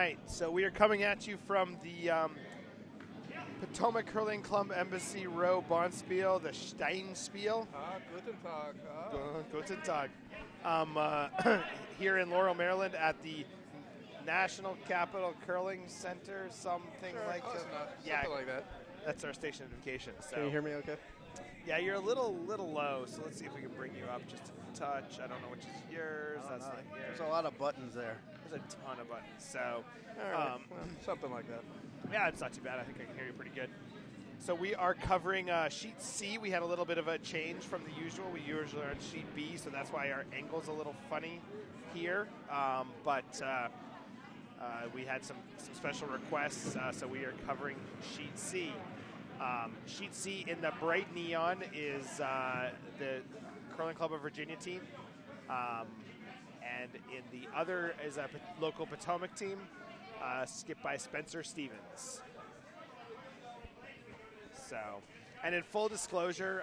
right, so we are coming at you from the Potomac Curling Club Embassy Row Bond Spiel, the Stein Spiel. Guten Tag. Guten Tag. Here in Laurel, Maryland at the National Capital Curling Center, something like that. Yeah, something like that. That's our station identification. So. Can you hear me okay? Yeah, you're a little low, so let's see if we can bring you up just a touch. I don't know which is yours. That's not yours. There's a lot of buttons there. There's a ton of buttons. So, well, something like that. Yeah, it's not too bad. I think I can hear you pretty good. So we are covering sheet C. We had a little bit of a change from the usual. We usually are on sheet B, so that's why our angle's a little funny here. But we had some special requests, so we are covering sheet C. Sheet C in the bright neon is the Curling Club of Virginia team. And in the other is a local Potomac team, skipped by Spencer Stevens. So, and in full disclosure,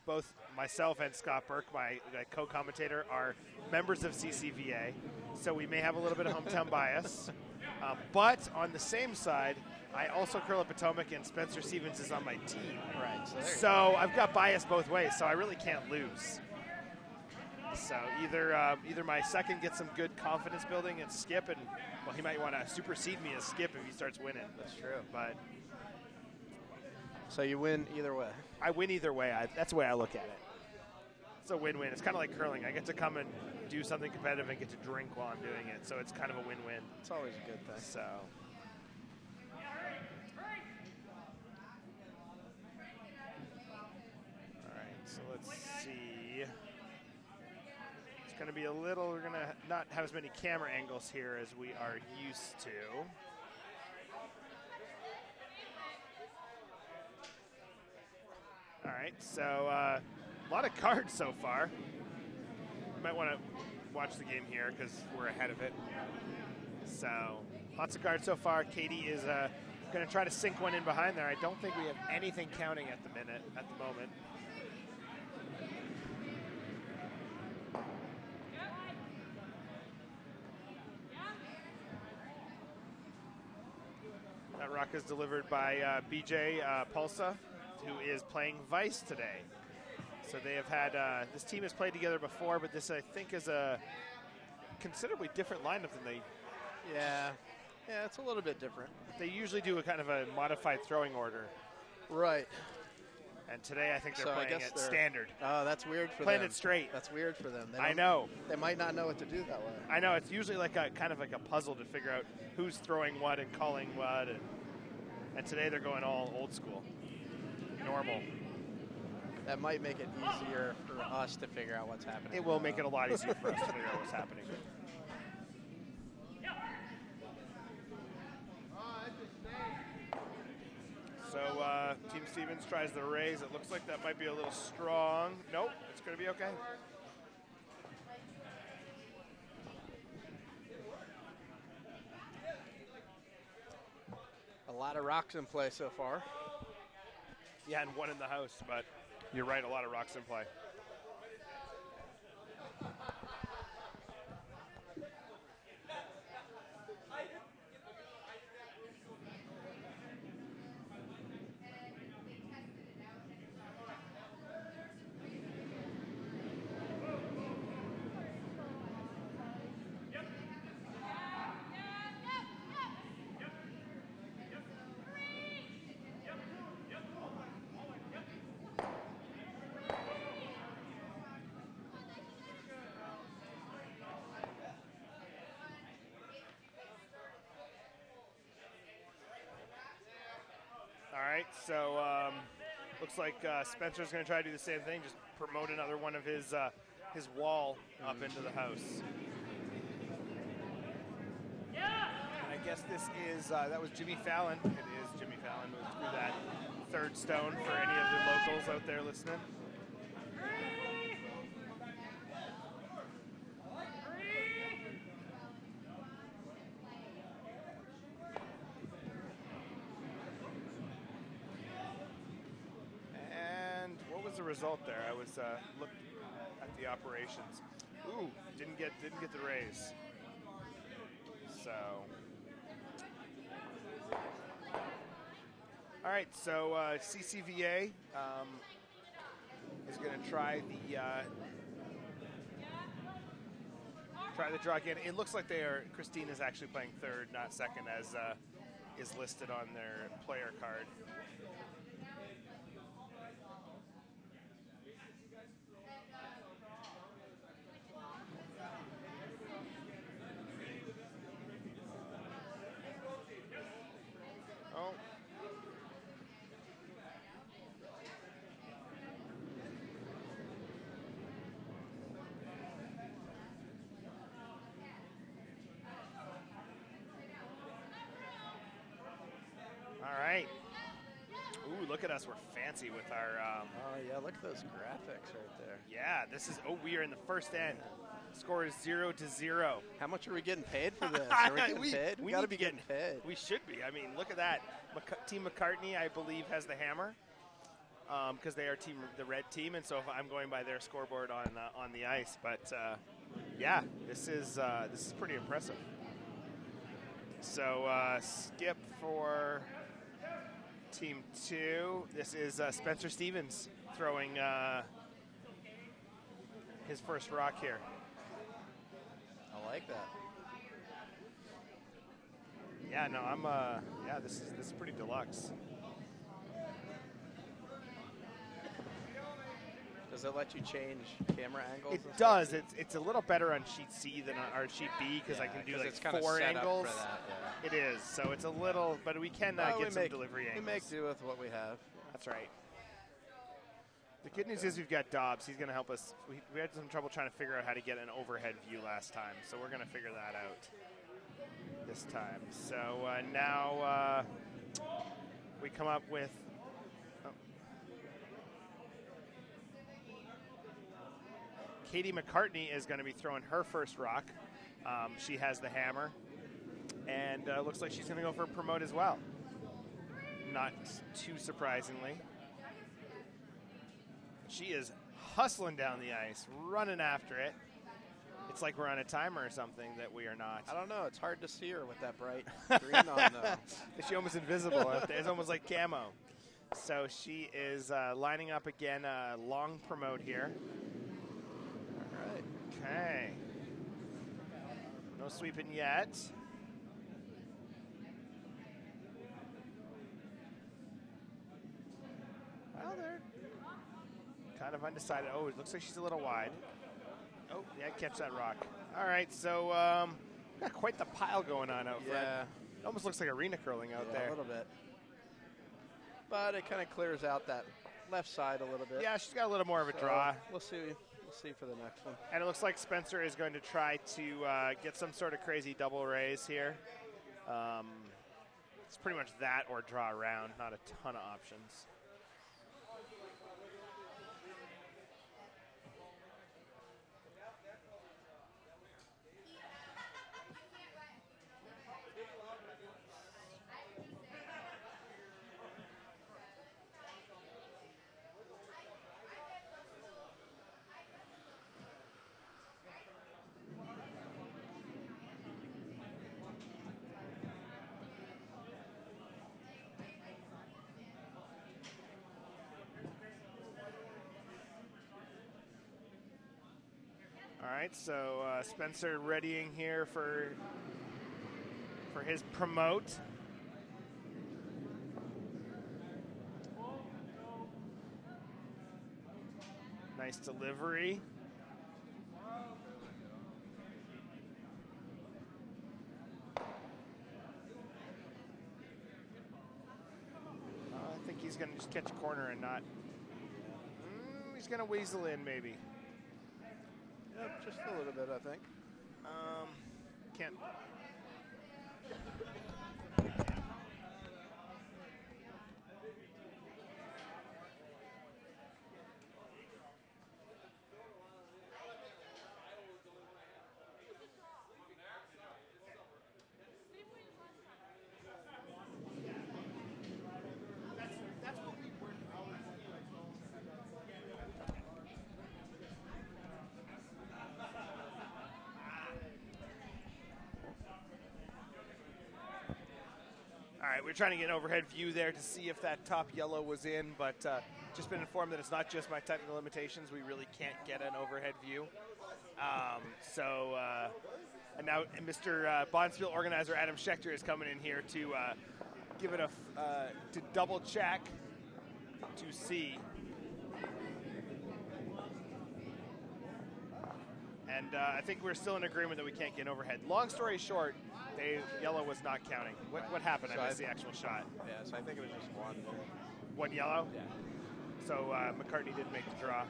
both myself and Scott Burke, my co-commentator, are members of CCVA, so we may have a little bit of hometown bias. But on the same side, I also curl at Potomac, and Spencer Stevens is on my team. Right. So I've got bias both ways, so I really can't lose. So either my second gets some good confidence building and Skip, and well, he might want to supersede me as Skip if he starts winning. That's true. But so you win either way. I win either way. That's the way I look at it. It's a win-win. It's kind of like curling. I get to come and do something competitive and get to drink while I'm doing it. So it's kind of a win-win. It's always a good thing. So. All right. So let's see. It's going to be a little. We're going to not have as many camera angles here as we are used to. All right, so a lot of cards so far. You might want to watch the game here because we're ahead of it. So lots of cards so far. Katie is going to try to sink one in behind there. I don't think we have anything counting at the moment. That rock is delivered by BJ Pulsa, who is playing Vice today. So they have had, this team has played together before, but this I think is a considerably different lineup than they. Yeah, it's a little bit different. They usually do a kind of a modified throwing order. Right. And today I think they're playing it standard. Oh, that's weird for them. Playing it straight. That's weird for them. I know. They might not know what to do that way. I know. It's usually like a kind of like a puzzle to figure out who's throwing what and calling what. And today they're going all old school. Normal. That might make it easier for us to figure out what's happening. It will make it a lot easier for us to figure out what's happening. So Team Stevens tries the raise. It looks like that might be a little strong. Nope, it's going to be okay. A lot of rocks in play so far. Yeah, and one in the house, but you're right, a lot of rocks in play. All right, so looks like Spencer's going to try to do the same thing, just promote another one of his wall up into the house. And I guess this is, that was Jimmy Fallon. It is Jimmy Fallon who threw that third stone for any of the locals out there listening. The result there. I was looked at the operations. Ooh, didn't get the raise. So All right, so CCVA is going to try the draw again. It looks like Christine is actually playing third, not second, as is listed on their player card. Oh. All right. Ooh, look at us. We're fancy with our... oh, yeah, look at those graphics right there. Yeah, this is... Oh, we are in the first end. Score is 0-0. How much are we getting paid for this? Are we getting paid? We got to need be getting paid. We should be. I mean, look at that. Team McCartney, I believe, has the hammer because they are the red team, and so if I'm going by their scoreboard on the ice. But, yeah, this is pretty impressive. So, skip for Team 2. This is Spencer Stevens throwing his first rock here. I like that. Yeah, no, yeah, this is pretty deluxe. Does it let you change camera angles? It does. It's a little better on sheet C than on sheet B because I can do like it's 4 angles. Up for that, yeah. It is. So it's a little, but we can get some delivery angles. We make do with what we have. That's right. The good news is we've got Dobbs. He's going to help us. We had some trouble trying to figure out how to get an overhead view last time, so we're going to figure that out this time. So now we come up with... Katie McCartney is going to be throwing her first rock. She has the hammer, and looks like she's going to go for a promote as well. Not too surprisingly. She is hustling down the ice, running after it. It's like we're on a timer or something that we are not. I don't know. It's hard to see her with that bright green on, though. She's almost invisible. It's almost like camo. So she is lining up again, a long promote here. All right. Okay. No sweeping yet. Well, they're kind of undecided. Oh, it looks like she's a little wide. Oh, yeah, catch that rock. All right, so got quite the pile going on out front. Yeah. It almost looks like arena curling out there. A little bit. But it kind of clears out that left side a little bit. Yeah, she's got a little more of a draw. We'll see. We'll see for the next one. And it looks like Spencer is going to try to get some sort of crazy double raise here. It's pretty much that or draw around, not a ton of options. All right, so Spencer readying here for his promote. Nice delivery. I think he's going to just catch a corner and not... he's going to weasel in, maybe. Yep, just a little bit, I think. Can't. right, we're trying to get an overhead view there to see if that top yellow was in, but just been informed that it's not just my technical limitations. We really can't get an overhead view. And now Mr. Bonspiel organizer Adam Schechter is coming in here to give it to double check to see. And I think we're still in agreement that we can't get an overhead. Long story short, yellow was not counting. What happened? So I missed the actual shot. Yeah, so I think it was just one. One yellow? Yeah. So McCartney didn't make the draw.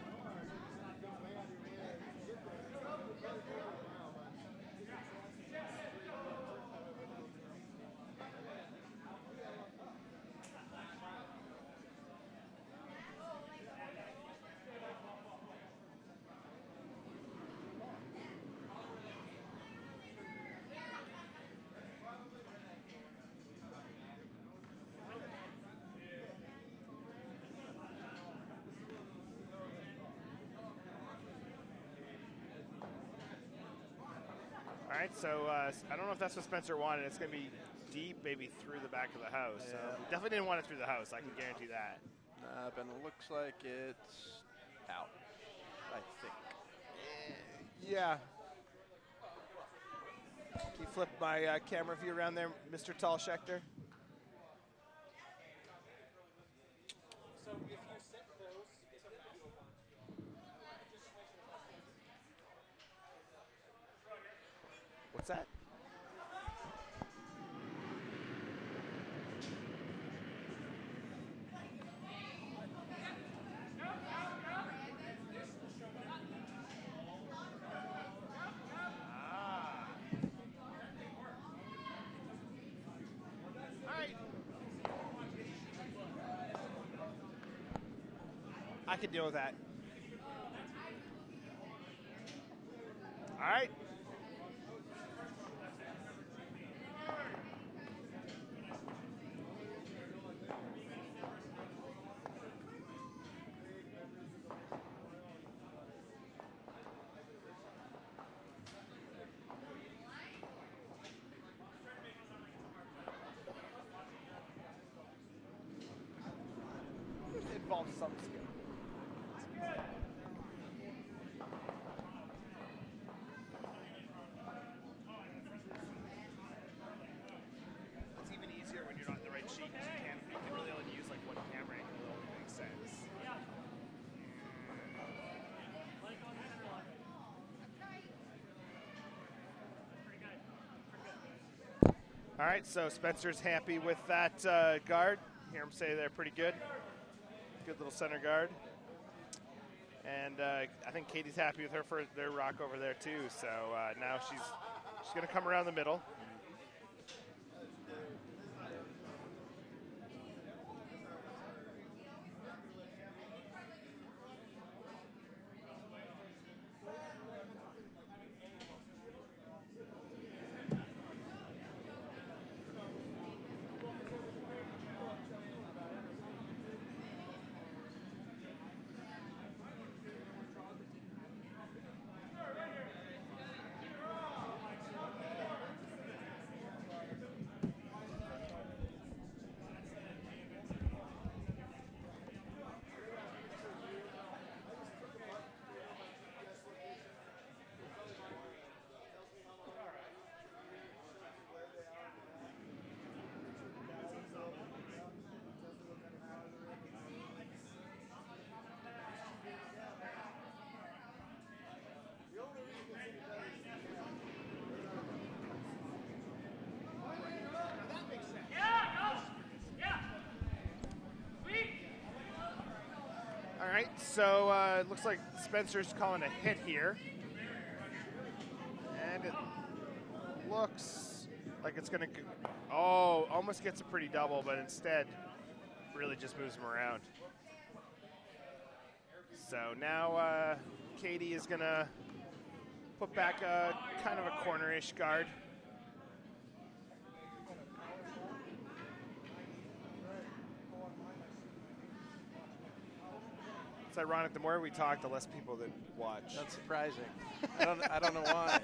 All right, so I don't know if that's what Spencer wanted. It's going to be deep, maybe through the back of the house. Yeah. Definitely didn't want it through the house. I can guarantee that. But it looks like it's out, I think. Yeah. Can you flip my camera view around there, Mr. Tall Schechter? So if you set those, What's that? I can deal with that. All right. It involves some skill. It's even easier when you're not in the right sheet because you can really only use like one camera angle. It only makes sense. All right, so Spencer's happy with that guard. Hear him say they're pretty good. Good little center guard. And I think Katie's happy with her for their rock over there too. So now she's going to come around the middle. All right, so it looks like Spencer's calling a hit here. And it looks like it's going to, almost gets a pretty double, but instead really just moves him around. So now Katie is going to put back a kind of a corner-ish guard. It's ironic, the more we talk, the less people that watch. That's surprising. I don't know why.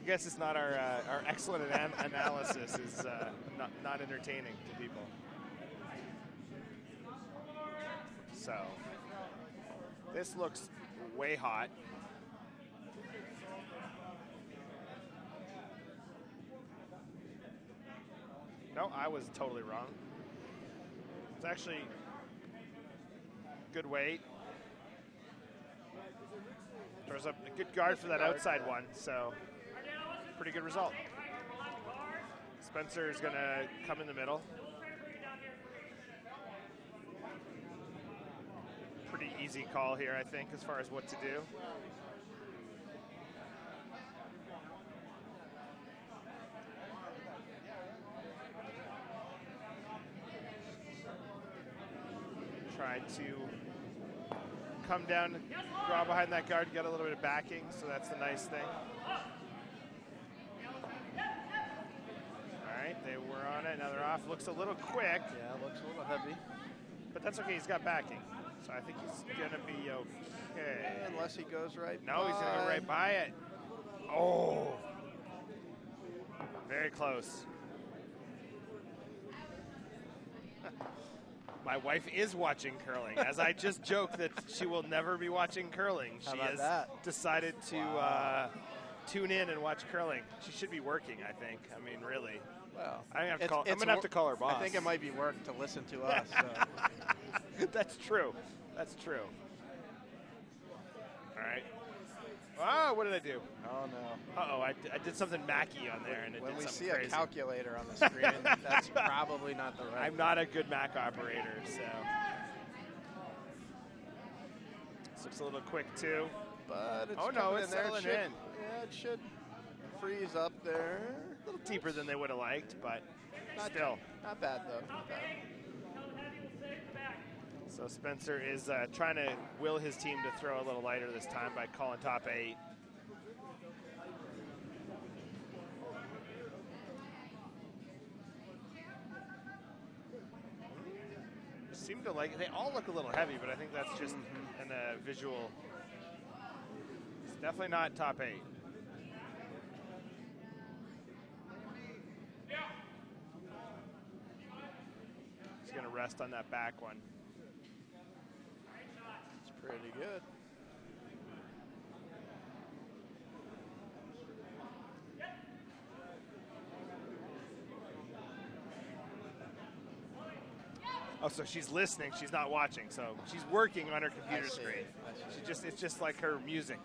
guess it's not our excellent analysis is not entertaining to people. So this looks way hot. No, I was totally wrong. It's actually good weight. Throws up a good guard for that outside one, so pretty good result. Spencer is going to come in the middle. Pretty easy call here, I think, as far as what to do. Tried to come down, draw behind that guard, get a little bit of backing, so that's the nice thing. All right, they were on it, now they're off. Looks a little quick. Yeah, looks a little heavy. But that's okay, he's got backing. So I think he's gonna be okay. Unless he goes right No, by. he's gonna go right by it. Oh, very close. My wife is watching curling. As I just joked that she will never be watching curling, she has decided to tune in and watch curling. She should be working, I think. I mean, really. Well, I'm going to have to call her boss. I think it might be work to listen to us. So. That's true. That's true. All right. Oh, what did I do? Oh, no. Uh-oh, I did something Mackie on there, and it when did we something see crazy. A calculator on the screen, that's probably not the right. I'm not a good Mac operator, so. This looks a little quick, too. But it's it's settling in. Yeah, it should freeze up there. A little deeper than they would have liked, but still. Not bad, though. Not bad. So Spencer is trying to will his team to throw a little lighter this time by calling top 8. Seem to like, they all look a little heavy, but I think that's just in a visual. It's definitely not top 8. He's going to rest on that back one. Pretty good. Oh, so she's listening. She's not watching. So she's working on her computer screen. It's just like her music,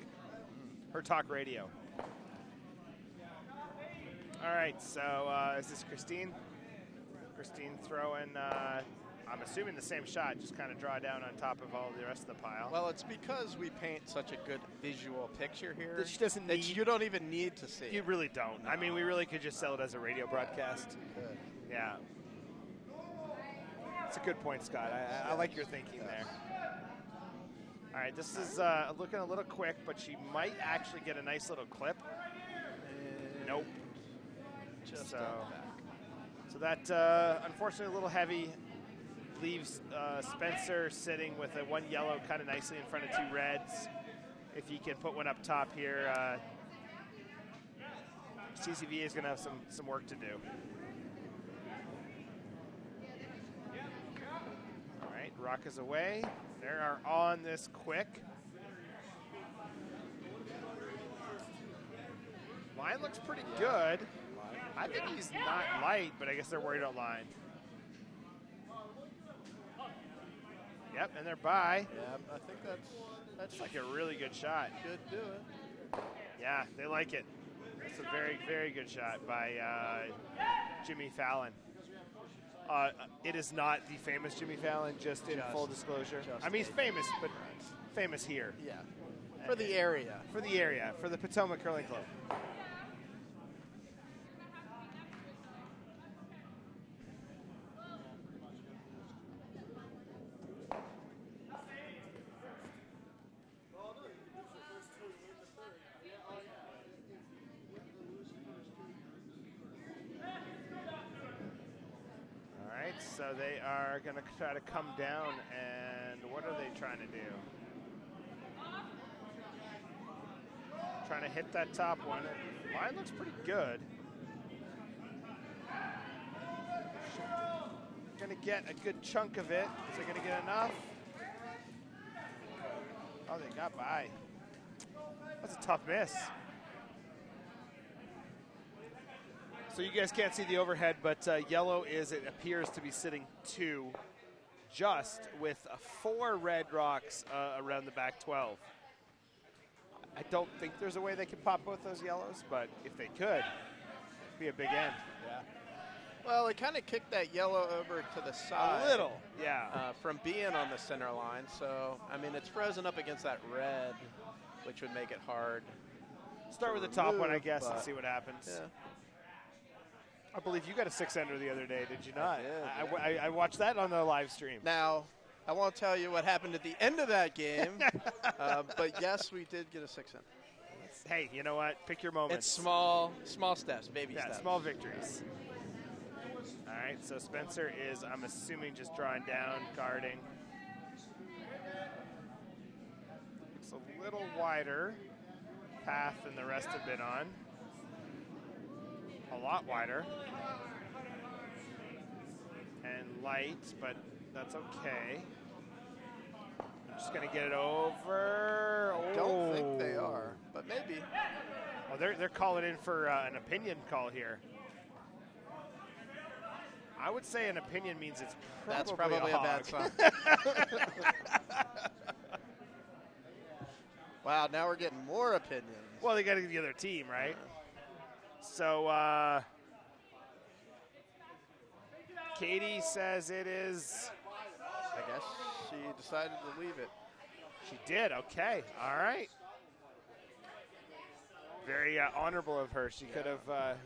her talk radio. All right. So is this Christine? Christine throwing. I'm assuming the same shot, just kind of draw down on top of all the rest of the pile. Well, it's because we paint such a good visual picture here. That she doesn't need. You don't even need to see. You really don't. No. I mean, we really could just sell it as a radio broadcast. Good. Yeah. It's a good point, Scott. I like your thinking there. All right, this is looking a little quick, but she might actually get a nice little clip. Nope. Just so that, unfortunately, a little heavy. Leaves Spencer sitting with a one yellow kind of nicely in front of two reds. If he can put one up top here, CCVA is going to have some work to do. All right, Rock is away. They are on this quick. Line looks pretty good. I think he's not light, but I guess they're worried about line. Yep, and they're by. Yeah, I think that's like a really good shot. Should do it. Yeah, they like it. It's a very, very good shot by Jimmy Fallon. It is not the famous Jimmy Fallon, just in full disclosure. I mean, he's famous, but famous here. Yeah, for the area. For the area, for the Potomac Curling Club. So they are going to try to come down, and what are they trying to do? trying to hit that top one. Line looks pretty good. Going to get a good chunk of it. Is they going to get enough? Oh, they got by. That's a tough miss. So you guys can't see the overhead, but yellow it appears to be sitting 2 just with 4 red rocks around the back 12. I don't think there's a way they could pop both those yellows, but if they could, it'd be a big end. Yeah. Well, they kind of kicked that yellow over to the side. A little, yeah. From being on the center line. So, I mean, it's frozen up against that red, which would make it hard. Start with the top one, I guess, and see what happens. Yeah. I believe you got a 6-ender the other day, did you not? I did. I watched that on the live stream. Now, I won't tell you what happened at the end of that game, but yes, we did get a 6-ender. Hey, you know what? Pick your moments. It's small steps, baby steps. Yeah, small victories. All right, so Spencer is, I'm assuming, just drawing down, guarding. It's a little wider path than the rest have been on. A lot wider. And light, but that's okay. I'm just going to get it over. I don't think they are, but maybe. Oh, they're calling in for an opinion call here. I would say an opinion means it's probably That's probably a bad sign. Wow, now we're getting more opinions. Well, they got to get the other team, right? So, Katie says it is. I guess she decided to leave it. She did, okay. All right. Very honorable of her. She could have,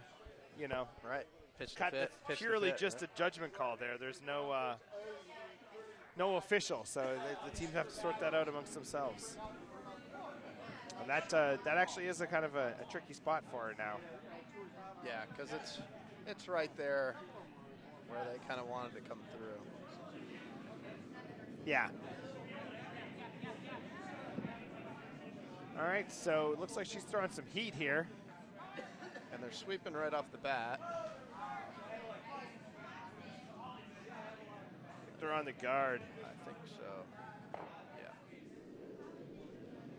you know. Right. Pitch cut fit, pitch purely fit, just right? a judgment call there. There's no no official, so the teams have to sort that out amongst themselves. And that actually is a kind of a tricky spot for her now. Yeah, because it's right there where they kind of wanted to come through. Yeah. All right, so it looks like she's throwing some heat here. And they're sweeping right off the bat. They're on the guard. I think so. Yeah.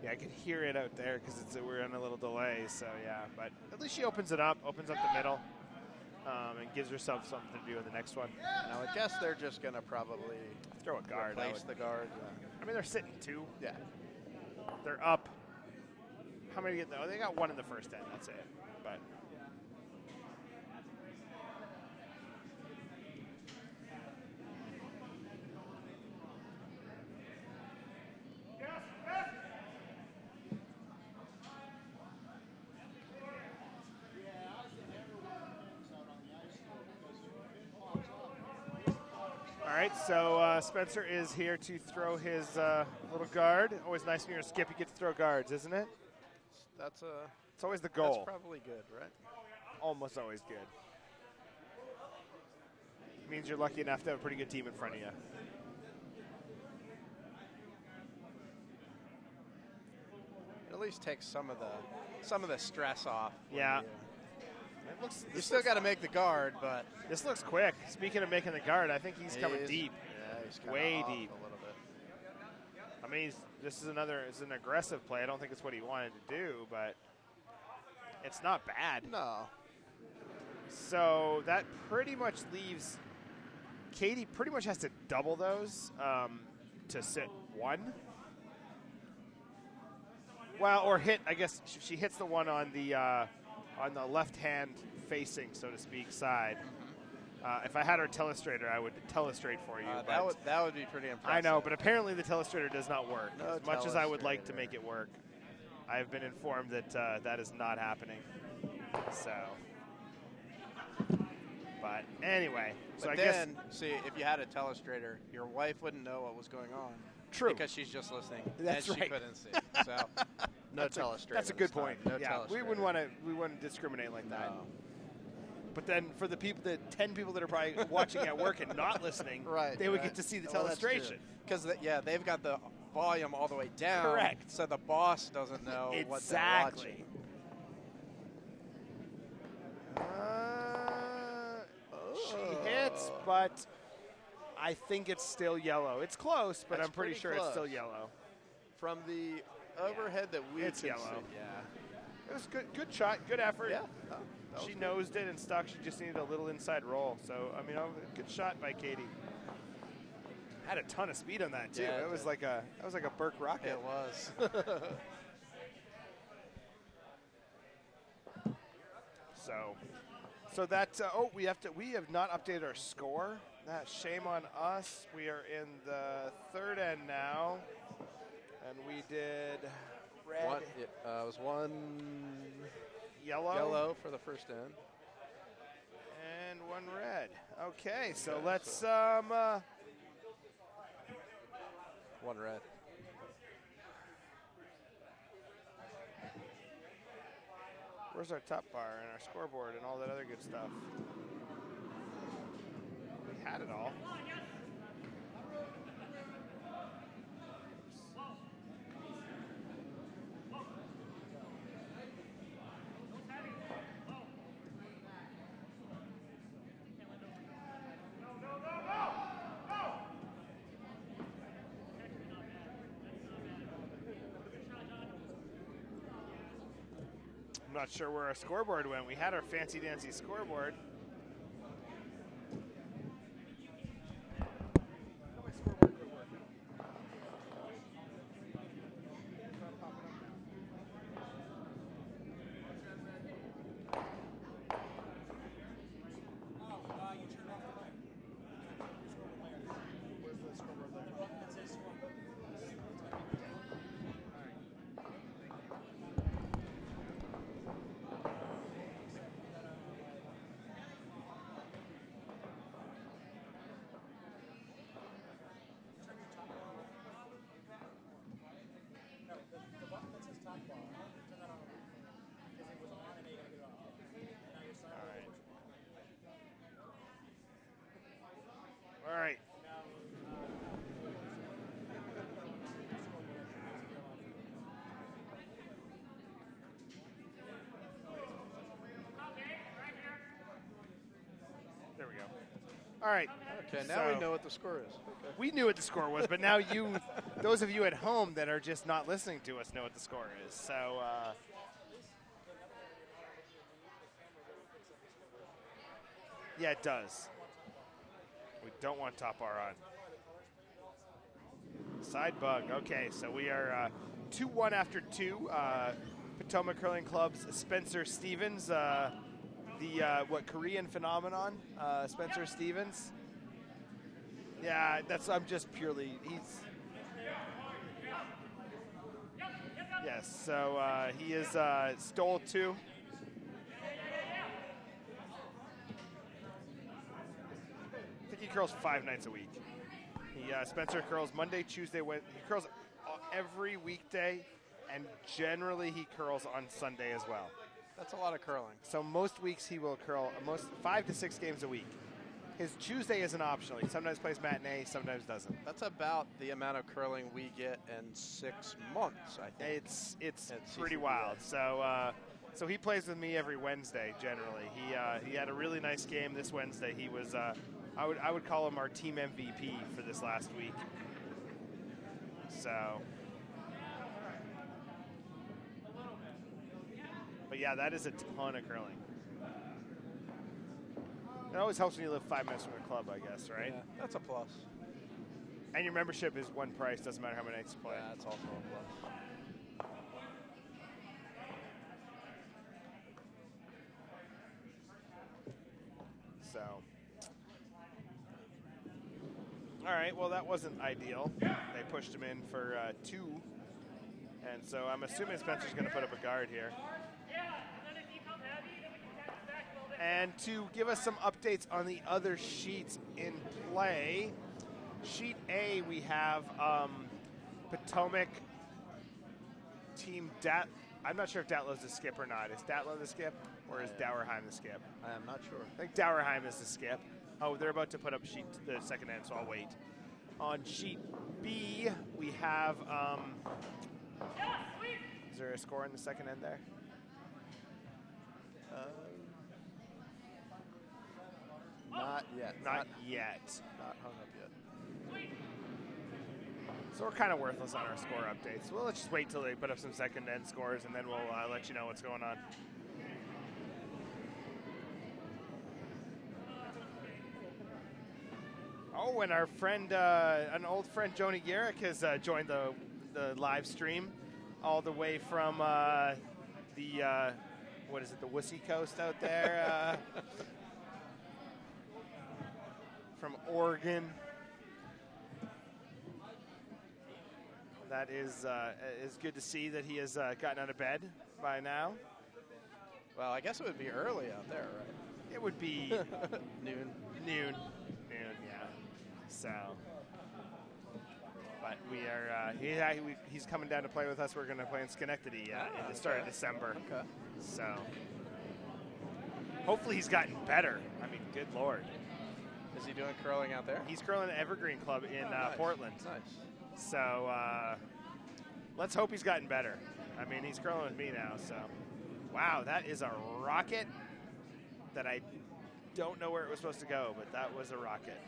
Yeah, I can hear it out there because we're on a little delay. So yeah, but at least she opens up the middle, and gives herself something to do in the next one. And I would guess they're just gonna probably throw a guard. Replace the guard. I mean, they're sitting 2. Yeah. They're up. How many get? Oh, they got 1 in the first end. That's it. But. All right, so Spencer is here to throw his little guard. Always nice when you're a skip, you get to throw guards, isn't it? It's always the goal. That's probably good, right? Almost always good. It means you're lucky enough to have a pretty good team in front of you. It at least takes some of the stress off. Yeah. You still got to make the guard, but this looks quick. Speaking of making the guard, I think he's coming deep. Yeah, he's way off deep. a little bit. I mean, this is an aggressive play. I don't think it's what he wanted to do, but it's not bad. No. So that pretty much leaves Katie pretty much has to double those to sit 1. Well, or hit. I guess she hits the one on the left hand facing, so to speak, side. If I had our telestrator, I would telestrate for you. That would be pretty impressive. I know, but apparently the telestrator does not work. No as much as I would like to make it work, I have been informed that that is not happening. So, but anyway, but I then, guess see, if you had a telestrator, your wife wouldn't know what was going on. True. Because she's just listening. That's and right. she couldn't see. So, no telestrator. That's a good point. No yeah, telestrator. we wouldn't discriminate like that. No. But then for the 10 people that are probably watching at work and not listening, right, they would get to see the telestration. Because they've got the volume all the way down. Correct. So the boss doesn't know what they're watching. but I think it's still yellow. It's close, but That's I'm pretty pretty sure it's still close. yellow. From the overhead that we It's can yellow. see. Yeah. It was good shot, good effort. Yeah. Oh, that She was good. nosed it and stuck. She just needed a little inside roll. So, I mean, good shot by Katie. Had a ton of speed on that too. Yeah, That was like a Burke rocket. It was. So that we have not updated our score. Shame on us. We are in the third end now, and we did red, It was one yellow, for the first end. and one red. Okay, so Okay, let's One red. where's our top bar and our scoreboard and all that other good stuff? We had it all. I'm not sure where our scoreboard went. We had our fancy dancy scoreboard. All right. There we go. All right. Okay, now So- we know what the score is. Okay. We knew what the score was, but now those of you at home that are just not listening to us know what the score is. So, yeah, it does. We don't want top bar on. Side bug. Okay, so we are 2-1 after 2. Potomac Curling Club's Spencer Stevens, the Korean phenomenon, Spencer Stevens. Yeah, I'm just purely, yes, so he is stole 2. I think he curls 5 nights a week. Spencer curls Monday, Tuesday, Wednesday. He curls every weekday, and generally he curls on Sunday as well. That's a lot of curling. So most weeks he will curl 5 to 6 games a week. His Tuesday isn't optional. He sometimes plays matinee, sometimes doesn't. That's about the amount of curling we get in 6 months, I think. It's At pretty CCBA. wild. So he plays with me every Wednesday generally. He had a really nice game this Wednesday. He was I would call him our team MVP for this last week. So, but yeah, that is a ton of curling. It always helps when you live 5 minutes from the club, I guess, right? Yeah, that's a plus. And your membership is one price, doesn't matter how many nights you play. Yeah, that's also a plus. So, all right, well, that wasn't ideal. They pushed him in for 2. And so I'm assuming Spencer's going to put up a guard here. And to give us some updates on the other sheets in play, Sheet A, we have Potomac team I'm not sure if Datlow's the skip or not. Is Datlow the skip, or is Dauerheim the skip? I am not sure. I think Dauerheim is the skip. Oh, they're about to put up the second end, so I'll wait. On sheet B, we have. Is there a score in the second end there? Not yet. Not yet. Not hung up yet. So we're kind of worthless on our score updates. Well, let's just wait till they put up some second-end scores, and then we'll let you know what's going on. Oh, and our friend, an old friend, Joni Garrick, has joined the live stream all the way from the, what is it, the Wussy Coast out there? From Oregon. That is good to see that he has gotten out of bed by now. Well, I guess it would be early out there, right? It would be Noon. Yeah. So, but we are. He's coming down to play with us. We're going to play in Schenectady in the start of December. Okay. So, hopefully he's gotten better. I mean, good Lord. Is he doing curling out there? He's curling at Evergreen Club in Nice. Portland. Nice. So let's hope he's gotten better. I mean, he's curling with me now. So, wow, that is a rocket that I don't know where it was supposed to go, but that was a rocket.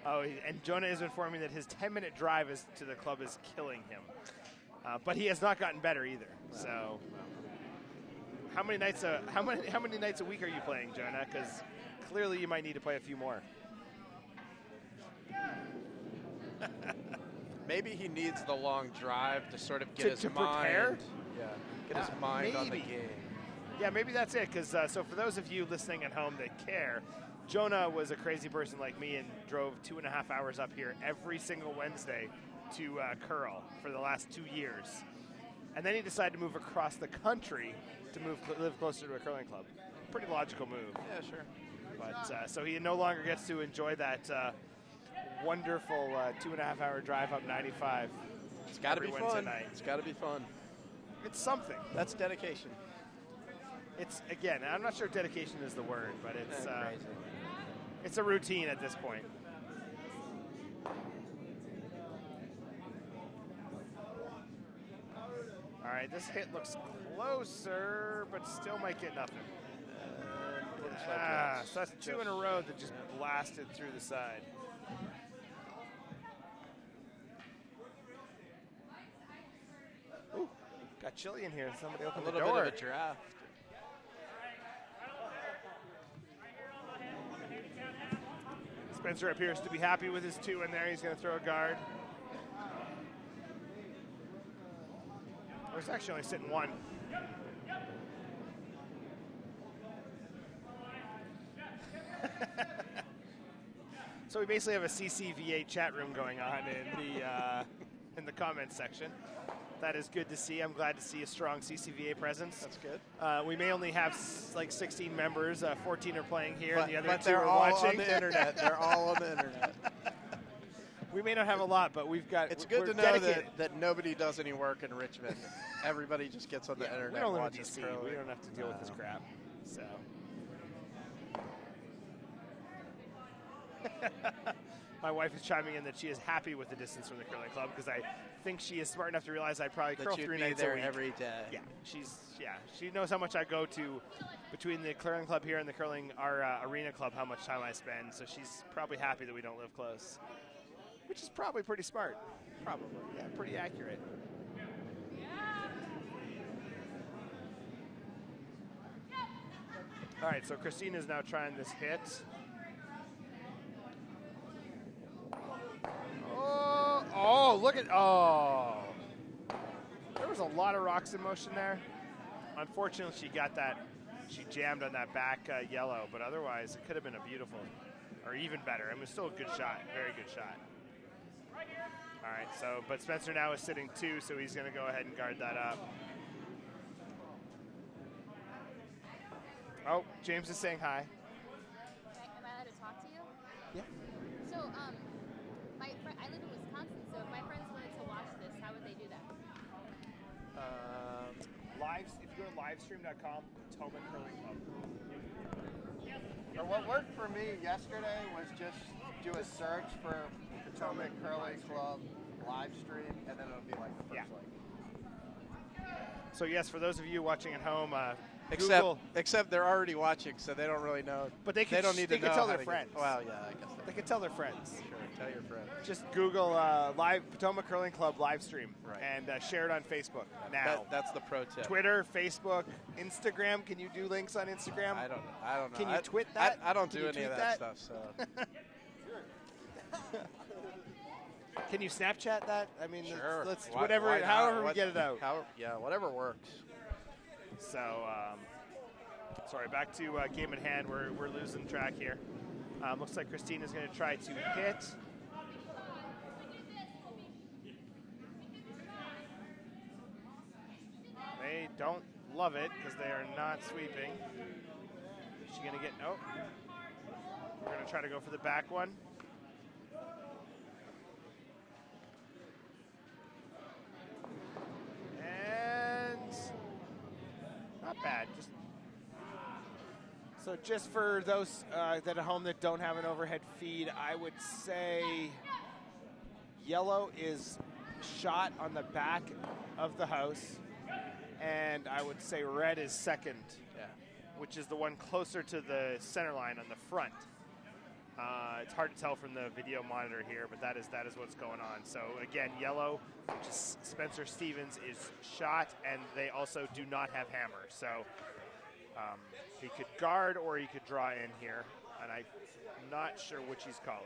Oh, and Jonah is informing me that his 10-minute drive to the club is killing him. But he has not gotten better either. So, how many nights a week are you playing, Jonah? Because clearly you might need to play a few more. Maybe he needs the long drive to sort of get his mind. Prepare? Yeah, get his mind on the maybe. game. Yeah, maybe that's it. Because so for those of you listening at home that care, Jonah was a crazy person like me and drove 2.5 hours up here every single Wednesday to curl for the last 2 years. And then he decided to move across the country to live closer to a curling club. Pretty logical move. Yeah, sure. But so he no longer gets to enjoy that wonderful 2.5 hour drive up 95. It's got to be Wednesday fun. night. It's got to be fun. It's something. That's dedication. It's, again, I'm not sure dedication is the word, but it's Crazy. it's a routine at this point. All right, this hit looks closer, but still might get nothing. So that's two in a row that just blasted through the side. Ooh, got chilly in here. Somebody opened the door. A little bit of a draft. Spencer appears to be happy with his two in there. He's going to throw a guard. He's actually only sitting one. So we basically have a CCVA chat room going on in the comments section. That is good to see. I'm glad to see a strong CCVA presence. That's good. We may only have like 16 members. 14 are playing here, and the other but two they're are all watching. on the internet. They're all on the internet. We may not have a lot, but we've got. It's good we're to know dedicated. that nobody does any work in Richmond. Everybody just gets on the internet. We don't live in watches DC. curling. We don't have to deal with this crap. So. My wife is chiming in that she is happy with the distance from the curling club because I think she is smart enough to realize I probably curl 3 nights a week every day. Yeah, she knows how much I go to between the curling club here and the our arena club, how much time I spend. So she's probably happy that we don't live close, which is probably pretty smart. Probably, yeah, pretty accurate. All right, so Christine is now trying this hit. Oh, look at, there was a lot of rocks in motion there. Unfortunately, she jammed on that back yellow, but otherwise it could have been a beautiful, or even better. I mean, still a good shot, very good shot. All right, but Spencer now is sitting 2, so he's going to go ahead and guard that up. Oh, James is saying hi. Am I allowed to talk to you? Yeah. So, I live in Wisconsin, so if my friends wanted to watch this, how would they do that? If you go to livestream.com, Potomac Curling Club. Or what worked for me yesterday was just do a search for Potomac Curling Club live stream, and then it'll be like the first link. So yes, for those of you watching at home, Except they're already watching, so they don't really know. But they don't need to know. They can tell how their to friends. Well, yeah, I guess they can tell their friends. Sure, tell your friends. Just Google live Potomac Curling Club live stream and share it on Facebook now. That's the pro tip. Twitter, Facebook, Instagram. Can you do links on Instagram? I don't know. Can you twit that? I don't do any of that stuff. So. Can you Snapchat that? I mean, sure. let's whatever, however we get it out. Whatever works. So, sorry, back to game at hand. We're losing track here. Looks like Christina's going to try to hit. They don't love it because they are not sweeping. Is she going to get, nope. We're going to try to go for the back one. And not bad. Just for those that at home that don't have an overhead feed, I would say yellow is shot on the back of the house, and I would say red is second, which is the one closer to the center line on the front. It's hard to tell from the video monitor here, but that is what's going on. So again, yellow, which is Spencer Stevens, is shot, and they also do not have hammer. So he could guard or he could draw in here, and I'm not sure which he's calling.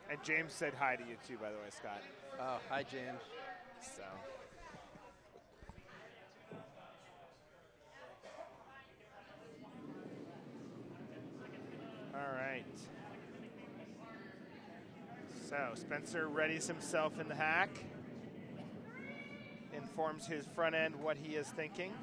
And James said hi to you too, by the way, Scott. Oh, hi, James. So. All right. So Spencer readies himself in the hack. Informs his front end what he is thinking.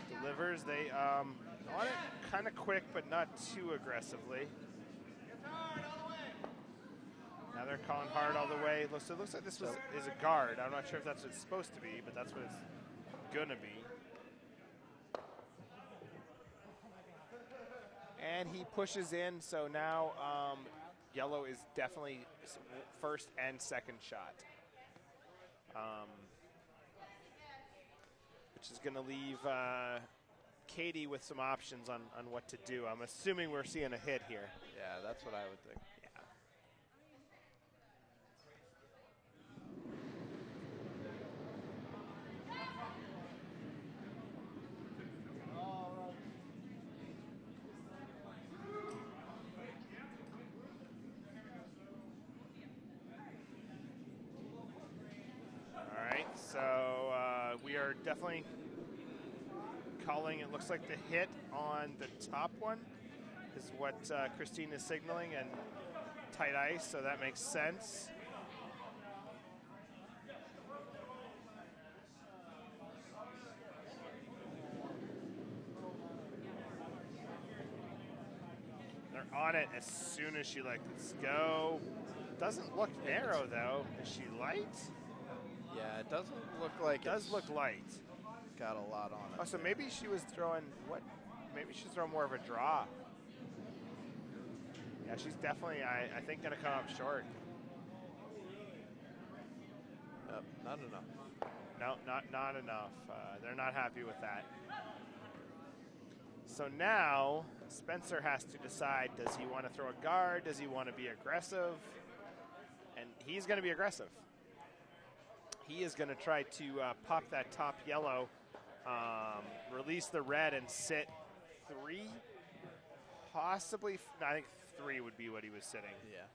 Delivers. They on it kind of quick, but not too aggressively. Now they're calling hard all the way. So it looks like this is a guard. I'm not sure if that's what it's supposed to be, but that's what it's going to be. And he pushes in, so now yellow is definitely first and second shot. Which is going to leave Katie with some options on what to do. I'm assuming we're seeing a hit here. Yeah, that's what I would think. Definitely calling. It looks like the hit on the top one is what Christine is signaling, and tight ice, so that makes sense. They're on it as soon as she let's go. Doesn't look narrow though. Is she light? Yeah, it doesn't look like it does look light. Got a lot on it. Oh, so maybe she was throwing what? Maybe she's throwing more of a draw. Yeah, she's definitely, I think, going to come up short. Yep, not enough. No, not enough. They're not happy with that. So now Spencer has to decide: does he want to throw a guard? Does he want to be aggressive? And he's going to be aggressive. He is going to try to pop that top yellow, release the red, and sit 3. Possibly, no, I think 3 would be what he was sitting. Yeah.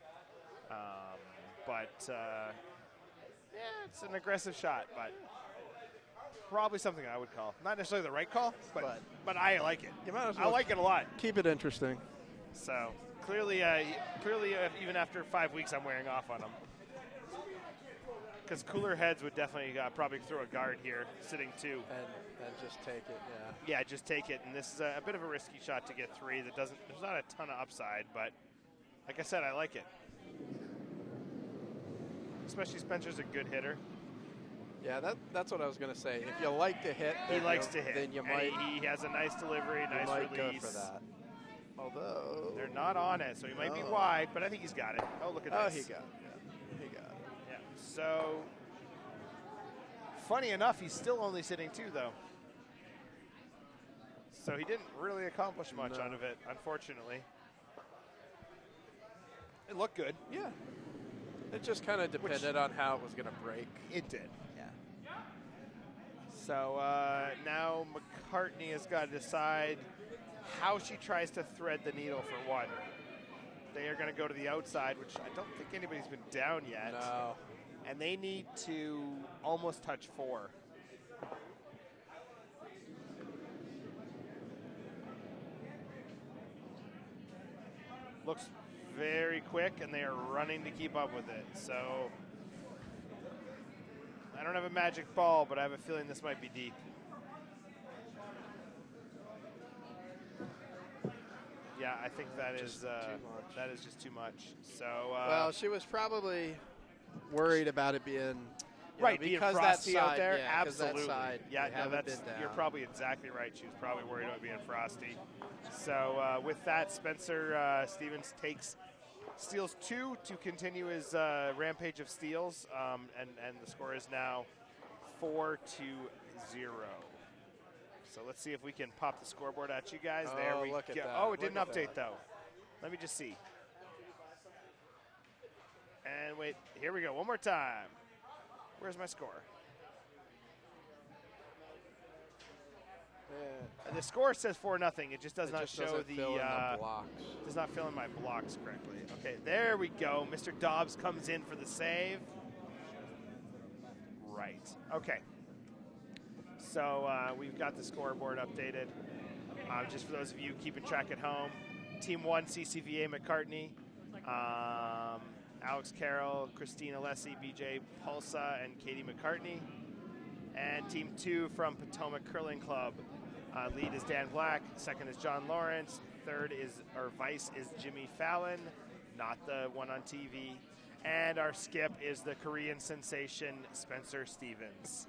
Yeah, it's an aggressive shot, but probably something I would call. Not necessarily the right call, but I like it. You might as well I like it a lot. Keep it interesting. So clearly, even after 5 weeks, I'm wearing off on him. Because cooler heads would definitely probably throw a guard here, sitting 2. And just take it, yeah. Yeah, just take it. And this is a bit of a risky shot to get 3. There's not a ton of upside, but like I said, I like it. Especially Spencer's a good hitter. Yeah, that's what I was going to say. If you like to hit, He likes to hit. then you And might, he has a nice delivery, nice might release. go for that. Although They're not on it, so he might be wide, but I think he's got it. Oh, look at oh, this. he got it. Yeah, he got it. Yeah. So, funny enough, he's still only sitting 2, though. So he didn't really accomplish much out of it, unfortunately. It looked good. Yeah. It just kind of depended on how it was going to break. It did. Yeah. So now McCartney has got to decide how she tries to thread the needle for 1. They are going to go to the outside, which I don't think anybody's been down yet. No. And they need to almost touch 4. Looks very quick, and they are running to keep up with it. So I don't have a magic ball, but I have a feeling this might be deep. Yeah, I think that is just too much. So well, she was probably worried about it being right, know, being because frosty that side, out there. yeah, Absolutely. That side, yeah, no, that's you're probably exactly right. She was probably worried about being frosty. So with that, Spencer Stevens steals 2 to continue his rampage of steals, and the score is now 4-0. So let's see if we can pop the scoreboard at you guys. There we look at go. that. Oh, it Look didn't at update that. though. Let me just see. And wait, here we go. One more time. Where's my score? The score says 4-0. It just does not show doesn't the fill in the blocks. does not fill in my blocks correctly. Okay, there we go. Mr. Dobbs comes in for the save. Right. Okay. So we've got the scoreboard updated. Just for those of you keeping track at home, Team 1, CCVA McCartney, Alex Carroll, Christina Lessie, BJ Pulsa, and Katie McCartney. And Team 2 from Potomac Curling Club. Lead is Dan Black, second is John Lawrence, vice is Jimmy Fallon, not the one on TV. And our skip is the Korean sensation, Spencer Stevens.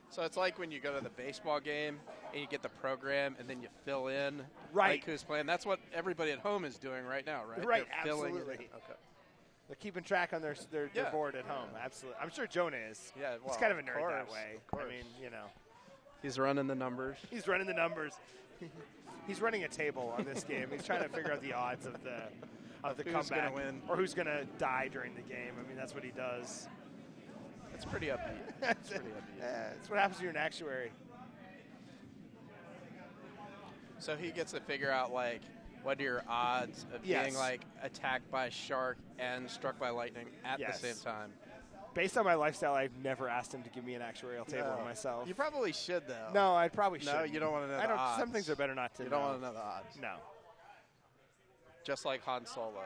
So it's like when you go to the baseball game and you get the program and then you fill in Right. like who's playing. That's what everybody at home is doing right now, right? Right, They're filling it in. absolutely. Okay. They're keeping track on their Yeah. board at home, absolutely. I'm sure Jonah is. Yeah, He's well, kind of a of nerd that course, way. of course. I mean, you know. He's running the numbers. He's running the numbers. He's running a table on this game. He's trying to figure out the odds of the who's comeback gonna win. or who's going to die during the game. I mean, that's what he does. It's pretty upbeat. It's pretty upbeat. Yeah, it's what happens when you're an actuary. So he gets to figure out, like, what are your odds of Yes. being, like, attacked by a shark and struck by lightning at Yes. the same time. Based on my lifestyle, I've never asked him to give me an actuarial table No. myself. You probably should, though. No, I probably should. No, you don't want to know the odds. Some things are better not to You know. don't want to know the odds. No. Just like Han Solo.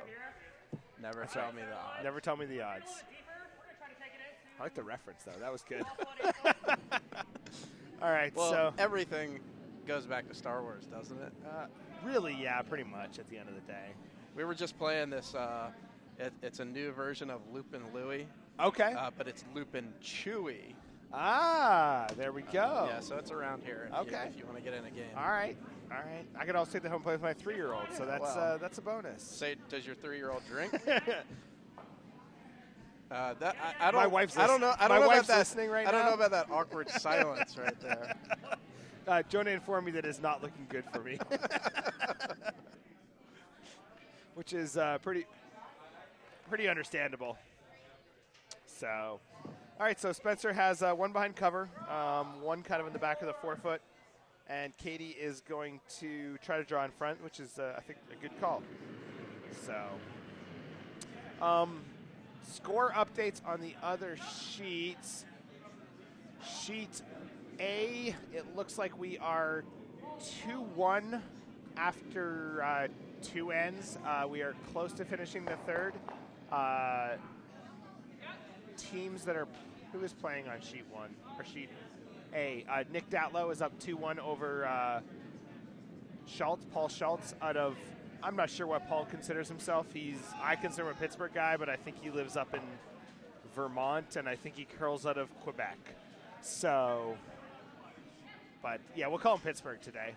Never That's tell right. me the odds. Never tell me the odds. I like the reference, though. That was good. All right, Well, so everything goes back to Star Wars, doesn't it? really, yeah, pretty much at the end of the day. We were just playing this. It's a new version of Lupin Louie, Okay. but it's Lupin Chewie. There we go. Yeah, so it's around here. If you want to get in a game. All right. I could also take that home and play with my 3-year-old, so that's a bonus. Say, does your 3-year-old drink? I don't. My wife's I don't know. I my don't know wife's about that. listening right I don't now. know about that awkward silence right there. Jonah informed me that it's not looking good for me, which is pretty understandable. So, all right. So Spencer has one behind cover, one kind of in the back of the forefoot, and Katie is going to try to draw in front, which is I think a good call. So, score updates on the other sheets. Sheet A, it looks like we are 2-1 after 2 ends. We are close to finishing the third. Teams that are, who is playing on sheet 1 or sheet A? Nick Datlow is up 2-1 over Paul Schultz out of, I'm not sure what Paul considers himself. I consider him a Pittsburgh guy, but I think he lives up in Vermont, and I think he curls out of Quebec. So, but yeah, we'll call him Pittsburgh today.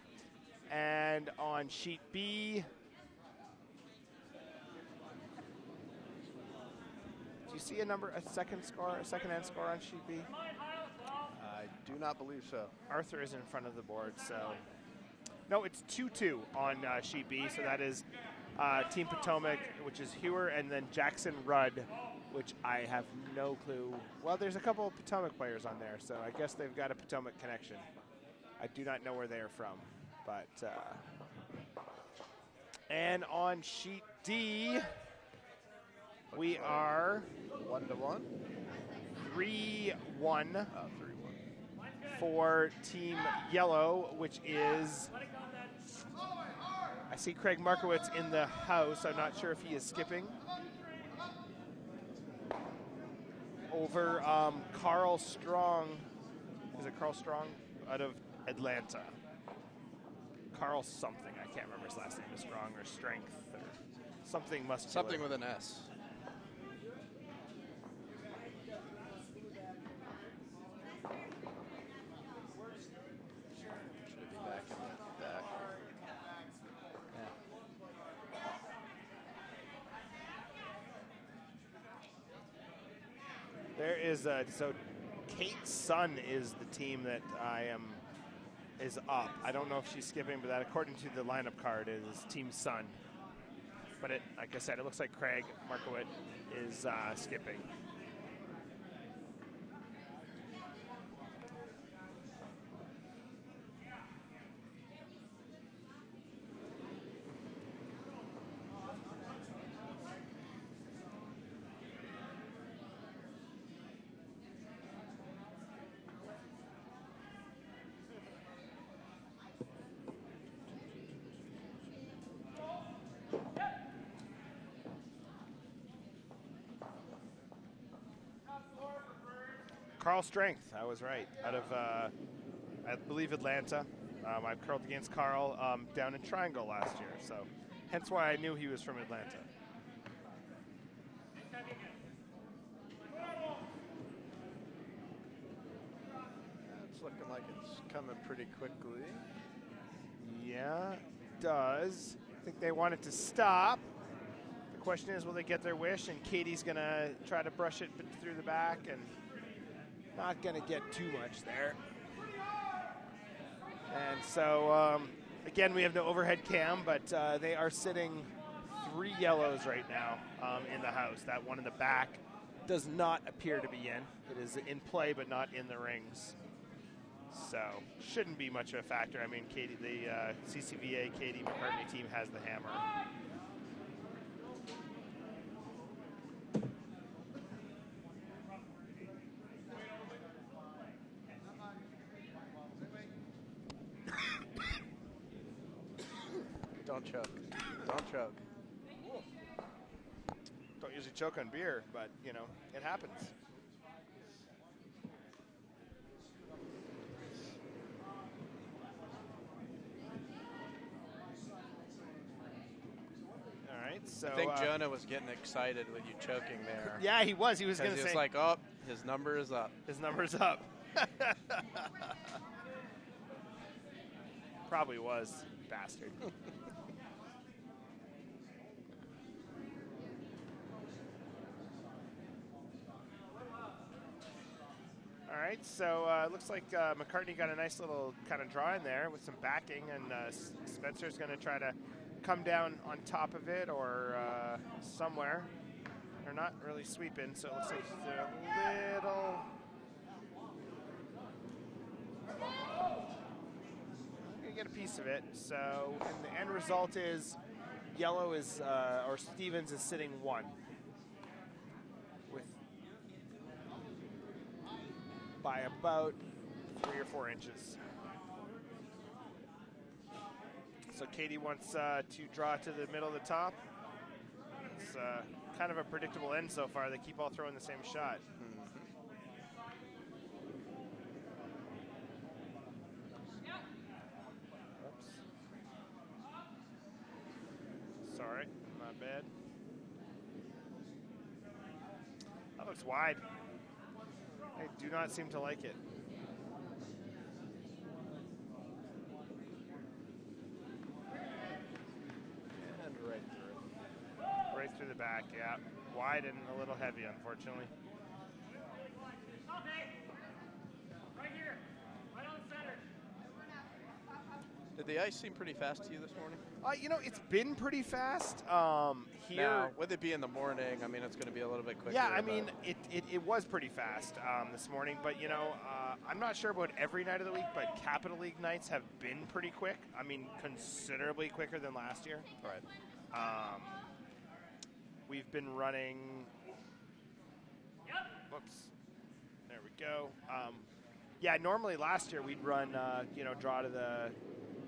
And on sheet B, do you see a second end score on sheet B? I do not believe so. Arthur is in front of the board, so no, it's 2-2 on sheet B. So that is Team Potomac, which is Hewer, and then Jackson Rudd, which I have no clue. Well, there's a couple of Potomac players on there, so I guess they've got a Potomac connection. I do not know where they are from, but and on sheet D, we are 1-1. 3-1. 3-1. For Team Yellow, which is, I see Craig Markowitz in the house. I'm not sure if he is skipping. Over Carl Strong. Is it Carl Strong? Out of Atlanta. Carl something. I can't remember his last name. Is Strong or Strength or something muscular. Something with an S. There is so Kate's son is the team that is up. I don't know if she's skipping, but that according to the lineup card is Team Son. But it, like I said, it looks like Craig Markowitz is skipping. Carl Strength, I was right. Out of, I believe, Atlanta. I curled against Carl down in Triangle last year, so hence why I knew he was from Atlanta. It's looking like it's coming pretty quickly. Yeah, it does. I think they want it to stop. The question is, will they get their wish? And Katie's going to try to brush it through the back and not going to get too much there. And so, again, we have no overhead cam, but they are sitting 3 yellows right now in the house. That one in the back does not appear to be in. It is in play, but not in the rings. So, shouldn't be much of a factor. I mean, Katie, the CCVA Katie McCartney team has the hammer. Don't choke. Don't choke. Don't usually choke on beer, but, you know, it happens. All right, so I think Jonah was getting excited with you choking there. Yeah, he was. He was going to say. He was like, oh, his number is up. His number's up. Probably was, bastard. All right, so it looks like McCartney got a nice little kind of draw in there with some backing, and Spencer's going to try to come down on top of it or somewhere. They're not really sweeping, so it looks like they're a little... Gonna get a piece of it. So, and the end result is yellow is, or Stevens is sitting 1 with by about 3 or 4 inches. So Katie wants to draw to the middle of the top. It's kind of a predictable end so far. They keep all throwing the same shot. Sorry, my bad. That looks wide. I do not seem to like it. And right through. Right through the back, yeah. Wide and a little heavy, unfortunately. Right here. Right on the center. Did the ice seem pretty fast to you this morning? You know, it's been pretty fast. Here, Now, with it be in the morning, I mean, it's going to be a little bit quicker. yeah, I mean, it was pretty fast this morning. But, you know, I'm not sure about every night of the week, but Capital League nights have been pretty quick. I mean, considerably quicker than last year. Right. We've been running. Whoops. There we go. Yeah, normally last year we'd run, you know, draw to the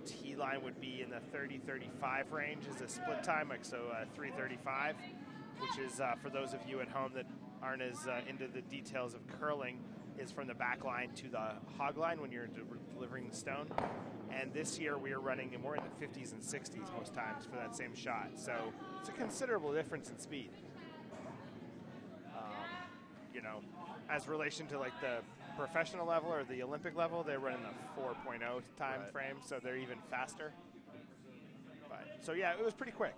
tee line would be in the 30-35 range as a split time, like so 3:35, which is for those of you at home that aren't as into the details of curling, is from the back line to the hog line when you're delivering the stone. And this year we are running more in the 50s and 60s most times for that same shot. So it's a considerable difference in speed. You know, as relation to like the professional level or the Olympic level, they're running the 4.0 time frame, so they're even faster. But so yeah, it was pretty quick.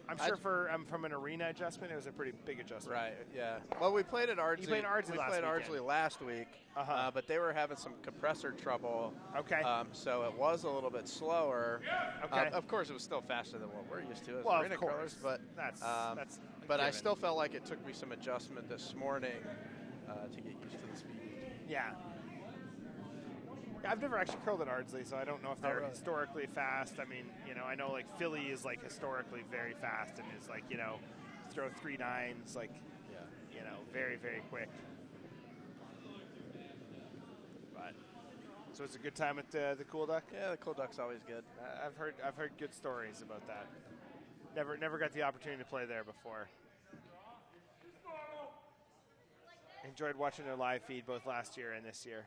I'm sure from an arena adjustment, it was a pretty big adjustment. Right, yeah. Well, we played at Ardsley. You played Ardsley last weekend. Ardsley last week, but they were having some compressor trouble. Okay. So it was a little bit slower. Okay. Of course, it was still faster than what we're used to as Well, arena of course. curlers, but That's but I given. still felt like it took me some adjustment this morning to get used to the speed. Yeah. I've never actually curled at Ardsley, so I don't know if they're really? historically fast. I mean, you know, I know like Philly is like historically very fast and is like, you know, throw 3 nines, like, you know, very, very quick. But so it's a good time at the Cool Duck. Yeah, the Cool Duck's always good. I've heard good stories about that. Never got the opportunity to play there before. Enjoyed watching their live feed both last year and this year.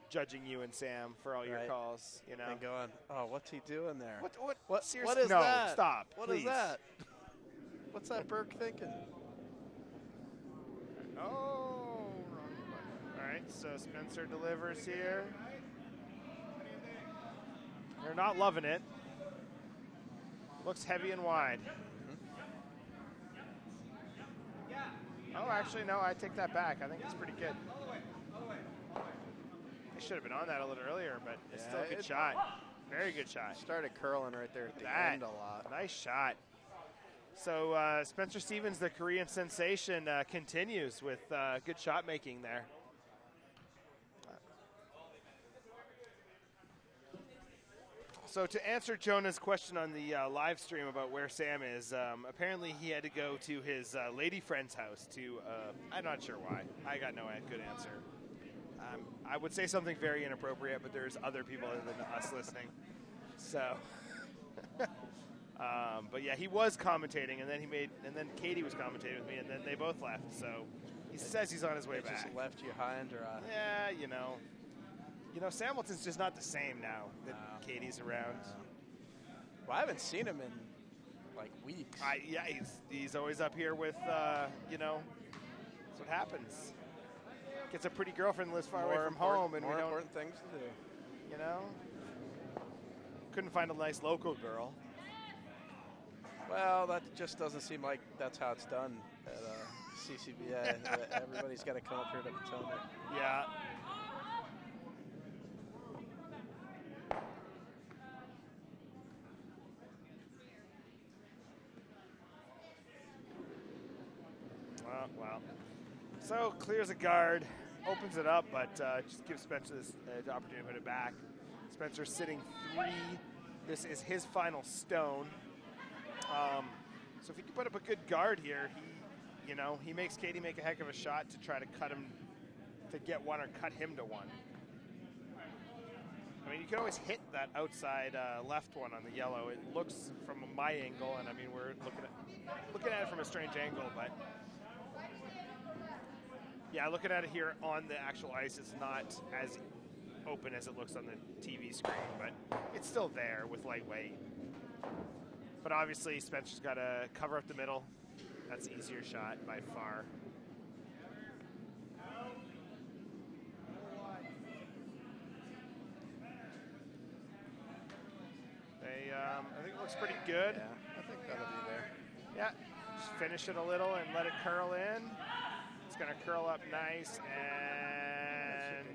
Judging you and Sam for all your calls, you know. And going, oh, what's he doing there? What seriously? What is no, that? Stop. What please. is that? What's that Burke thinking? Oh, wrong button. All right, so Spencer delivers here. They're not loving it. Looks heavy and wide. Oh, actually, no, I take that back. I think it's pretty good. I should have been on that a little earlier, but it's still a good shot. Very good shot. Started curling right there at the end a lot. Nice shot. So Spencer Stevens, the Korean sensation, continues with good shot making there. So to answer Jonah's question on the live stream about where Sam is, apparently he had to go to his lady friend's house to, I'm not sure why. I got no good answer. I would say something very inappropriate, but there's other people other than us listening. So, but yeah, he was commentating, and then Katie was commentating with me, and then they both left. So he says he's on his way back. Just left you high and dry. Yeah, you know, Samilton's just not the same now that Katie's around. Well, I haven't seen him in like weeks. Yeah, he's always up here with, you know, that's what happens. Gets a pretty girlfriend, lives far away from home, and we don't. More important things to do. You know, couldn't find a nice local girl. Well, that just doesn't seem like that's how it's done at CCBA. Everybody's got to come up here to Potomac. Yeah. Well. So clears a guard, opens it up, but just gives Spencer this opportunity to put it back. Spencer's sitting 3. This is his final stone. So if he can put up a good guard here, he makes Katie make a heck of a shot to try to cut him, to get one or cut him to one. I mean, you can always hit that outside left one on the yellow. It looks from my angle, and I mean we're looking at it from a strange angle, but. Yeah, looking at it here on the actual ice, it's not as open as it looks on the TV screen, but it's still there with lightweight. But obviously, Spencer's got to cover up the middle. That's the easier shot by far. looks pretty good. Yeah, I think that'll be there. Yeah, just finish it a little and let it curl in. It's going to curl up nice, and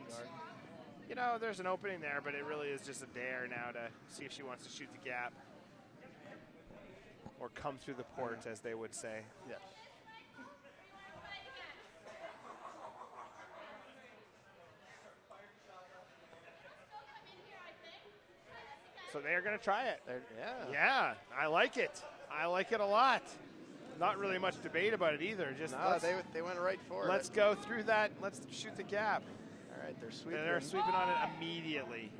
you know, there's an opening there, but it really is just a dare now to see if she wants to shoot the gap or come through the port, as they would say. Yes. So they are going to try it. Yeah. Yeah, I like it. I like it a lot. Not really much debate about it either. Just No, they went right for it. let's go through that. Let's shoot the gap. All right, they're sweeping. They're sweeping on it immediately.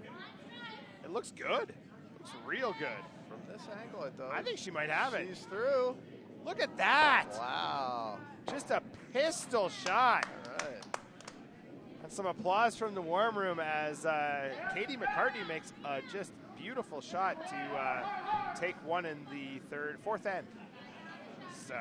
It looks good. Looks real good. From this angle, it does. I think she might have it. She's through. Look at that. Wow. Just a pistol shot. All right. And some applause from the warm room as Katie McCartney makes a just beautiful shot to take one in the fourth end. So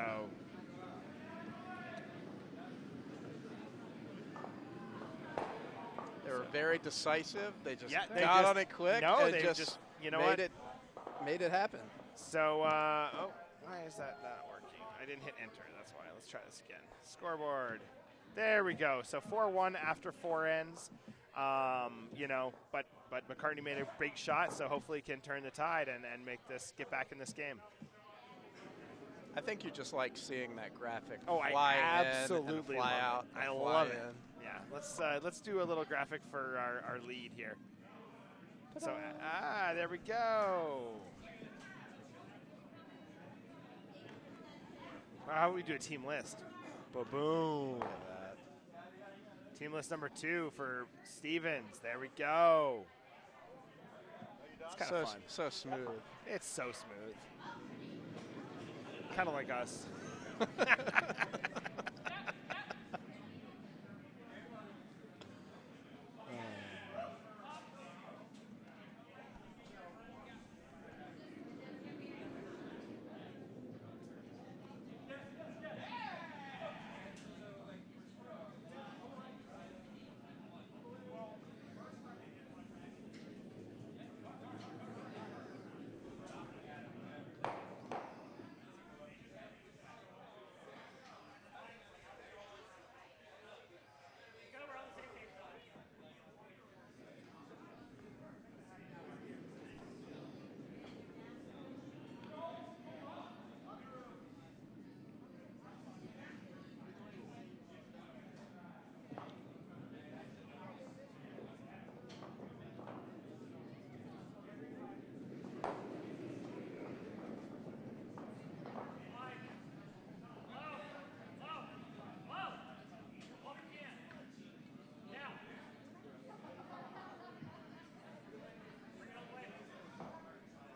they were very decisive. They just Yeah, got on it quick. No, and they just you know made what? made it happen. So, why is that not working? I didn't hit enter, that's why. Let's try this again. Scoreboard. There we go. So 4-1 after 4 ends. You know, but McCartney made a big shot, so hopefully he can turn the tide and get back in this game. I think you just like seeing that graphic Oh, fly I in absolutely and fly love out. it. I and love fly it. in. Yeah, let's do a little graphic for our lead here. So, there we go. How would we do a team list? Ba-boom. Look at that. Team list number 2 for Stevens. There we go. It's kind of fun. So smooth. It's so smooth. Kind of like us.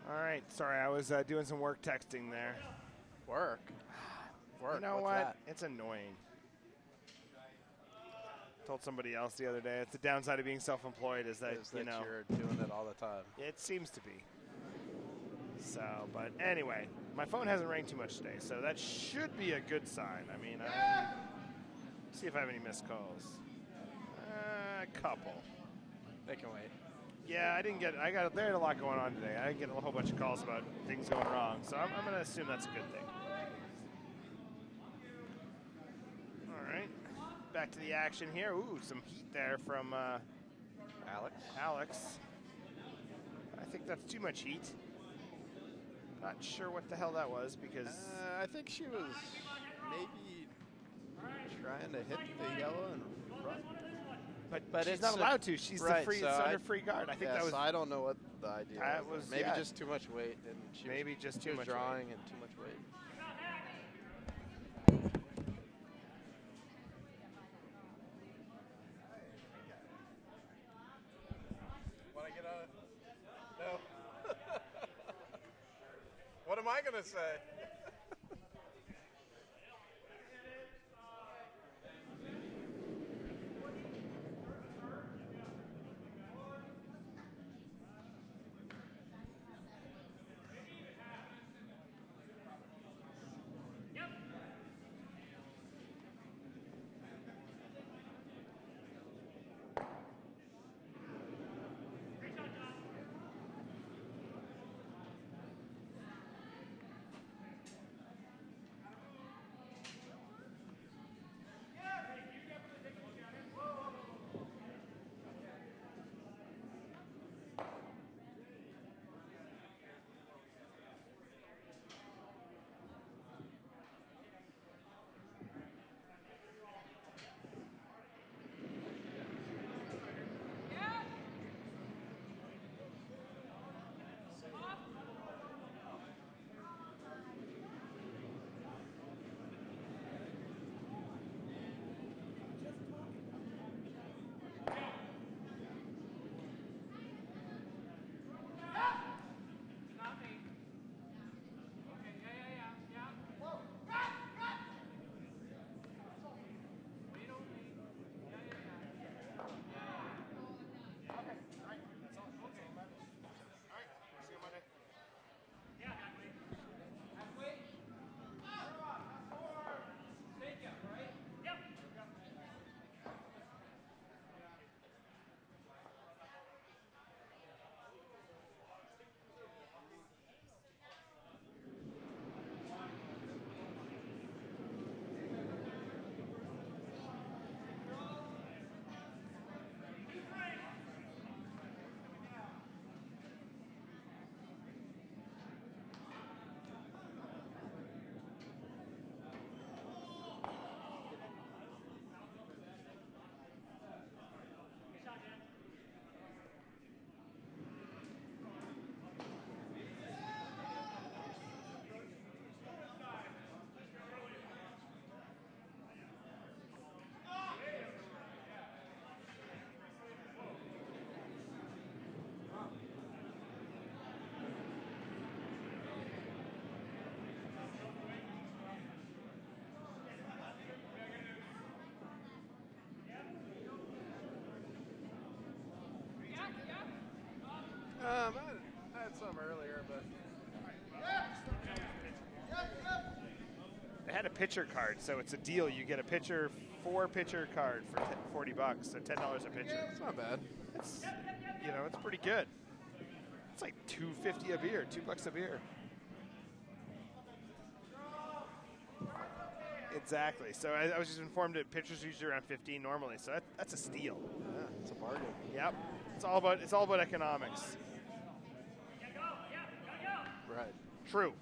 All right, sorry, I was doing some work texting there. Work. You know What's what? that? It's annoying. Told somebody else the other day, it's the downside of being self-employed is that, Is that you know, you're doing it all the time. it seems to be. So, but anyway, my phone hasn't rang too much today, so that should be a good sign. I mean, see if I have any missed calls. A couple. They can wait. Yeah, there had a lot going on today. I didn't get a whole bunch of calls about things going wrong, so I'm going to assume that's a good thing. All right, back to the action here. Ooh, some heat there from Alex. I think that's too much heat. Not sure what the hell that was because I think she was maybe trying to hit the yellow and run. but she's it's not allowed to. She's right, the free. so It's under free guard. I think that was I don't know what the idea That was. was- Maybe yeah. just too much weight, and she Maybe was, just she too was much drawing and too much weight. Want to get on it? No. What am I gonna say? some earlier, but They had a pitcher card, so it's a deal. You get a pitcher, 4-pitcher card for $40, so $10 a pitcher. it's not bad. It's, it's pretty good. It's like $2.50 a beer, $2 a beer. Exactly. So I was just informed that pitchers are usually around 15 normally, so that's a steal. Yeah, it's a bargain. Yep. It's all about economics. Right. True.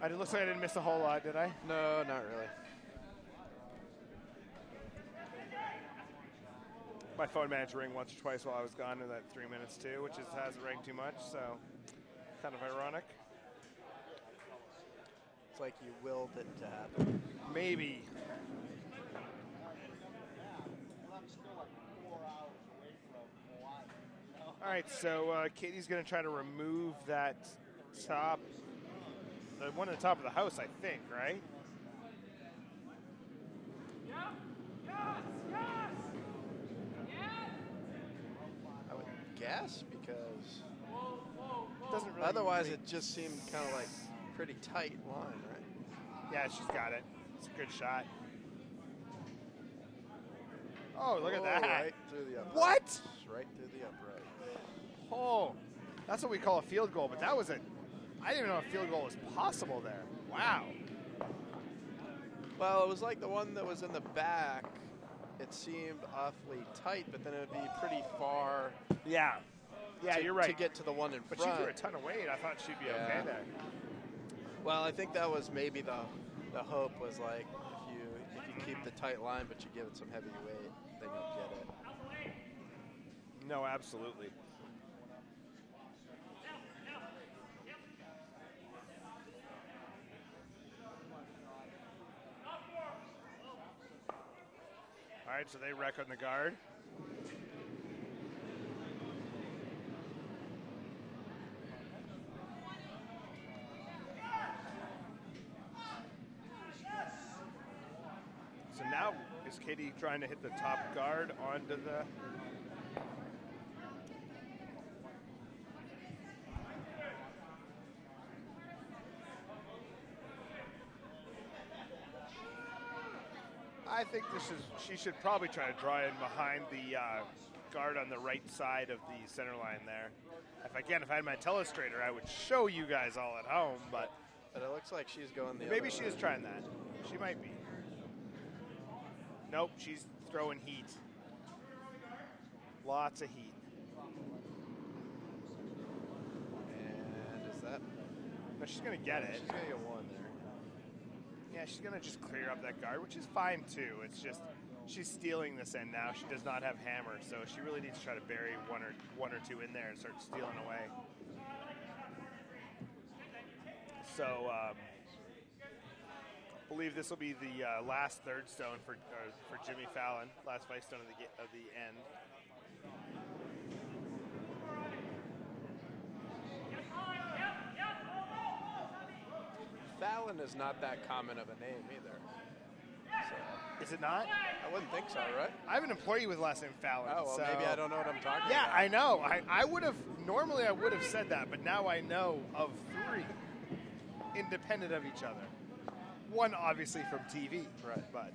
It looks like I didn't miss a whole lot, did I? No, not really. My phone managed to ring once or twice while I was gone in that 3 minutes too, which hasn't rang too much, so kind of ironic. It's like you willed it to happen. Maybe. All right, so Katie's going to try to remove that top, the one at the top of the house, I think, right? I would guess because Doesn't really otherwise make- it just seemed kind of like pretty tight line, right? Yeah, she's got it. It's a good shot. Oh, look at that. Right through the upright. What? Right through the upright. Oh, that's what we call a field goal, but that was I didn't even know a field goal was possible there. Wow. Well, it was like the one that was in the back. It seemed awfully tight, but then it would be pretty far. Yeah. Yeah, to, you're right. To get to the one in But front. she threw a ton of weight. I thought she'd be okay there. Well, I think that was maybe the hope was like if you keep the tight line, but you give it some heavy weight, then you'll get it. No, absolutely. All right, so they wreck on the guard. So now, is Katie trying to hit the top guard onto the... I think she should probably try to draw in behind the guard on the right side of the center line there. If I had my telestrator, I would show you guys all at home, but it looks like she's going the maybe other she way. is trying that. She might be. Nope, she's throwing heat. Lots of heat. And is that? No, she's going to get it. She's going to get one there. Yeah, she's going to just clear up that guard, which is fine too. It's just she's stealing this end now. She does not have hammer, so she really needs to try to bury one or two in there and start stealing away. So, I believe this will be the last third stone for Jimmy Fallon, last 5 stone of the end. Fallon is not that common of a name either. So, Is it not? I wouldn't think so, right? I have an employee with the last name Fallon. Oh, well, so maybe I don't know what I'm talking yeah, about. I know. I would have normally I would have said that, but now I know of 3 independent of each other. One obviously from TV, Right. But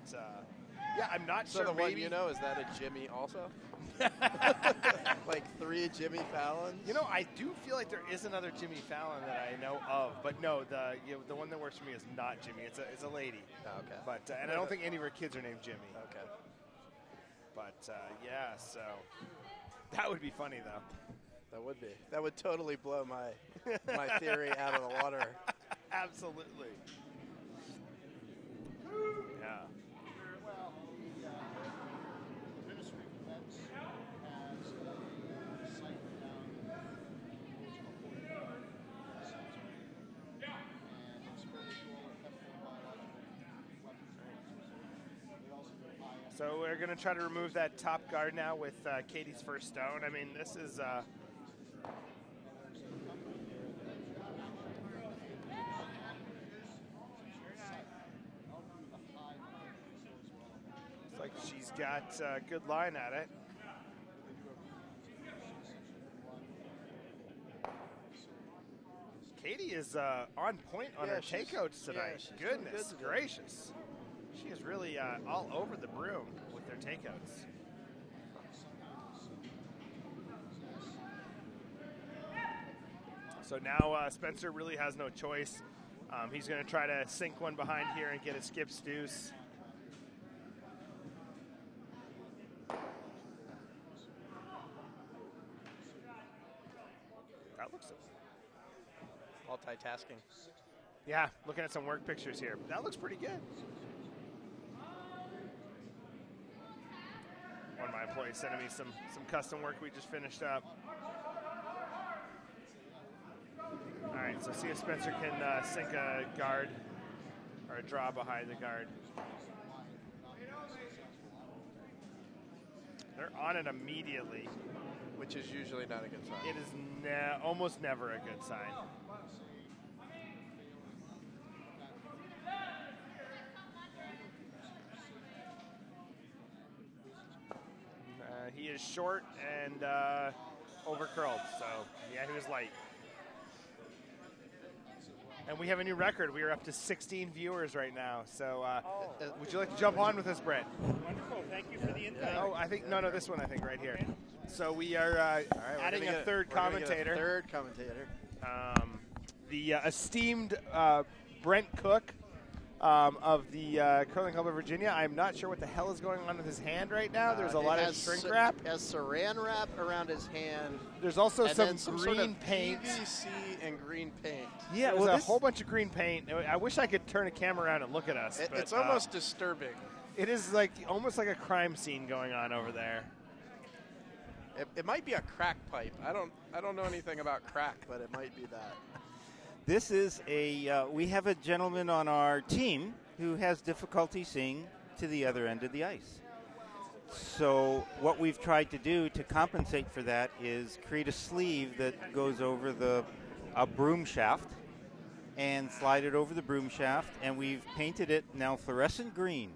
yeah, I'm not So sure. the maybe one you know, is that a Jimmy also? Like 3 Jimmy Fallons? You know, I do feel like there is another Jimmy Fallon that I know of, but no, the one that works for me is not Jimmy. It's a lady. Oh, okay. But and I don't think any of her kids are named Jimmy. Okay. But yeah, so that would be funny though. That would be. That would totally blow my theory out of the water. Absolutely. Yeah. Well, the Ministry of Defense has sighted down and spiritual and chemical biological weapons. They also go high. So we're going to try to remove that top guard now with Katie's first stone. I mean, this is... She's got a good line at it. Katie is on point on her takeouts tonight. she's doing Goodness good today. gracious. She is really all over the broom with her takeouts. So now Spencer really has no choice. He's going to try to sink one behind here and get a skips deuce. That looks Multitasking. Yeah, looking at some work pictures here. That looks pretty good. One of my employees sending me some custom work we just finished up. All right, so see if Spencer can sink a guard or a draw behind the guard. They're on it immediately. Which is usually not a good sign. It is almost never a good sign. He is short and over curled, so yeah, he was light. And we have a new record. We are up to 16 viewers right now. So would you like to jump on with us, Brent? Wonderful. Thank you for the invite. Oh, I think, no, this one I think right here. So we are adding a third commentator. Third commentator. The esteemed Brent Cook of the Curling Club of Virginia. I'm not sure what the hell is going on with his hand right now. There's a lot of shrink wrap. Has saran wrap around his hand. There's also and some then some green sort of paint. PVC and green paint. Yeah, there's a whole bunch of green paint. I wish I could turn a camera around and look at us. But, it's almost disturbing. It is almost like a crime scene going on over there. It might be a crack pipe. I don't know anything about crack, but it might be that. This is we have a gentleman on our team who has difficulty seeing to the other end of the ice. So what we've tried to do to compensate for that is create a sleeve that goes over a broom shaft and slide it over the broom shaft, and we've painted it now fluorescent green.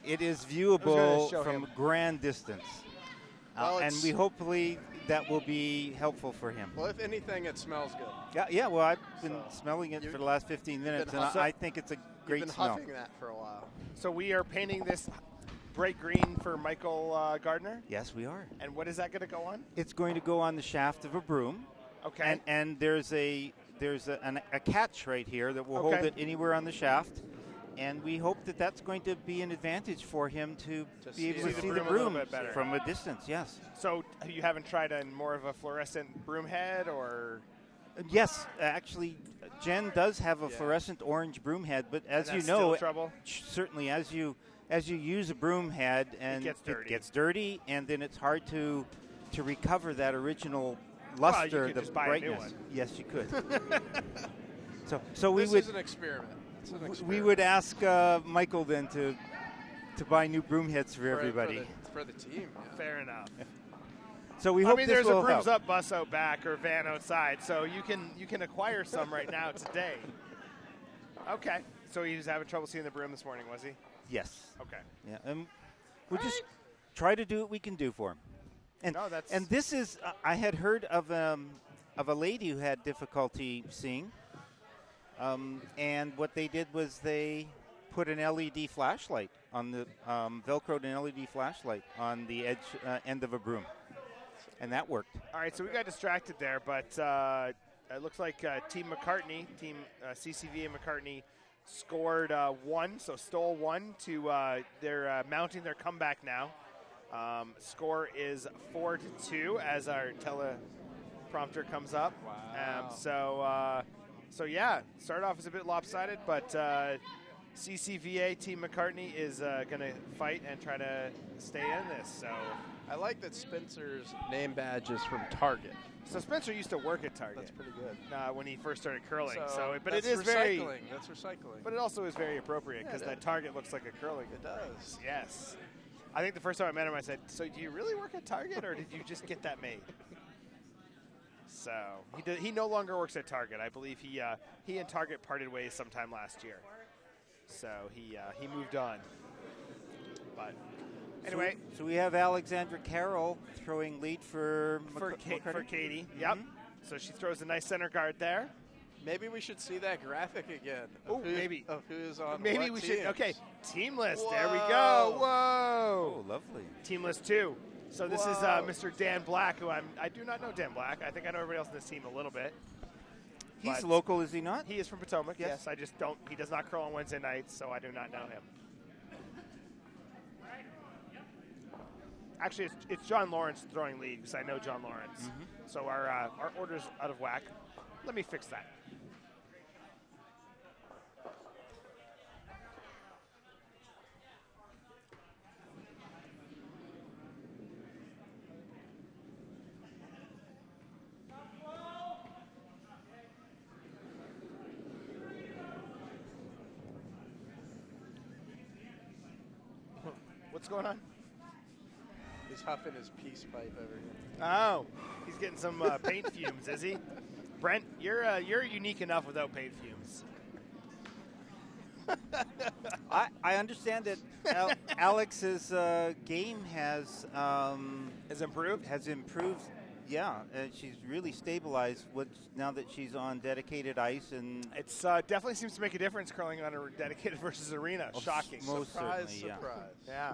It is viewable from a grand distance. Well, and we hopefully that will be helpful for him. Well, if anything, it smells good. Yeah. Well, I've been smelling it for the last 15 minutes, and I think it's a great You've been smell. huffing that for a while. So we are painting this bright green for Michael Gardner? Yes, we are. And what is that going to go on? It's going to go on the shaft of a broom. Okay. And there's a catch right here that will hold it anywhere on the shaft. And we hope that that's going to be an advantage for him to be able to see the broom from a distance, yes. So you haven't tried more of a fluorescent broom head, or? Yes, actually, Jen does have a fluorescent orange broom head, but as you know, certainly as you use a broom head, and it gets dirty, and then it's hard to recover that original luster, well, you could just buy brightness. A new one. Yes, you could. so we this would. This is an experiment. We would ask Michael then to buy new broom heads for everybody. For the team. Yeah. Fair enough. So we hope there's a brooms help. up bus out back or van outside, so you can acquire some right now today. Okay. So he was having trouble seeing the broom this morning, was he? Yes. Okay. Yeah, and we'll just try to do what we can do for him. And this is I had heard of a lady who had difficulty seeing. And what they did was they put an LED flashlight on the Velcroed an LED flashlight on the edge end of a broom, and that worked. All right, so we got distracted there, but it looks like Team McCartney, Team CCVA McCartney, scored one, so stole one to they're mounting their comeback now. Score is 4-2 as our teleprompter comes up. Wow. So yeah, started off as a bit lopsided, but CCVA Team McCartney is going to fight and try to stay in this. So I like that Spencer's name badge is from Target. So Spencer used to work at Target. That's pretty good. When he first started curling. But that's it is very That's recycling. But it also is very appropriate because that Target looks like a curling. It does. Yes. I think the first time I met him, I said, "So do you really work at Target, or did you just get that made?" So he no longer works at Target. I believe he and Target parted ways sometime last year. So he moved on. But anyway, So we have Alexandra Carroll throwing lead for McCartney. Katie. Yep. So she throws a nice center guard there. Maybe we should see that graphic again. Oh, maybe. Of who's on Maybe what we teams. should. Okay, team list. Whoa. There we go. Whoa. Oh, lovely. Team list 2. So this is Whoa. Mr. Dan Black, who I do not know Dan Black. I think I know everybody else in this team a little bit. He's But local, is he not? He is from Potomac. Yes. Yes. I just don't. He does not curl on Wednesday nights, so I do not know him. Actually, it's John Lawrence throwing lead because I know John Lawrence. So our order's out of whack. Let me fix that. What's going on? He's huffing his peace pipe over here. Oh, he's getting some paint fumes, is he? Brent, you're unique enough without paint fumes. I understand that Alex's game has improved. Has improved, yeah. She's really stabilized now that she's on dedicated ice, and It's definitely seems to make a difference curling on a dedicated versus arena. Shocking. most Surprise, certainly, yeah. surprise. Yeah.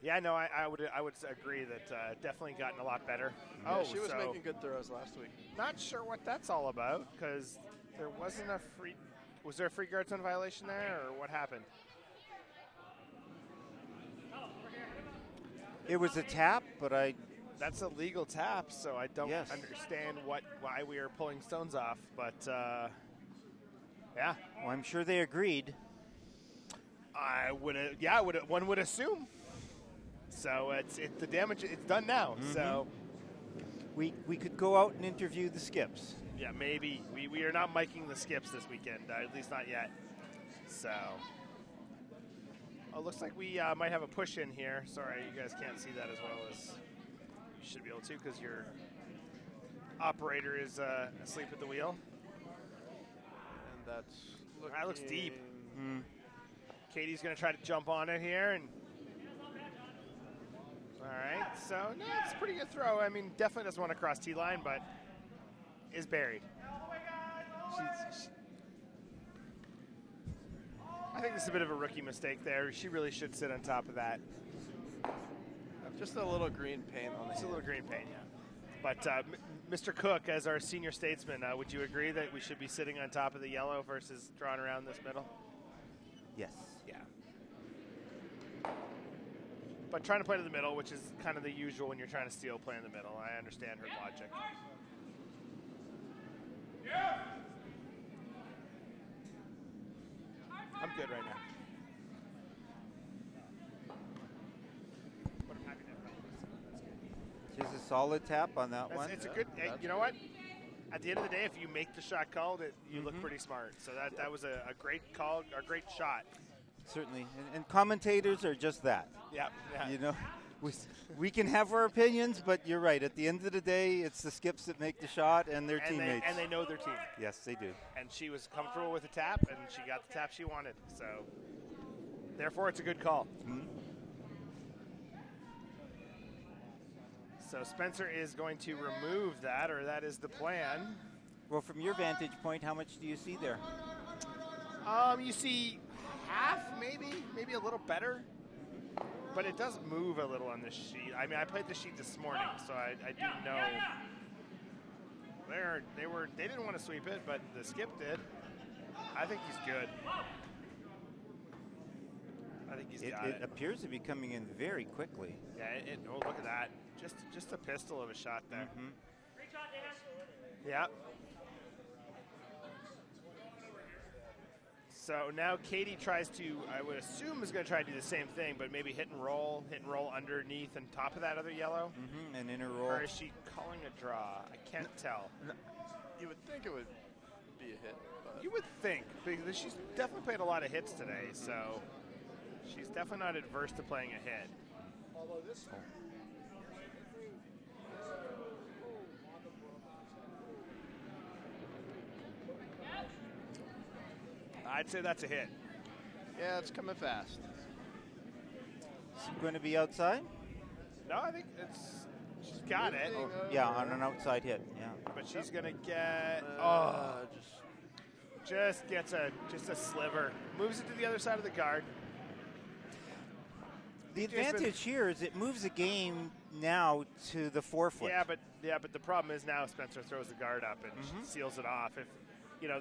Yeah, no, I would agree that definitely gotten a lot better. Yeah, she was making good throws last week. Not sure what that's all about because there wasn't a free. Was there a free guard zone violation there, or what happened? It was a tap, but That's a legal tap, so I don't Yes. understand why we are pulling stones off. But yeah, well, I'm sure they agreed. I would. Yeah, one would assume. So it's the damage. It's done now. So We could go out and interview the skips. yeah, maybe we are not miking the skips this weekend. At least not yet. So. Oh, looks like we might have a push in here. Sorry, you guys can't see that as well as you should be able to because your operator is asleep at the wheel. And That looks deep. looking- Katie's going to try to jump on it here. And all right, so no, it's a pretty good throw. I mean, definitely doesn't want to cross T-line, but is buried. I think this is a bit of a rookie mistake there. She really should sit on top of that. Just a little green paint on It's it. a little green paint, yeah. But Mr. Cook, as our senior statesman, would you agree that we should be sitting on top of the yellow versus drawing around this middle? Yes. Yeah. But trying to play to the middle, which is kind of the usual when you're trying to steal, play in the middle. I understand her logic. I'm good right now. But I'm happy to have practice. She's a solid tap on that one. It's a good. Hey, you know what? At the end of the day, if you make the shot called, you look pretty smart. So that was a great call, a great shot. Certainly. And commentators are just that. Yeah. You know, we can have our opinions, but you're right. At the end of the day, it's the skips that make the shot and their teammates. And they know their team. Yes, they do. And she was comfortable with the tap, and she got the tap she wanted. So, therefore, it's a good call. So Spencer is going to remove that, or that is the plan. Well, from your vantage point, how much do you see there? You see half, maybe a little better, but it does move a little on this sheet. I mean, I played the sheet this morning, so I do know they didn't want to sweep it, but the skip did. I think he's good. I think he's got it. It appears to be coming in very quickly. Yeah. Oh, look at that! Just a pistol of a shot there. Yeah. So now Katie tries to, I would assume, is going to try to do the same thing, but maybe hit and roll underneath and top of that other yellow. An inner roll. Or is she calling a draw? I can't tell. You would think it would be a hit. But You would think, because she's definitely played a lot of hits today, so she's definitely not adverse to playing a hit. Although this I'd say that's a hit. yeah, it's coming fast. Is it going to be outside? No, I think she's got it. Yeah, on an outside hit. Yeah. But she's going to get, just gets a sliver. Moves it to the other side of the guard. The advantage here is it moves the game now to the forefoot. Yeah, but the problem is now Spencer throws the guard up and seals it off. If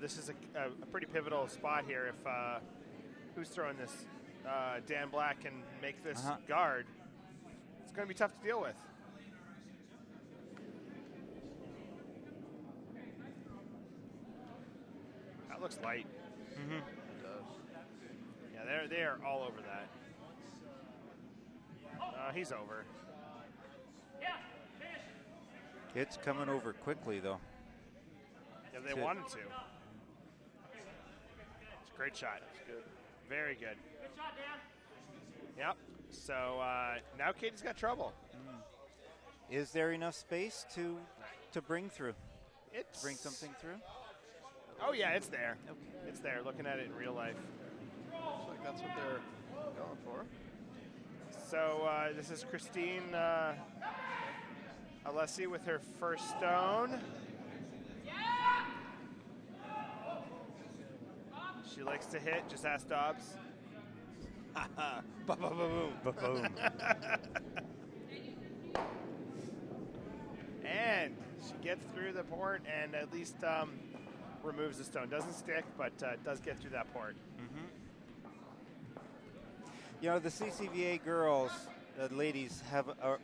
this is a pretty pivotal spot here. If who's throwing this? Dan Black can make this guard. It's going to be tough to deal with. That looks light. It does. Yeah, they are all over that. He's over. It's coming over quickly, though. Yeah, they wanted to. It's a great shot. It's good. Very good. Good shot, Dan. Yep. So now Katie's got trouble. Is there enough space to bring through? Bring something through? Oh, yeah, it's there. Okay. It's there. Looking at it in real life. Looks like that's what they're going for. So this is Christine Alessi with her first stone. She likes to hit. Just ask Dobbs. Ba-ba-ba-boom. Ba-boom. And she gets through the port and at least removes the stone. Doesn't stick, but does get through that port. You know, the CCVA girls, ladies, have a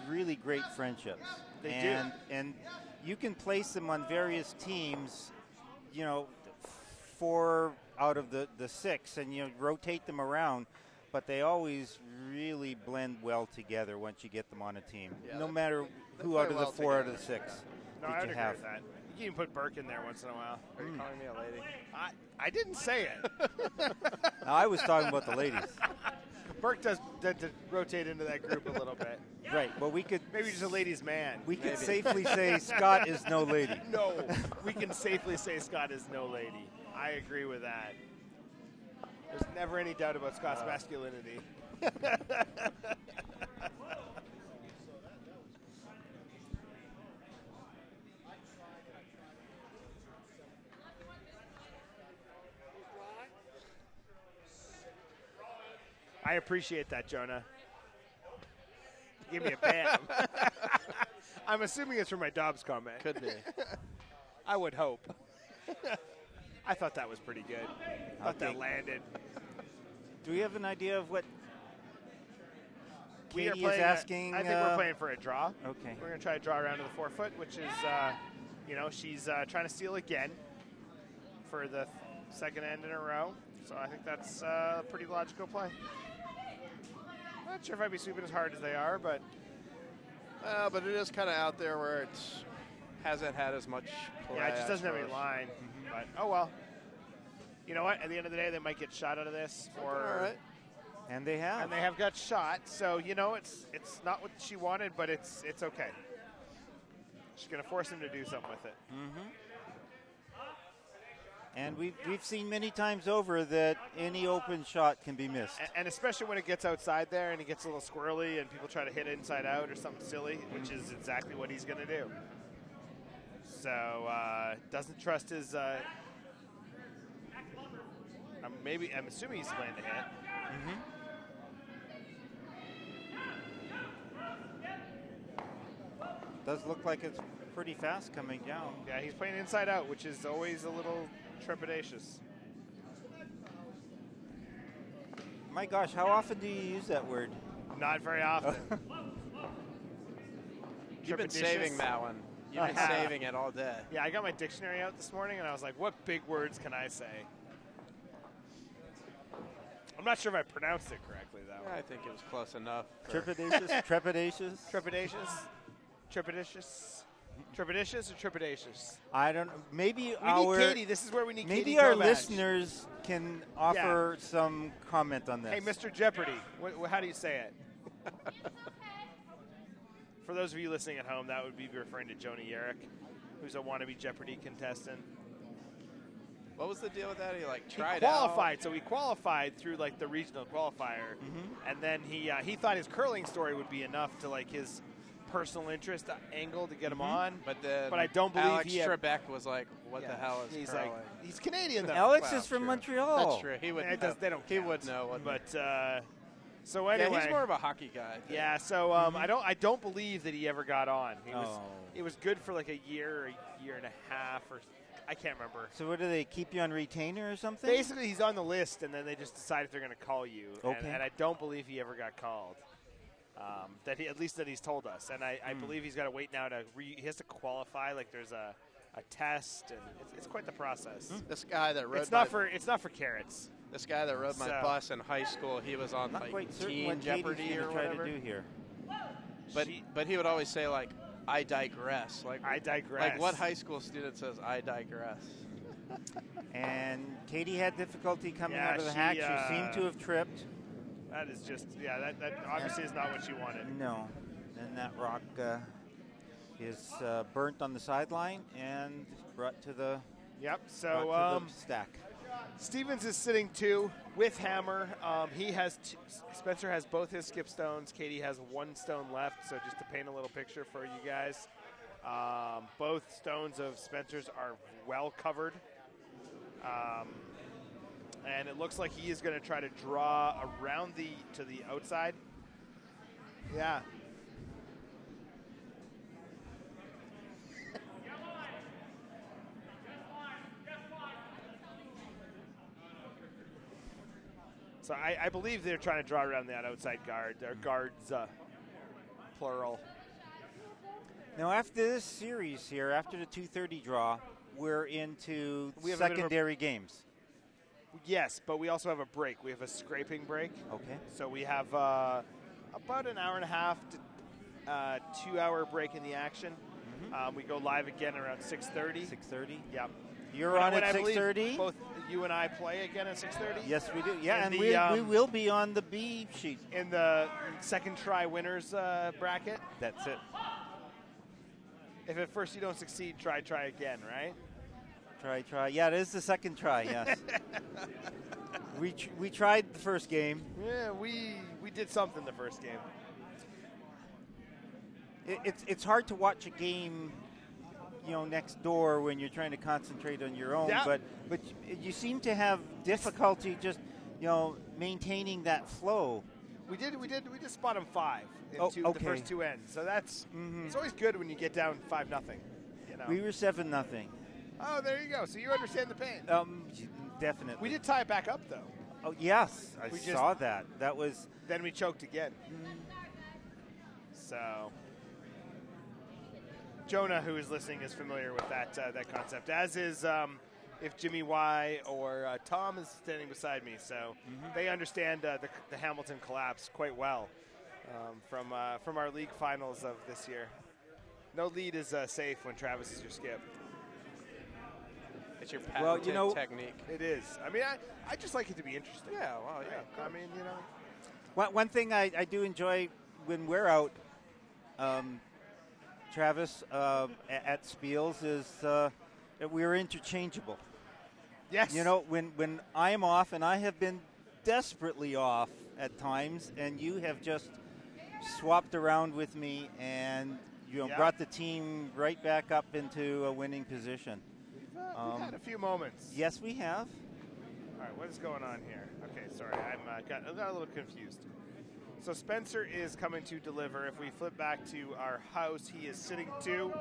really great friendships. They do. And you can place them on various teams, 4 out of the 6, and rotate them around. But they always really blend well together once you get them on a team. Yeah, no matter who play out of the well 4 out of the together. 6 No, I that would you agree have. with that. You can even put Burke in there once in a while. Are you calling me a lady? I didn't say it. Now, I was talking about the ladies. Burke does tend to rotate into that group a little bit. Right. Well, we could Maybe just a ladies' man. we could Maybe. safely say Scott is no lady. No, we can safely say Scott is no lady. I agree with that. There's never any doubt about Scott's masculinity. I appreciate that, Jonah. Give me a bam. I'm assuming it's from my Dobbs comment. Could be. I would hope. I thought that was pretty good. Thought that Okay. landed. Do we have an idea of what We are Katie is playing. asking? I think we're playing for a draw. Okay. We're going to try to draw around to the forefoot, which is, she's trying to steal again for the second end in a row. So I think that's a pretty logical play. Not sure if I'd be sweeping as hard as they are, but But it is kind of out there where it hasn't had as much play. yeah, it just I doesn't have any suppose. line. But oh well. You know what? At the end of the day, they might get shot out of this, All right. And they have. and they have got shot. So it's not what she wanted, but it's okay. She's going to force him to do something with it. And we've seen many times over that any open shot can be missed. And especially when it gets outside there and it gets a little squirrely and people try to hit inside out or something silly, which is exactly what he's going to do. So doesn't trust his. I'm assuming he's playing the hit. Does look like it's pretty fast coming down. Yeah, he's playing inside out, which is always a little trepidatious. My gosh, how often do you use that word? Not very often. You've been Trepidatious. saving that one. You've been have. saving it all day. Yeah, I got my dictionary out this morning and I was like, what big words can I say? I'm not sure if I pronounced it correctly, though. I think it was close enough. for- Trepidatious? Trepidatious? Trepidatious? Trepidatious? Trepidatious or trepidatious? I don't know. Maybe We our need Katie. This is where we need Katie maybe our Kovacs. listeners can offer some comment on this. Hey, Mr. Jeopardy. How do you say it? For those of you listening at home, that would be referring to Joni Yerrick, who's a wannabe Jeopardy contestant. What was the deal with that? He like He tried qualified, so he qualified through like the regional qualifier, and then he thought his curling story would be enough to like his personal interest angle to get him on. But I don't believe Alex he had- Trebek was like, "What the hell is he's curling?" like he's Canadian though. Alex Well, is from true. Montreal. That's true. He would. It does- they don't He count. would know. What But so anyway, yeah, he's more of a hockey guy. I think. yeah. So I don't believe that he ever got on. It was good for like a year and a half, or I can't remember. So what do they keep you on retainer or something? Basically, he's on the list, and then they just decide if they're going to call you. Okay. And I don't believe he ever got called. At least that he's told us, and I believe he's got to wait now to he has to qualify. Like there's a test, and it's quite the process. This guy that rode It's not for carrots. This guy that rode my So- bus in high school, he was on Not like quite certain Teen what Jeopardy Katie's or gonna try whatever. to do here. But he would always say like, "I digress." Like I digress. Like what high school student says, "I digress"? And Katie had difficulty coming Yeah, out of the she, hack. She seemed to have tripped. That is just that obviously is not what you wanted. No. Then that rock is burnt on the sideline and brought to the, Yep. brought So to the stack. Stevens is sitting 2 with Hammer. He has Spencer has both his skip stones. Katie has 1 stone left. So just to paint a little picture for you guys, both stones of Spencer's are well covered, and it looks like he is going to try to draw around to the outside. Yeah. So I believe they're trying to draw around that outside guard. They're guards, plural. Now, after this series here, after the 2:30 draw, we're into We have a bit of a- secondary games. Yes, but we also have a break. We have a scraping break. Okay. So we have about an hour and a half to 2-hour break in the action. We go live again around 6:30. 6:30. Yep. You're on When at I believe 6:30. Both you and I play again at 6:30. Yes, we do. Yeah, In and the, we will be on the B sheet. In the second try winners bracket. That's it. If at first you don't succeed, try again, right? Try. Yeah, it is the second try. Yes. we tried the first game. Yeah, we did something the first game. It's hard to watch a game, next door when you're trying to concentrate on your own. Yeah. But you seem to have difficulty just maintaining that flow. We just spot them 5 in Oh, the okay. first 2 ends. So that's it's always good when you get down 5-0. We were 7-0. Oh, there you go. So you understand the pain. Definitely. We did tie it back up though. Oh yes, I We just- saw that. That was. Then we choked again. So Jonah, who is listening, is familiar with that concept, as is if Jimmy Y or Tom is standing beside me. So they understand the Hamilton collapse quite well from our league finals of this year. No lead is safe when Travis is your skip. It's your patented technique. It is. I mean, I just like it to be interesting. Yeah, well, yeah. I mean, One thing I do enjoy when we're out, Travis, at Spiel's is that we're interchangeable. Yes. When I'm off, and I have been desperately off at times, and you have just swapped around with me and brought the team right back up into a winning position. We've had a few moments. Yes, we have. All right, what is going on here? Okay, sorry, I got a little confused. So Spencer is coming to deliver. If we flip back to our house, he is sitting 2.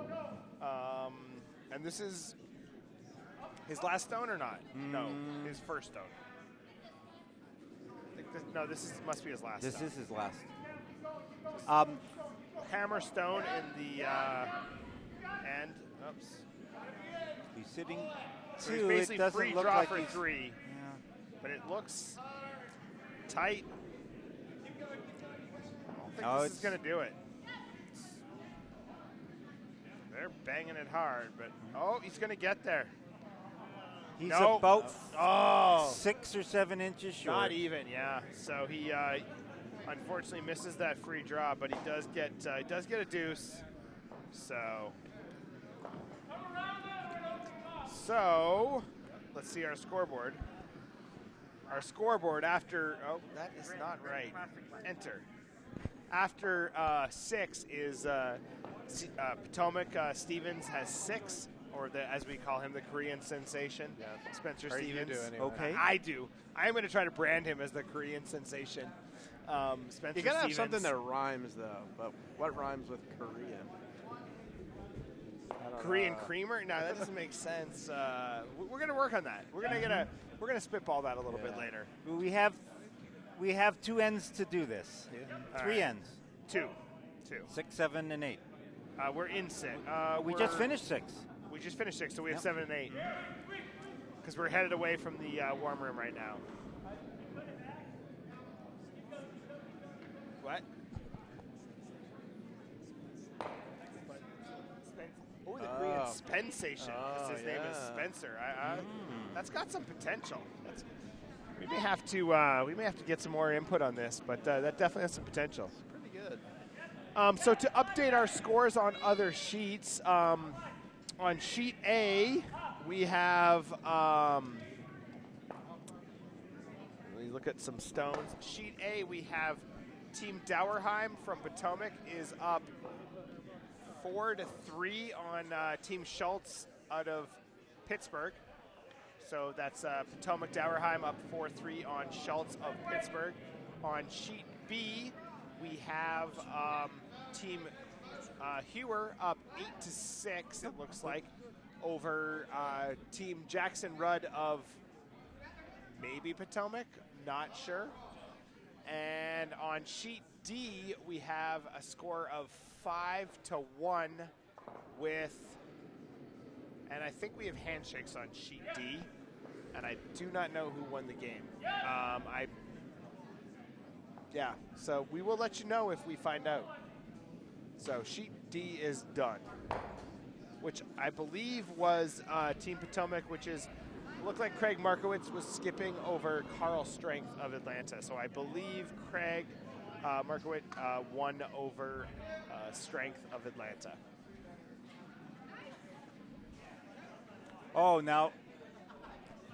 And this is his last stone or not? No, his first stone. This must be his last This stone. is his last. Hammer stone in the end. Oops. He's sitting So he's 2. It basically doesn't free look draw like for he's 3. Yeah. But it looks tight. I don't think this is going to do it. They're banging it hard, but he's going to get there. He's No. about 6 or 7 inches short. Not even, yeah. So he unfortunately misses that free draw, but he does get a deuce. So let's see our scoreboard. Our scoreboard after, oh, that is not right. Enter. After 6 is Potomac. Stevens has 6, or as we call him, the Korean sensation, Spencer Or Stevens. you do anyway. Okay. I do. I'm going to try to brand him as the Korean sensation. Spencer You gotta have Stevens. something that rhymes though. But what rhymes with Korean? I don't Korean know. creamer? No, that doesn't make sense. We're going to work on that. We're going to spitball that a little bit later. We have 2 ends to do this. All 3 right. ends. 2. 6, 7, and 8. We're in 6. We just finished 6. We just finished 6, so we have Yep. 7 and 8. Because we're headed away from the warm room right now. What? Oh, the Korean Spensation. Oh, His name is yeah. Spencer. That's got some potential. We may have to get some more input on this, but that definitely has some potential. Pretty good. So to update our scores on other sheets, on sheet A, we have. Let me look at some stones. Sheet A, we have Team Dauerheim from Potomac is up 4-3 on Team Schultz out of Pittsburgh. So that's Potomac Dauerheim up 4-3 on Schultz of Pittsburgh. On sheet B, we have Team Hewer up 8-6. It looks like over Team Jackson Rudd of maybe Potomac, not sure. And on sheet D, we have a score of 5-1 with, and I think we have handshakes on sheet D, and I do not know who won the game. So we will let you know if we find out. So sheet D is done, which I believe was Team Potomac, which is, looked like Craig Markowitz was skipping over Carl Strength of Atlanta. So I believe Craig Markowitz won over Strength of Atlanta. Oh, now,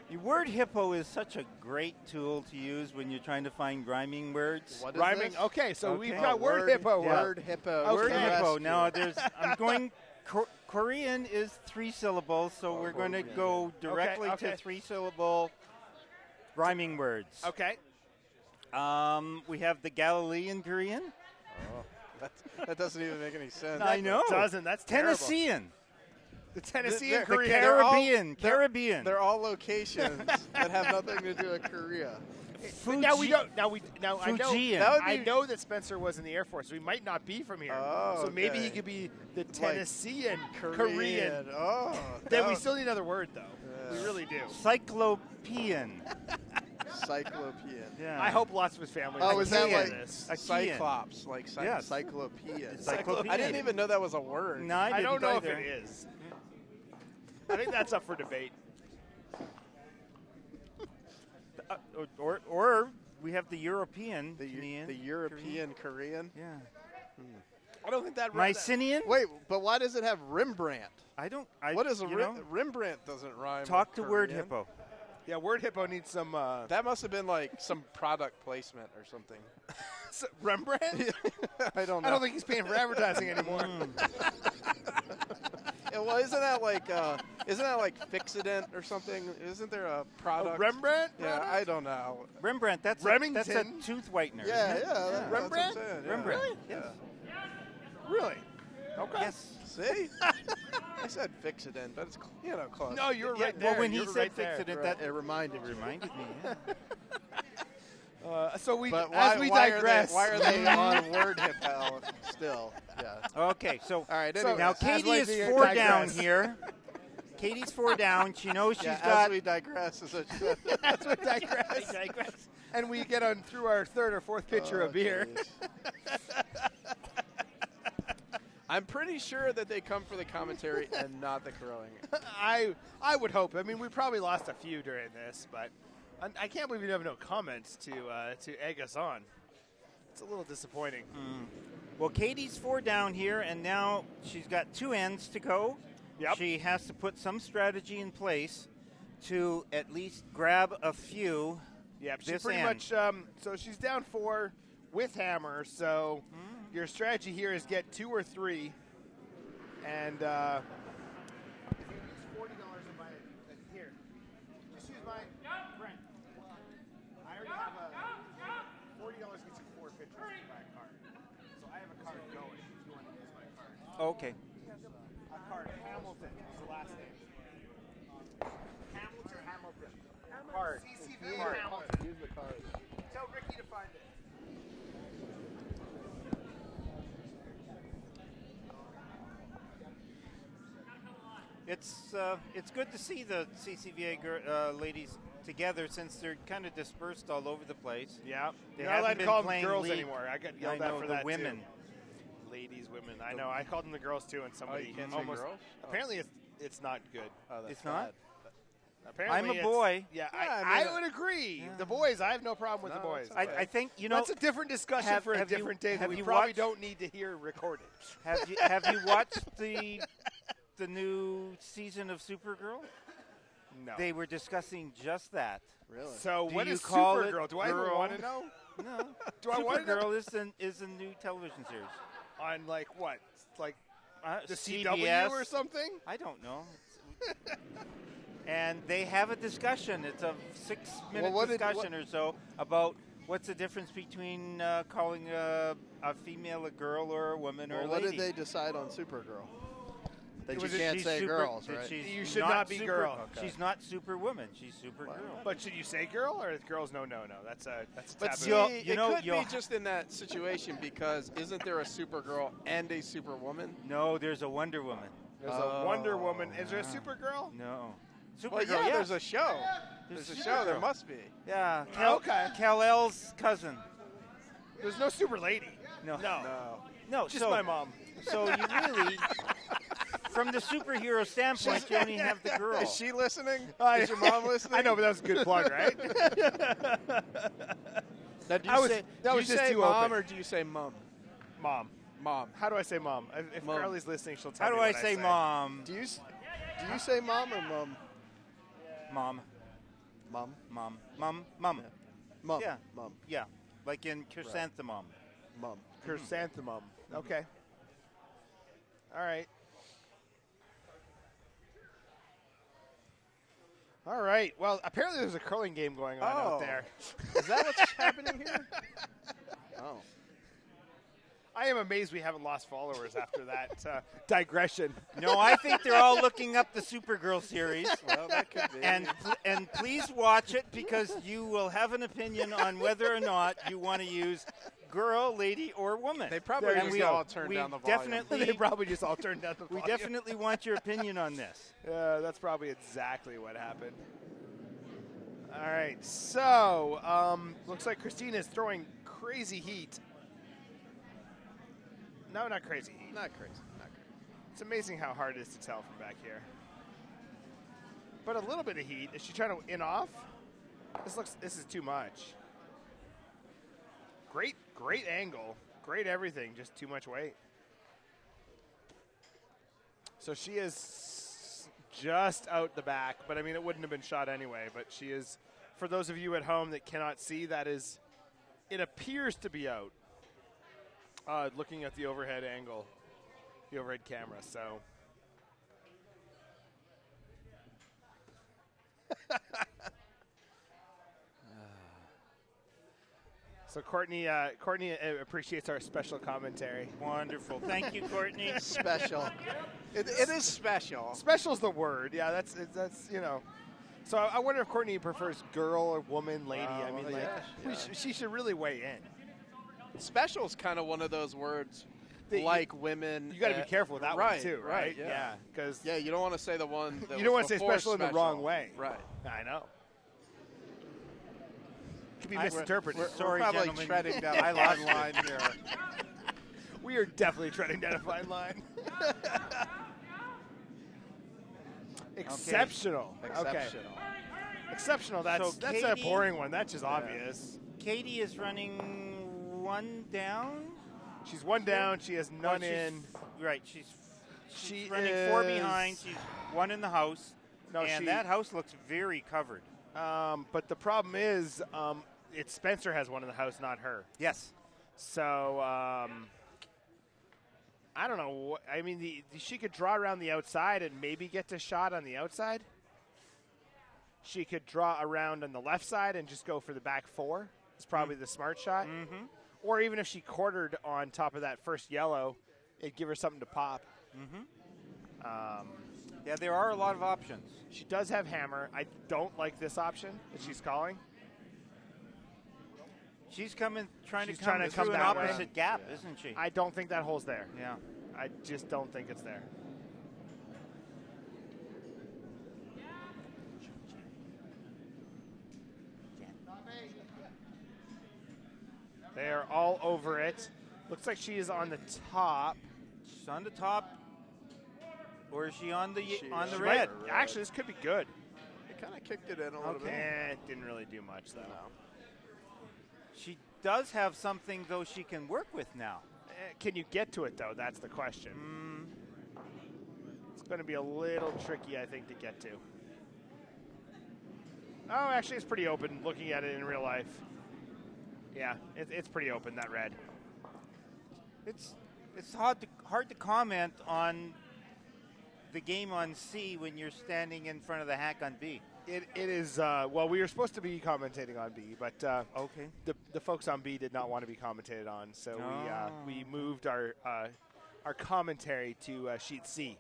the word hippo is such a great tool to use when you're trying to find rhyming words. What is Rhyming. this? Okay, so Okay. we've got word hippo. Yeah. Word hippo. Okay. Word to the hippo. rescue. Now, I'm going. Korean is 3 syllables, so we're going to go directly okay. to 3-syllable rhyming words. Okay. We have the Galilean Korean. That doesn't even make any sense. I know. Doesn't. That's terrible. Tennessean. The Tennessee The and The Korean. Caribbean. Caribbean. They're all locations that have nothing to do with Korea. Now we don't. Now I know. Fujian. That would I be- know that Spencer was in the Air Force, so he might not be from here. Oh, so maybe he okay. could be the Tennessean Korean. Oh. Then that we was still need another word, though. We really do. Cyclopean. Cyclopean. Yeah. I hope lots of his family. Oh, is that hear like this. a Cyclops? Like Yes. cyclopean. Cyclopean. I didn't even know that was a word. No, I I don't didn't know either. if it is. I think that's up for debate. Or we have the European. The Korean. European Korean. Yeah. I don't think that. Mycenaean? Wait, but why does it have Rembrandt? I don't. What is a you know, Rembrandt? Doesn't rhyme. Talk with to Word Korean. Hippo. Yeah, word hippo needs some. That must have been like some product placement or something. Rembrandt. I don't know. I don't think he's paying for advertising anymore. Yeah, well, isn't that like Fixident or something? Isn't there a product? Rembrandt. Yeah, I don't know. Rembrandt. That's a Remington? tooth whitener. Yeah, isn't it? yeah. That's Rembrandt? what I'm saying, yeah. Rembrandt. Really? Yes. Really? Okay. Yes. See, I said Fixident, but it's close. No, you were Yeah, right there. well, when You he were said right there. fix it, Right, that it reminded me. reminded me. Yeah. So we, But as we digress, why are they on Word Hippo still? Yeah. Okay, so All right. So Anyway, now as Katie we is digress. 4 down here. Katie's 4 down. She knows she's yeah, got. as we digress, is what you said. as we digress, and we get on through our third or fourth pitcher of beer. jeez. I'm pretty sure that they come for the commentary and not the crowing. I would hope. I mean, we probably lost a few during this, but I can't believe you have no comments to egg us on. It's a little disappointing. Well, Katie's 4 down here, and now she's got 2 ends to go. Yep. She has to put some strategy in place to at least grab a few. Yeah, she's This pretty end. much. So she's down 4 with hammer. So your strategy here is get 2 or 3, and if you use $40 to buy it here, just use my Brent. I already have a $40 gets you 4 pitchers to buy a card. So I have a card going. If you want to use my card, Okay. a card Hamilton is the last name. Hamilton. Card. CCV Card. Hamilton. Use the card. Tell Ricky to find it. It's good to see the CCVA ladies together since they're kind of dispersed all over the place. Yeah. They You're not allowed haven't to been call them playing girls league. anymore. I got yelled I at know for the that women. too. Ladies, women. I know. I called them the girls too, and somebody you can't say almost. girls? Apparently, it's not good. Oh, that's It's not? bad. Apparently, I'm a it's- boy. Yeah, Yeah, I would agree. The boys, I have no problem with the No, boys. it's I think you know. That's a different discussion have- for a have you- different day that have we you probably watched- don't need to hear recorded. Have you watched the new season of Supergirl? No. They were discussing just that. Really? So Do what you is call it Supergirl? Do I even girl? want to know? No, Do I want to know? Supergirl is a new television series. On like what? Like the CBS. CW or something? I don't know. And they have a discussion. It's a 6-minute Well, discussion or so about what's the difference between calling a female a girl or a woman or Well, a what lady. did they decide on Supergirl? That you Was it- can't She's say super- girls, that right? she's You should not be girl. Okay. She's not Superwoman. She's Supergirl. But should you say girl or is girls? No. That's a But taboo. see, You'll- it know, could you'll- be just in that situation because isn't there a Supergirl and a Superwoman? No, there's a Wonder Woman. There's a Wonder Woman. Is there a Supergirl? No. Supergirl, Well, yeah, yes. there's a show. There's There's a show. There Supergirl. must be. Yeah. Okay. Kal-El's cousin. There's no super lady. No. No. No, Just so, my mom. So you really, from the superhero standpoint, you only have the girl. Is she listening? Is your mom listening? I know, but that was a good plug, right? Now, do I you was- say, that do was you just say too mom open. or do you say mom? Mom. Mom. How do I say mom? If Mom. Carly's listening, she'll tell How me do I what say mom? Do you say mom or mom? Mom. Mom. Mom. Mom. Mom. Mom. Yeah. Mom. Yeah. Like in chrysanthemum. Mom. Chrysanthemum. Okay. All right. All right. Well, apparently there's a curling game going on out there. Is that what's happening here? Oh. I am amazed we haven't lost followers after that digression. No, I think they're all looking up the Supergirl series. Well, that could be. And please watch it because you will have an opinion on whether or not you want to use girl, lady, or woman. They probably And just we all turned we down the volume. definitely, They probably just all turned down the we volume. definitely want your opinion on this. Yeah, that's probably exactly what happened. All right, so looks like Christina is throwing crazy heat. No, not crazy heat. Not crazy. Not crazy. It's amazing how hard it is to tell from back here. But a little bit of heat. Is she trying to in off? This is too much. Great angle. Great everything. Just too much weight. So she is just out the back, but I mean, it wouldn't have been shot anyway, but she is, for those of you at home that cannot see, that is, it appears to be out. Looking at the overhead angle, the overhead camera, so. So Courtney appreciates our special commentary. Wonderful. Thank you, Courtney. Special. It is special. Special's the word. Yeah, that's you know. So I wonder if Courtney prefers girl or woman, lady. I mean, well, like, yeah. she should really weigh in. Special is kind of one of those words That like women. You got to be careful with that right, one too, right? Yeah. because Yeah, you don't want to say the one that you don't want want to say special in the wrong way. Right. I know. Could be I- misinterpreted. We're Sorry, probably gentlemen. treading down I a lost fine line here. We are definitely treading down a fine line. Exceptional. Okay. Exceptional. Exceptional. That's So that's a Katie- boring one. That's just obvious. Katie is running one down. She's one down. She has none Oh, she's- in. Right. She's She running 4 is- behind. She's one in the house. No, and that house looks very covered. But the problem is, it's Spencer has one in the house, not her. Yes. So I don't know. I mean, she could draw around the outside and maybe get to shot on the outside. She could draw around on the left side and just go for the back four. It's probably the smart shot. Mm-hmm. Or even if she quartered on top of that first yellow, it'd give her something to pop. Mm-hmm. Yeah, there are a lot of options. She does have hammer. I don't like this option that she's calling. She's trying She's to come trying to through come an that way. opposite gap, isn't she? I don't think that hole's there. Yeah. I just don't think it's there. They are all over it. Looks like she is on the top. She's on the top, or is she on the She red? might- Actually, this could be good. It kind of kicked it in a little bit. It didn't really do much, though. No. She does have something, though, she can work with now. Can you get to it, though? That's the question. It's going to be a little tricky, I think, to get to. Oh, actually, it's pretty open looking at it in real life. Yeah, it's pretty open, that red. It's hard to comment on the game on C when you're standing in front of the hack on B. It is, well, we were supposed to be commentating on B, but Okay. the folks on B did not want to be commentated on, so we Oh. moved our commentary to sheet C.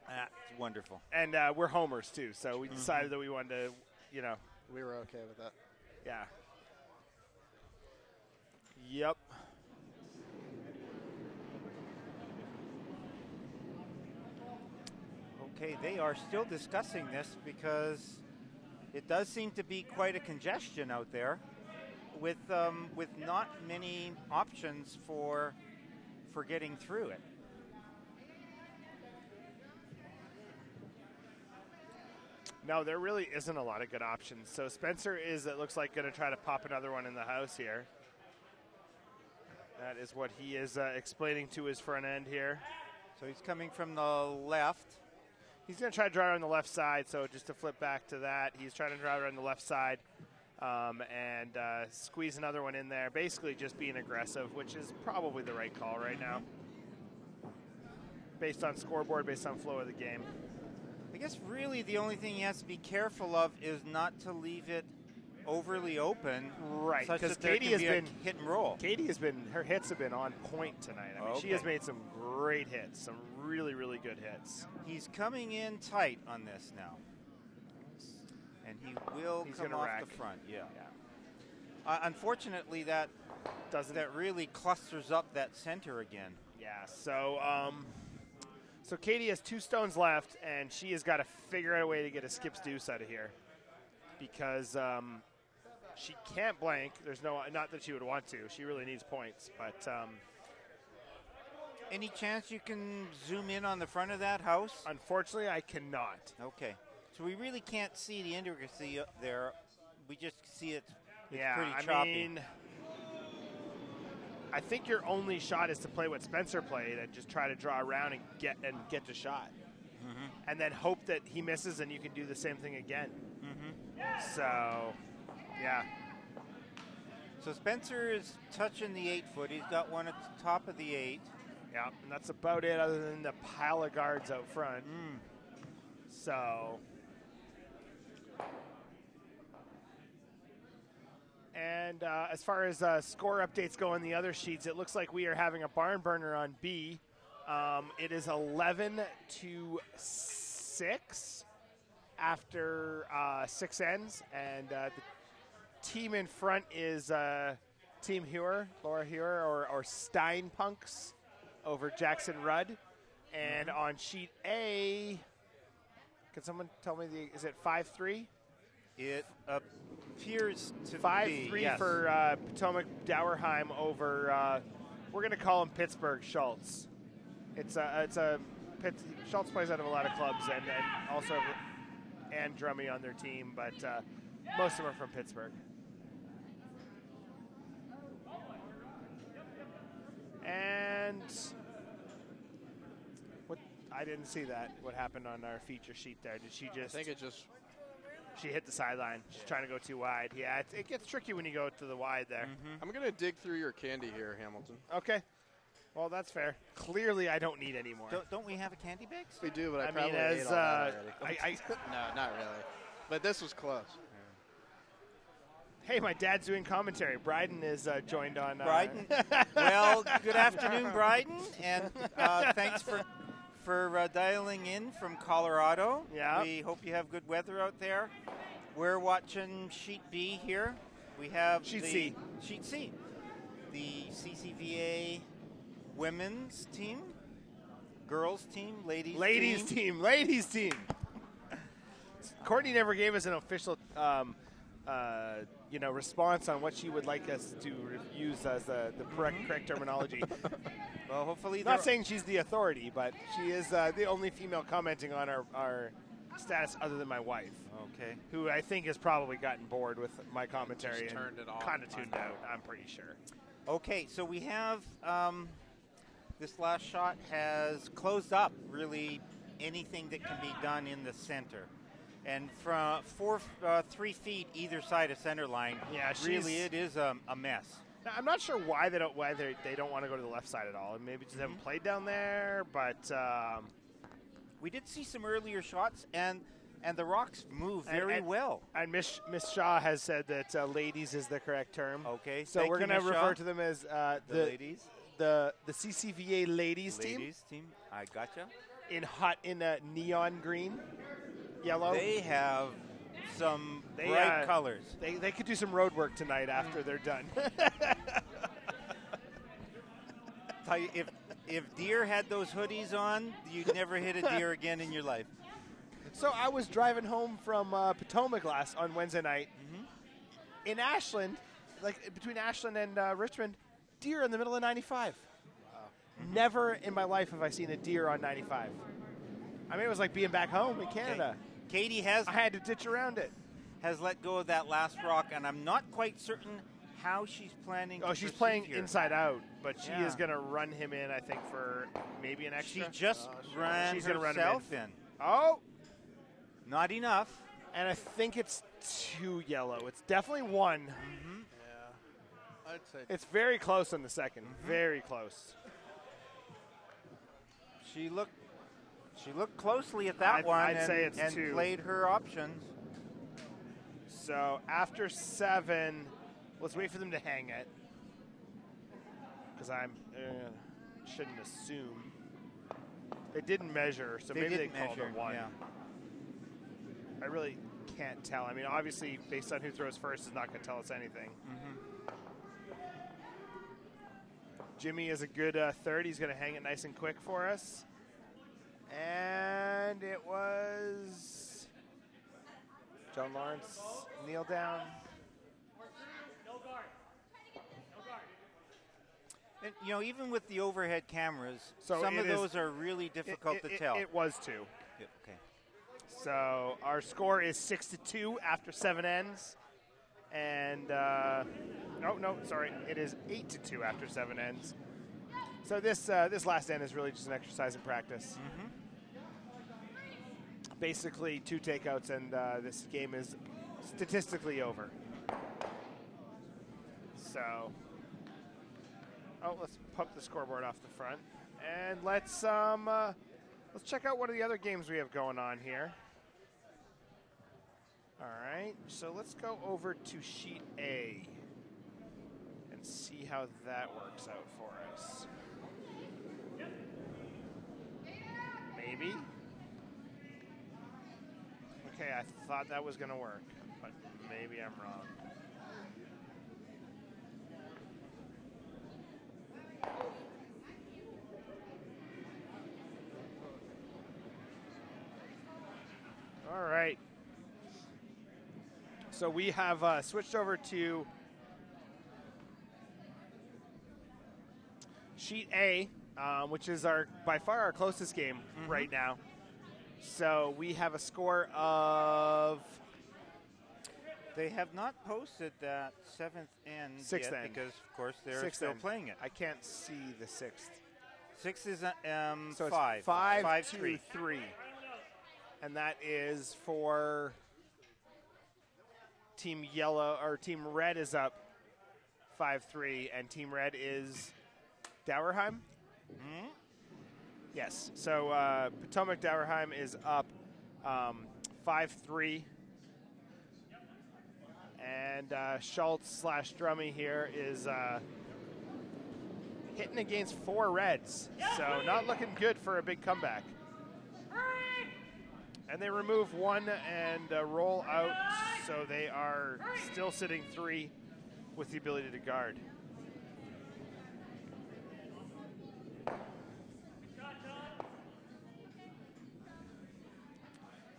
That's wonderful. And we're homers, too, so we decided that we wanted to, We were okay with that. yeah. Yep. Okay, they are still discussing this because it does seem to be quite a congestion out there with not many options for getting through it. No, there really isn't a lot of good options. So Spencer is, it looks like, going to try to pop another one in the house here. That is what he is explaining to his front end here. So he's coming from the left. He's going to try to drive on the left side, so just to flip back to that, he's trying to drive on the left side and squeeze another one in there, basically just being aggressive, which is probably the right call right now. Based on scoreboard, based on flow of the game. I guess really the only thing he has to be careful of is not to leave it overly open. Right, such because that there Katie can has be a been hit and roll. Katie has been, her hits have been on point tonight. I mean, she has Okay. made some great hits, some really, really good hits. He's coming in tight on this now. And he will He's come gonna off rack. the front, yeah. Unfortunately, that Doesn't really clusters up that center again. Yeah, so Katie has 2 stones left, and she has got to figure out a way to get a skip's deuce out of here because she can't blank. There's not that she would want to. She really needs points, but Any chance you can zoom in on the front of that house? unfortunately, I cannot. Okay. So we really can't see the intricacy there. We just see it's Yeah, pretty I choppy. mean, I think your only shot is to play what Spencer played and just try to draw around and get to shot, and then hope that he misses and you can do the same thing again. So, yeah. So Spencer is touching the 8-foot. He's got one at the top of the 8. Yeah, and that's about it other than the pile of guards out front. So, and as far as score updates go on the other sheets, it looks like we are having a barn burner on B. It is 11-6 after 6 ends, and the team in front is Team Hewer, Laura Hewer, or Stein Punks over Jackson Rudd. And on sheet A, can someone tell me is it 5-3? It appears to be 5-3 yes. for Potomac Dauerheim over, we're going to call him Pittsburgh Schultz. Schultz plays out of a lot of clubs and also and Drummy on their team, but most of them are from Pittsburgh. And I didn't see that. What happened on our feature sheet there? Did she I just? think it just. She hit the sideline. She's trying to go too wide. Yeah, it gets tricky when you go to the wide there. I'm going to dig through your candy here, Hamilton. Okay. Well, that's fair. Clearly, I don't need any more. Don't we have a candy bag? We do, but I mean, probably as ate all that already. I No, not really. But this was close. hey, my dad's doing commentary. Bryden is joined on. Bryden. Well, good afternoon, Bryden, and thanks for dialing in from Colorado. Yeah. We hope you have good weather out there. We're watching Sheet B here. We have Sheet the C. Sheet C. The CCVA women's team, girls team, ladies team. Ladies team. Courtney never gave us an official, response on what she would like us to use as the correct terminology. Well, hopefully Not saying she's the authority, but she is the only female commenting on our status other than my wife. Okay. Who I think has probably gotten bored with my commentary Just turned it off. kind of tuned out, I'm pretty sure. Okay, so we have this last shot has closed up really anything that can be done in the center. And from 3 feet either side of center line, Yeah, really it is a mess. Now, I'm not sure why they don't want to go to the left side at all. Maybe just haven't played down there, but We did see some earlier shots, and the rocks move very well. And Miss Shaw has said that ladies is the correct term. Okay, so thank we're you, going to Miss refer Shaw. to them as The ladies. the CCVA ladies team Ladies team. I gotcha. in neon green, yellow. They have some They, bright colors. They could do some road work tonight after they're done. Tell you, if deer had those hoodies on, you'd never hit a deer again in your life. So I was driving home from Potomac on Wednesday night. In Ashland, like between Ashland and Richmond, deer in the middle of 95. Wow. Never in my life have I seen a deer on 95. I mean, it was like being back home in Canada. Katie I had to ditch around it. has let go of that last rock, and I'm not quite certain how she's planning to she's proceed playing here. inside out, but she Yeah. is going to run him in, I think, for maybe an extra. She just ran She's gonna run him herself in. Oh, Not enough. and I think it's 2 yellow. It's definitely 1. Yeah. I'd say It's very close on the second. Very close. She looked closely at that I'd- one I'd say it's and 2. played her options. So after 7, let's wait for them to hang it. Because I shouldn't assume. They didn't measure, so maybe they didn't called measure, it 1. yeah. I really can't tell. I mean, obviously, based on who throws first is not going to tell us anything. Jimmy is a good third. He's going to hang it nice and quick for us. And it was John Lawrence kneel down. And, even with the overhead cameras, So some it of is- those are really difficult to tell. It was 2. Yep, okay. So our score is 6-2 after 7 ends. And, sorry. It is 8-2 after 7 ends. So this last end is really just an exercise in practice. Basically 2 takeouts, and this game is statistically over. So, let's pump the scoreboard off the front, and let's check out one of the other games we have going on here. All right, so let's go over to sheet A and see how that works out for us. Maybe. Okay, I thought that was going to work, but maybe I'm wrong. All right. So we have switched over to sheet A, which is by far our closest game right now. So we have a score of They have not posted that 7th end Sixth yet end. because, of course, they're sixth still end. playing it. I can't see the 6th. 6 is So it's 5. 5 5, to 3. 3. And that is for Team Yellow, or Team Red is up 5-3, and Team Red is Dauerheim? Yes. So Potomac Dauerheim is up 5-3. And Schultz / Drummy here is hitting against 4 Reds. So not looking good for a big comeback. And they remove 1 and roll out, so they are still sitting 3 with the ability to guard.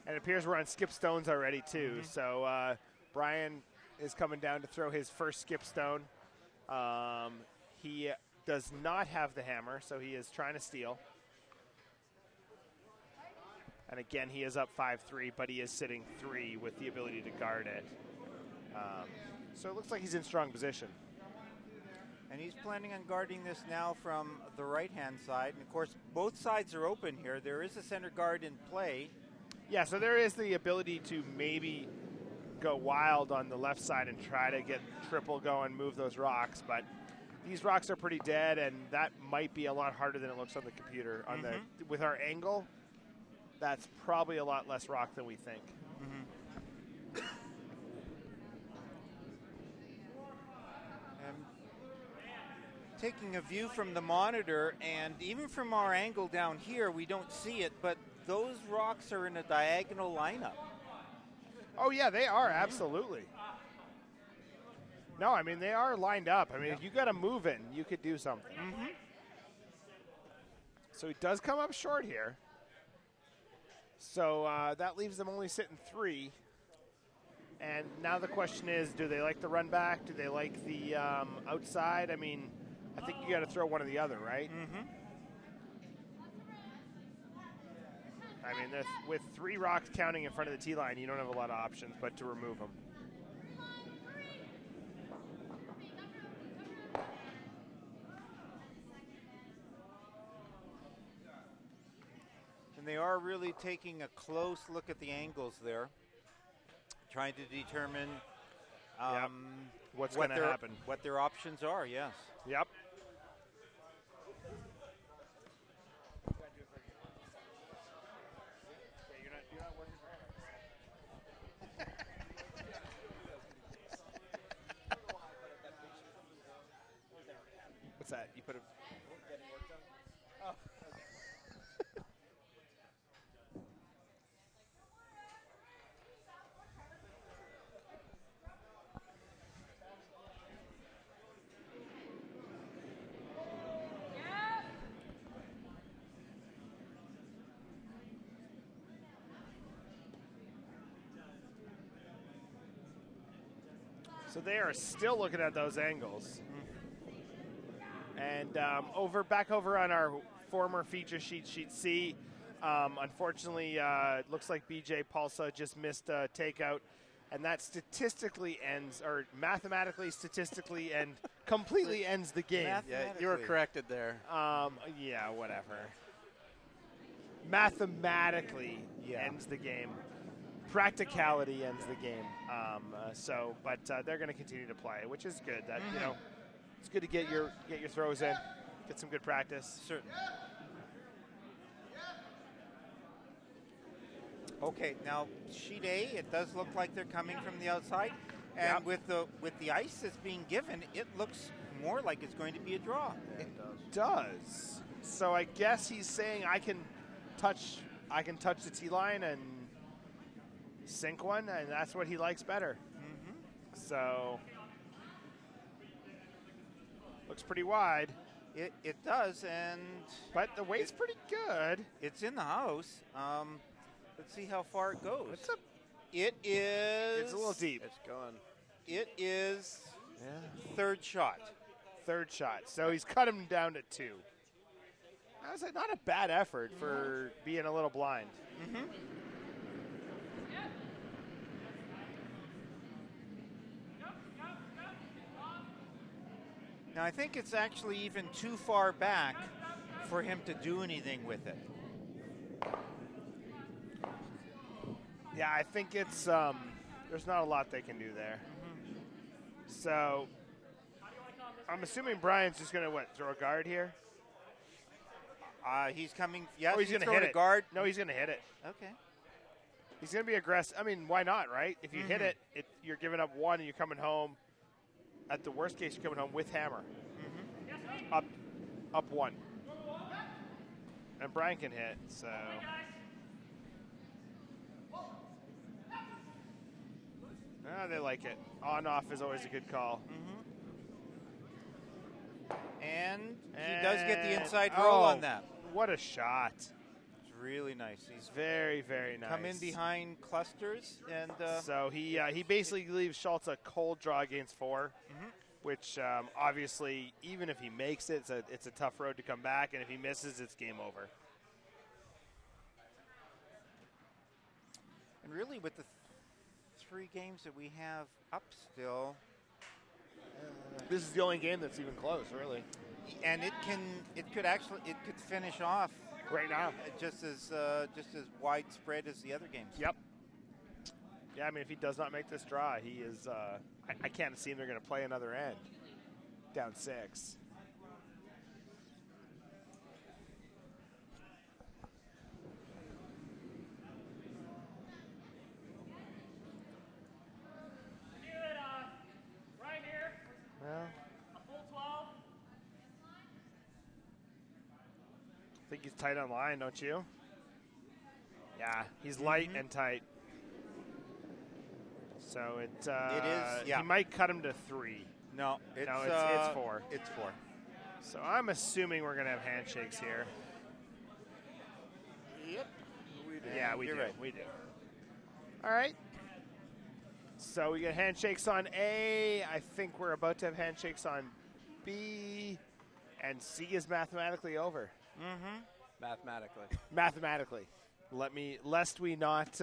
And it appears we're on skip stones already, too. So Brian is coming down to throw his first skip stone. He does not have the hammer, so he is trying to steal. And again, he is up 5-3, but he is sitting 3 with the ability to guard it. So it looks like he's in strong position. And he's planning on guarding this now from the right-hand side. And, of course, both sides are open here. There is a center guard in play. Yeah, so there is the ability to maybe go wild on the left side and try to get triple going, move those rocks. But these rocks are pretty dead, and that might be a lot harder than it looks on the computer. On the with our angle, that's probably a lot less rock than we think. Taking a view from the monitor, and even from our angle down here, we don't see it, but those rocks are in a diagonal lineup. Oh, yeah, they are, absolutely. No, I mean, they are lined up. I mean, if you got to move in, you could do something. So he does come up short here. So that leaves them only sitting 3. And now the question is, do they like the run back? Do they like the outside? I mean, I think you got to throw one or the other, right? I mean, with 3 rocks counting in front of the tee line, you don't have a lot of options but to remove them. And they are really taking a close look at the angles there, trying to determine what's going to happen. What their options are, yes. Yep. What's that? You put a... Oh. So they are still looking at those angles. And back over on our former feature sheet, sheet C, unfortunately, it looks like BJ Palsa just missed a takeout, and that statistically ends, or mathematically, statistically, and completely ends the game. Yeah, you were corrected there. Yeah, whatever. Mathematically ends the game. Practicality ends the game. But they're going to continue to play, which is good. That you know, it's good to get your throws in, get some good practice. Certainly. Okay, now sheet A, it does look like they're coming from the outside, and with the ice that's being given, it looks more like it's going to be a draw. It does. So I guess he's saying I can touch the tee line and sink one, and that's what he likes better. So looks pretty wide. It does, but the weight's pretty good. It's in the house. Let's see how far it goes. It's a little deep. It's going. It is third shot. Third shot. So he's cut him down to 2. That was not a bad effort for being a little blind. Now, I think it's actually even too far back for him to do anything with it. Yeah, I think it's there's not a lot they can do there. So I'm assuming Brian's just going to throw a guard here. He's coming. Yes, Oh, he's going to throwing hit a it. guard. No, he's going to hit it. Okay. He's going to be aggressive. I mean, why not, right? If you hit it, you're giving up one and you're coming home. At the worst case, you're coming home with hammer. Up one. And Brian can hit, so. They like it. On-off is always a good call. And he does get the inside roll on that. What a shot. It's really nice. He's Very, very nice. come in behind clusters, and So he basically leaves Schultz a cold draw against 4, which obviously, even if he makes it, it's a tough road to come back, and if he misses, it's game over. and really with the 3 games that we have up still, This is the only game that's even close, really. and it could finish off Right now. just as widespread as the other games. Yep. Yeah, I mean, if he does not make this draw, he is. I can't see him. They're going to play another end. Down 6. Right here, Well, a full 12. I think he's tight on line, don't you? Yeah, he's light and tight. So it is, yeah. He might cut him to 3. No, it's 4. It's 4. So I'm assuming we're going to have handshakes here. Yep. We do. Yeah, we You're do. right. We do. All right. So we get handshakes on A. I think we're about to have handshakes on B. And C is mathematically over. Mathematically. Mathematically. Lest we not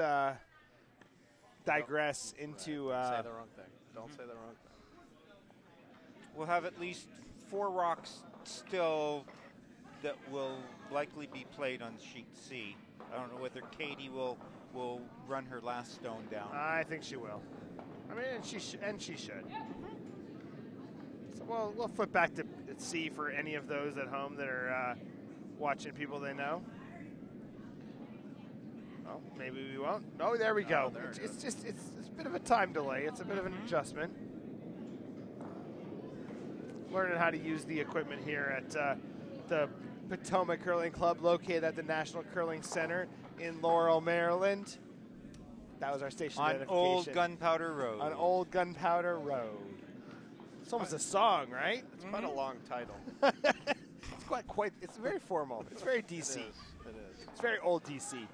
digress into. Don't say the wrong thing. Don't say the wrong thing. We'll have at least 4 rocks still that will likely be played on sheet C. I don't know whether Katie will run her last stone down. I think she will. I mean, and she should. So we'll flip back to C for any of those at home that are watching people they know. Oh, maybe we won't. Oh, there we go. there it It's just it's a bit of a time delay. It's a bit of an adjustment. Learning how to use the equipment here at the Potomac Curling Club, located at the National Curling Center in Laurel, Maryland. That was our station On identification. Old Gunpowder Road. On Old Gunpowder Road. It's almost a song, right? It's quite a long title. It's quite. It's very formal. It's very DC. It is. It's very old DC. Yes.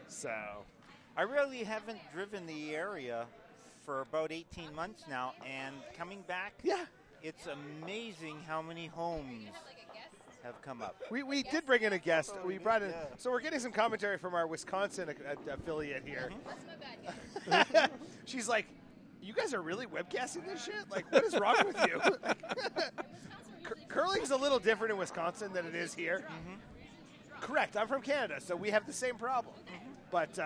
So, I really haven't driven the area for about 18 months now, and coming back, yeah. it's amazing how many homes have come up. We did bring in a guest. We brought in. yeah. So we're getting some commentary from our Wisconsin affiliate here. That's my bad guy. She's like, "You guys are really webcasting this shit? Like, what is wrong with you?" Curling's a little different in Wisconsin than it is here. Correct. I'm from Canada, so we have the same problem. But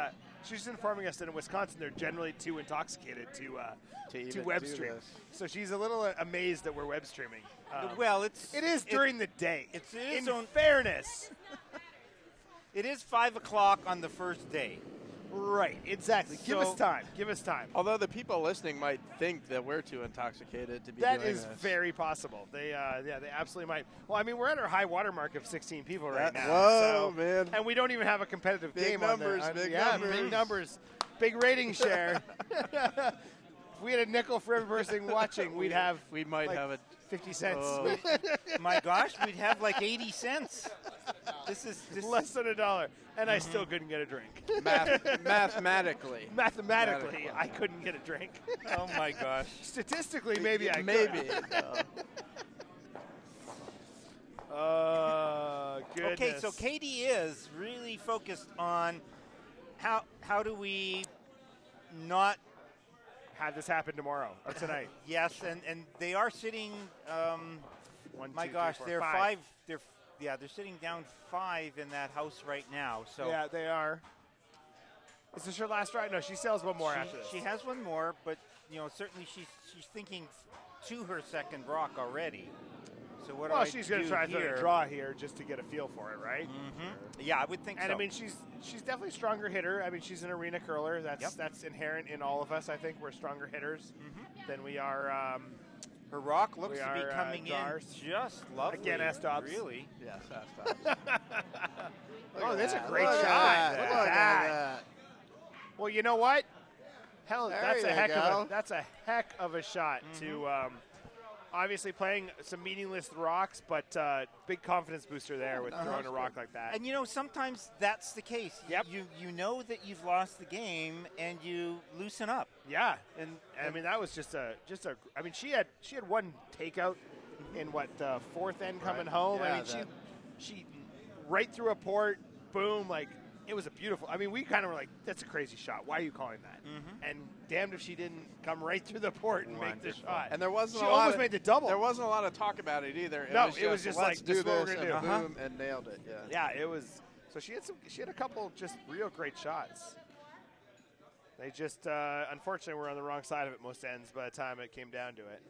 she's informing us that in Wisconsin they're generally too intoxicated to even web do stream. this. So she's a little amazed that we're web streaming. Well, it is during the day. it is in on- fairness. It is 5 o'clock on the first day. Right, exactly. Give us So- time. Give us time. Although the people listening might think that we're too intoxicated to be That doing is this. very possible. They absolutely might. Well, I mean, we're at our high water mark of 16 people right now. Whoa, so, man. And we don't even have a competitive Big game numbers, on the, big yeah, numbers. big numbers. Big rating share. If we had a nickel for every person watching, we'd have We might like have it. 50 cents. Oh. My gosh, we'd have like 80 cents. This is Less than $1. And I still couldn't get a drink. Mathematically. Mathematically, I couldn't get a drink. Oh my gosh. Statistically, maybe I could. Maybe. Goodness. Okay, so Katie is really focused on how do we not. Have this happen tomorrow or tonight. Yes, and they are sitting. One, My two, gosh, three, four, they're five. They're they're sitting down 5 in that house right now. So Yeah, they are. Is this her last ride? No, she sells one more after this. she has one more, but certainly she's thinking to her second rock already. So what Well, do she's going to try to draw here just to get a feel for it, right? Yeah, I would think And so. I mean, she's definitely a stronger hitter. I mean, she's an arena curler. That's inherent in all of us. I think we're stronger hitters than we are. Her rock looks we to be are, coming Gars. in just lovely. Again, S-Dobbs. Really. Yes, that's Oh, that's a great Look shot. at Look that. at that. Well, you know what? Hell, There that's you a heck go. of a heck of a shot to obviously playing some meaningless rocks, but big confidence booster there with throwing a rock like that. And sometimes that's the case. Yep. You know that you've lost the game and you loosen up. Yeah, and I mean that was just a. I mean she had one takeout in the fourth end coming home. Yeah, I mean she right through a port, boom, like it was a beautiful. I mean we kind of were like, that's a crazy shot. Why are you calling that? And damned if she didn't come right through the port and make the shot. And there wasn't she a lot almost of, made the double. There wasn't a lot of talk about it either. It was just let's like, do this is what we're this gonna and do. boom, and nailed it. Yeah. Yeah, it was. So she had a couple just real great shots. They just unfortunately were on the wrong side of it most ends by the time it came down to it.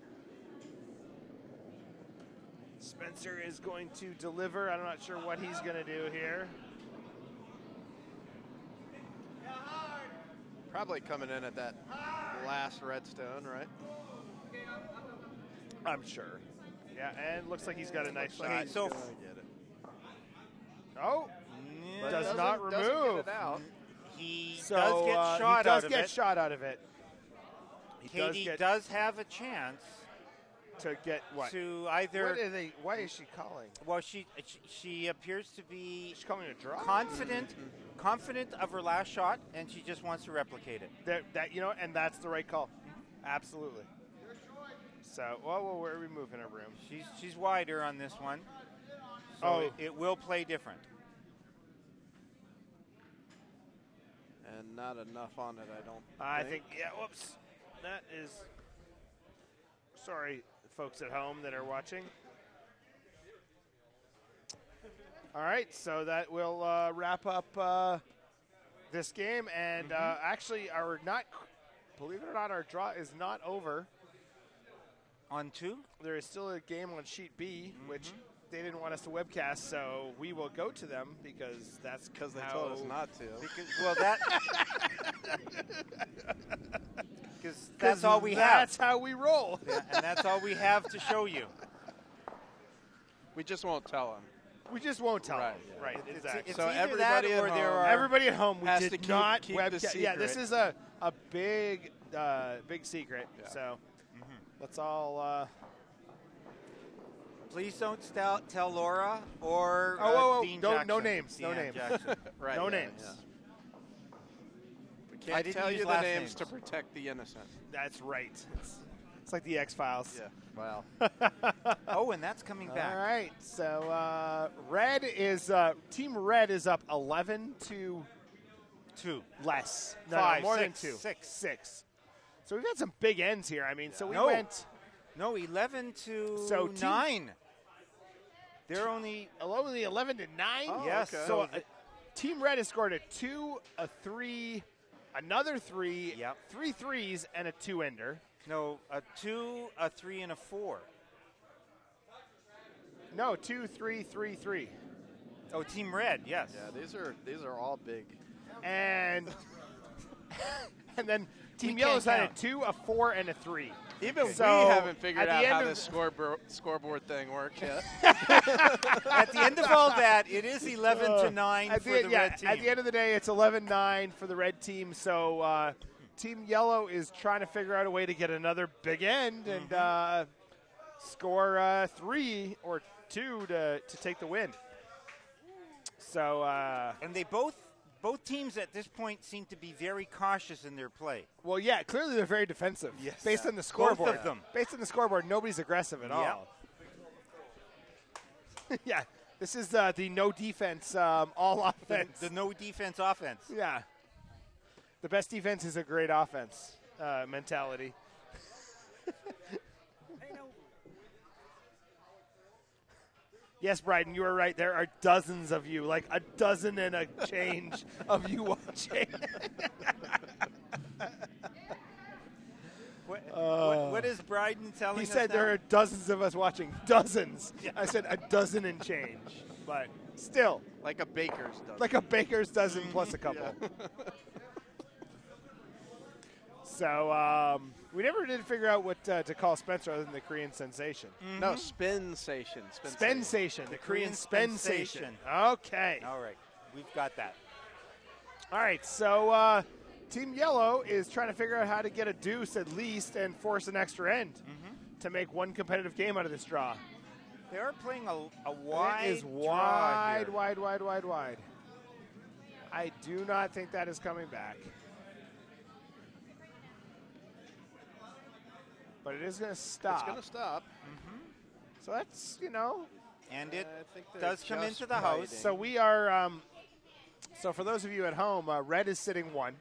Spencer is going to deliver. I'm not sure what he's going to do here. Probably coming in at that last redstone, right? I'm sure. Yeah, and looks like he's got a nice shot. Okay, so Gonna get it. Oh, But does doesn't- not doesn't get remove. it out. he So does get shot he does out of get it. shot out of it. He Katie does does have a chance to get what? to either. What are they? Why is she calling? Well, she appears to be She's calling a draw. confident of her last shot, and she just wants to replicate it. And that's the right call. Absolutely. So, well, where are we moving our room? She's wider on this one, so Oh. it will play different. And not enough on it, I don't I think, yeah, whoops. That is, sorry, folks at home that are watching. All right, so that will wrap up this game. And actually, believe it or not, our draw is not over. On 2? There is still a game on Sheet B, which they didn't want us to webcast, so we will go to them because that's because they how- told us not to. Because that's all we have. That's how we roll. Yeah, and that's all we have to show you. We just won't tell them. We just won't tell Right, them. yeah. Right, exactly. It's So either that everybody at or there home- are Everybody at home, we has did to keep not the webcast. Yeah, this secret. is a big secret. Yeah. So let's all. Please don't tell Laura or whoa. Dean No Jackson. names, no Deanne names. Jackson. Right. No yeah, names. yeah. We I can't didn't tell use you the last names names. to protect the innocent. That's right. It's like the X-Files. Yeah. Wow. Oh, and that's coming back. All right. So Team Red is up 11 to 2. less. No, 5, more 6, than 2. 6. 6. So we've got some big ends here. I mean, so we No. went No, 11 to So 9. They're only. only 11 to 9. Oh, Yes. okay. So Team Red has scored a 2, a 3, another 3, Yep. 3 threes, and a 2-ender. No, a 2, a 3, and a 4. No, 2, 3, 3, 3. Oh, Team Red, yes. Yeah, these are all big. And and then Team We Yellow's can't had a count. 2, a 4, and a 3. Even So, we haven't at figured the out end how of- this scoreboard thing works yet. At the end of all that, it is 11 to 9 At for the, the yeah, red team. at the end of the day, it's 11-9 for the red team. So Team Yellow is trying to figure out a way to get another big end and score 3 or 2 to take the win. So And they both teams at this point seem to be very cautious in their play. well, yeah, clearly they're very defensive. Yes. Based Yeah. on the scoreboard. Both of them. Based on the scoreboard, nobody's aggressive at all. Yeah, this is the no defense, all offense. The no defense offense. Yeah. The best defense is a great offense mentality. Yes, Bryden, you were right. There are dozens of you, like a dozen and a change of you watching. What is Bryden telling He us said now? there are dozens of us watching. Dozens. I said a dozen and change. But still, Like a baker's dozen. like a baker's dozen plus a couple. So we never did figure out what to call Spencer other than the Korean sensation. No, Spin-sation. Spensation. The Korean Spensation. Spensation. Okay. All right, we've got that. All right, so Team Yellow is trying to figure out how to get a deuce at least and force an extra end to make one competitive game out of this draw. They are playing a wide It is draw wide, here. wide. I do not think that is coming back. But it is going to stop. It's going to stop. So that's, you know. And it I think they're does come just into the house. biting. So we are, so for those of you at home, red is sitting 1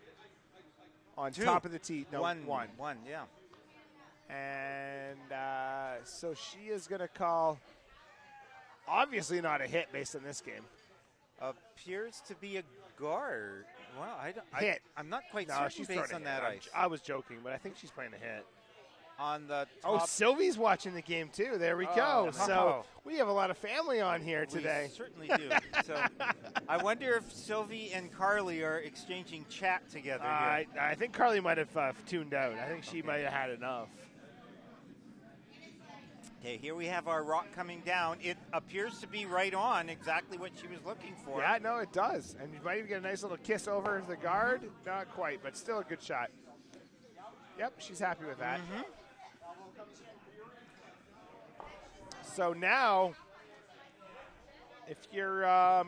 on Two. top of the tee. No, One, 1. yeah. And so she is going to call, obviously not a hit based on this game. Appears to be a guard. Well, Hit. I'm not quite No, certain she's based throwing on a hit. that ice. I was joking, but I think she's playing a hit. On the Oh, top, Sylvie's watching the game too. There we go. So we have a lot of family on here today. we certainly do. So I wonder if Sylvie and Carly are exchanging chat together here. I think Carly might have tuned out. I think she might have had enough. Okay, here we have our rock coming down. It appears to be right on, exactly what she was looking for. Yeah, no, it does. And you might even get a nice little kiss over the guard. Not quite, but still a good shot. Yep, she's happy with that. So now, if you're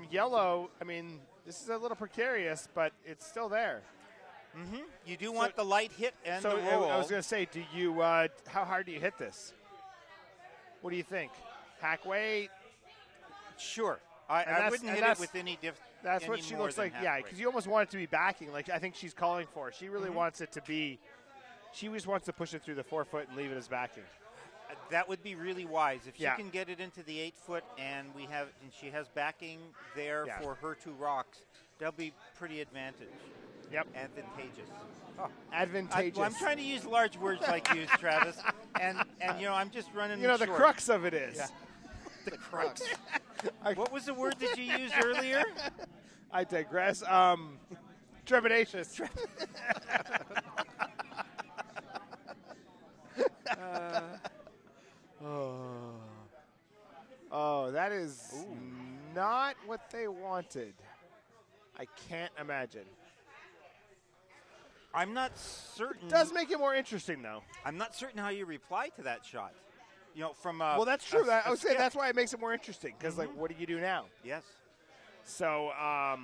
yellow, I mean, this is a little precarious, but it's still there. You do want the light hit and So the roll. I was going to say, do you? How hard do you hit this? What do you think? Hack weight? Sure. And I that's- wouldn't and hit that's- it with any That's any what she more looks than like. Yeah, halfway. because you almost want it to be backing. Like I think she's calling for. She really wants it to be. She just wants to push it through the 4 foot and leave it as backing. That would be really wise if Yeah. she can get it into the 8 foot, and she has backing there Yeah. for her 2 rocks. That'll be pretty advantageous. Yep. Advantageous. Advantageous. I'm trying to use large words like you, Travis, and I'm just running. You know, the short. crux of it is. Yeah. The crux. What was the word that you used earlier? I digress. Trepidatious. Oh, that is not what they wanted. I can't imagine. I'm not certain. It does make it more interesting, though. I'm not certain how you reply to that shot. You know, from Well, that's true. I would say skip. that's why it makes it more interesting. Because, like, what do you do now? Yes. So, I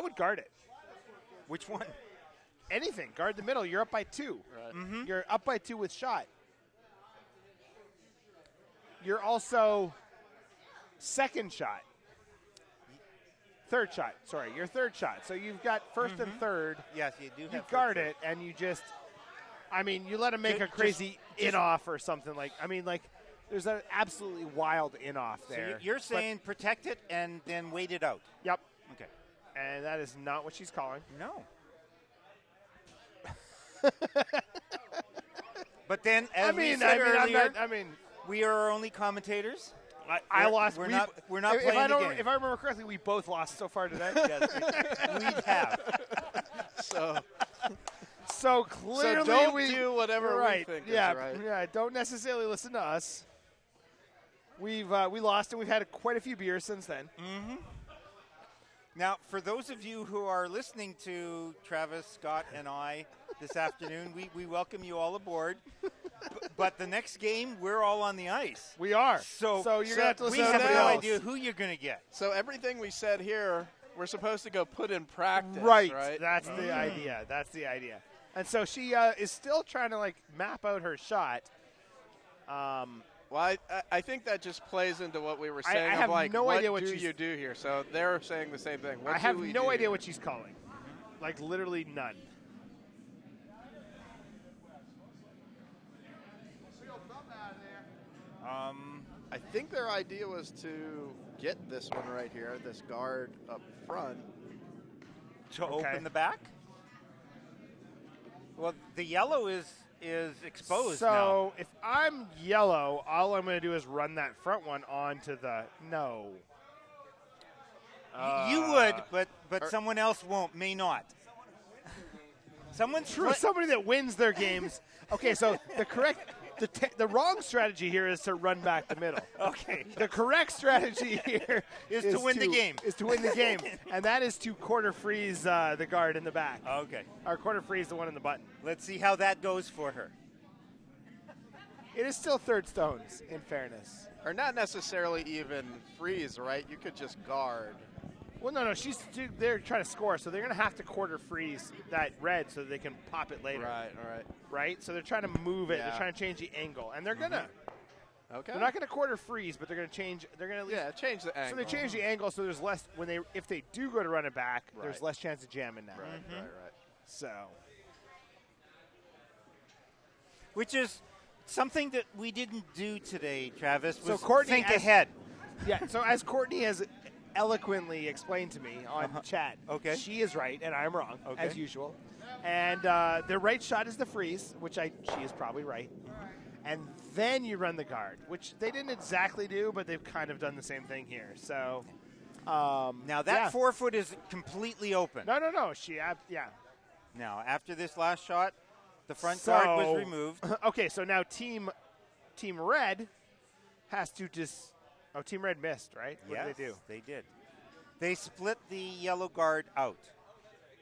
would guard it. Which one? Anything. Guard the middle. You're up by 2. Right. You're up by 2 with shot. You're also second shot. Third shot. Sorry, your third shot. So you've got first and third. Yes, you do. You have guard first it, and you just, I mean, you let him make a Just- crazy in-off or something. Like, I mean, like, there's an absolutely wild in-off So there. you're But- saying protect it and then wait it out. Yep. Okay. And that is not what she's calling. No. But then, as we said earlier, we are our only commentators. I lost. We're not if playing I the don't, game. if I remember correctly, we both lost so far today. Yes, we have. So clearly, don't we do whatever we right. think is yeah, right. Yeah, don't necessarily listen to us. We lost, and we've had quite a few beers since then. Now, for those of you who are listening to Travis, Scott, and I this afternoon, we welcome you all aboard. But the next game, we're all on the ice. We are. So you're gonna have to we listen to have somebody no else. idea who you're going to get. So everything we said here, we're supposed to go put in practice, Right. right? That's the idea. That's the idea. And so she is still trying to like map out her shot. Well, I think that just plays into what we were I saying. have of like, no what idea what do she's- you do here? So they're saying the same thing. What I have do we no do idea here? what she's calling. Like literally none. I think their idea was to get this one right here, this guard up front. To open the back? Well, the yellow is exposed now. So if I'm yellow, all I'm going to do is run that front one onto the no. You would, but someone else won't, may not. Someone's True. Somebody that wins their games. Okay, so the wrong strategy here is to run back the middle. Okay. The correct strategy here is to win the game. Is to win the game, and that is to quarter freeze the guard in the back. Okay. Or quarter freeze the one in the button. Let's see how that goes for her. It is still third stones, in fairness. Or not necessarily even freeze, right? You could just guard. Well, no, they're trying to score, so they're going to have to quarter freeze that red so they can pop it later. Right, all right. Right? So they're trying to move it. Yeah. They're trying to change the angle. And they're going to. Okay. They're not going to quarter freeze, but they're going to change. They're going to change the angle. So they change the angle so there's less, if they do go to run it back, there's less chance of jamming now. Right. So. Which is something that we didn't do today, Travis, was So Courtney think ahead. Yeah, so as Courtney has eloquently explained to me on chat, Okay. she is right and I'm wrong, Okay. as usual. And the right shot is the freeze, which she is probably right. And then you run the guard, which they didn't exactly do, but they've kind of done the same thing here. So Now that 4 foot is completely open. No. Now, after this last shot, the front guard was So- removed. Okay, so now Team Red has to just. Oh, Team Red missed, right? What Yes, did they do? they did. They split the yellow guard out.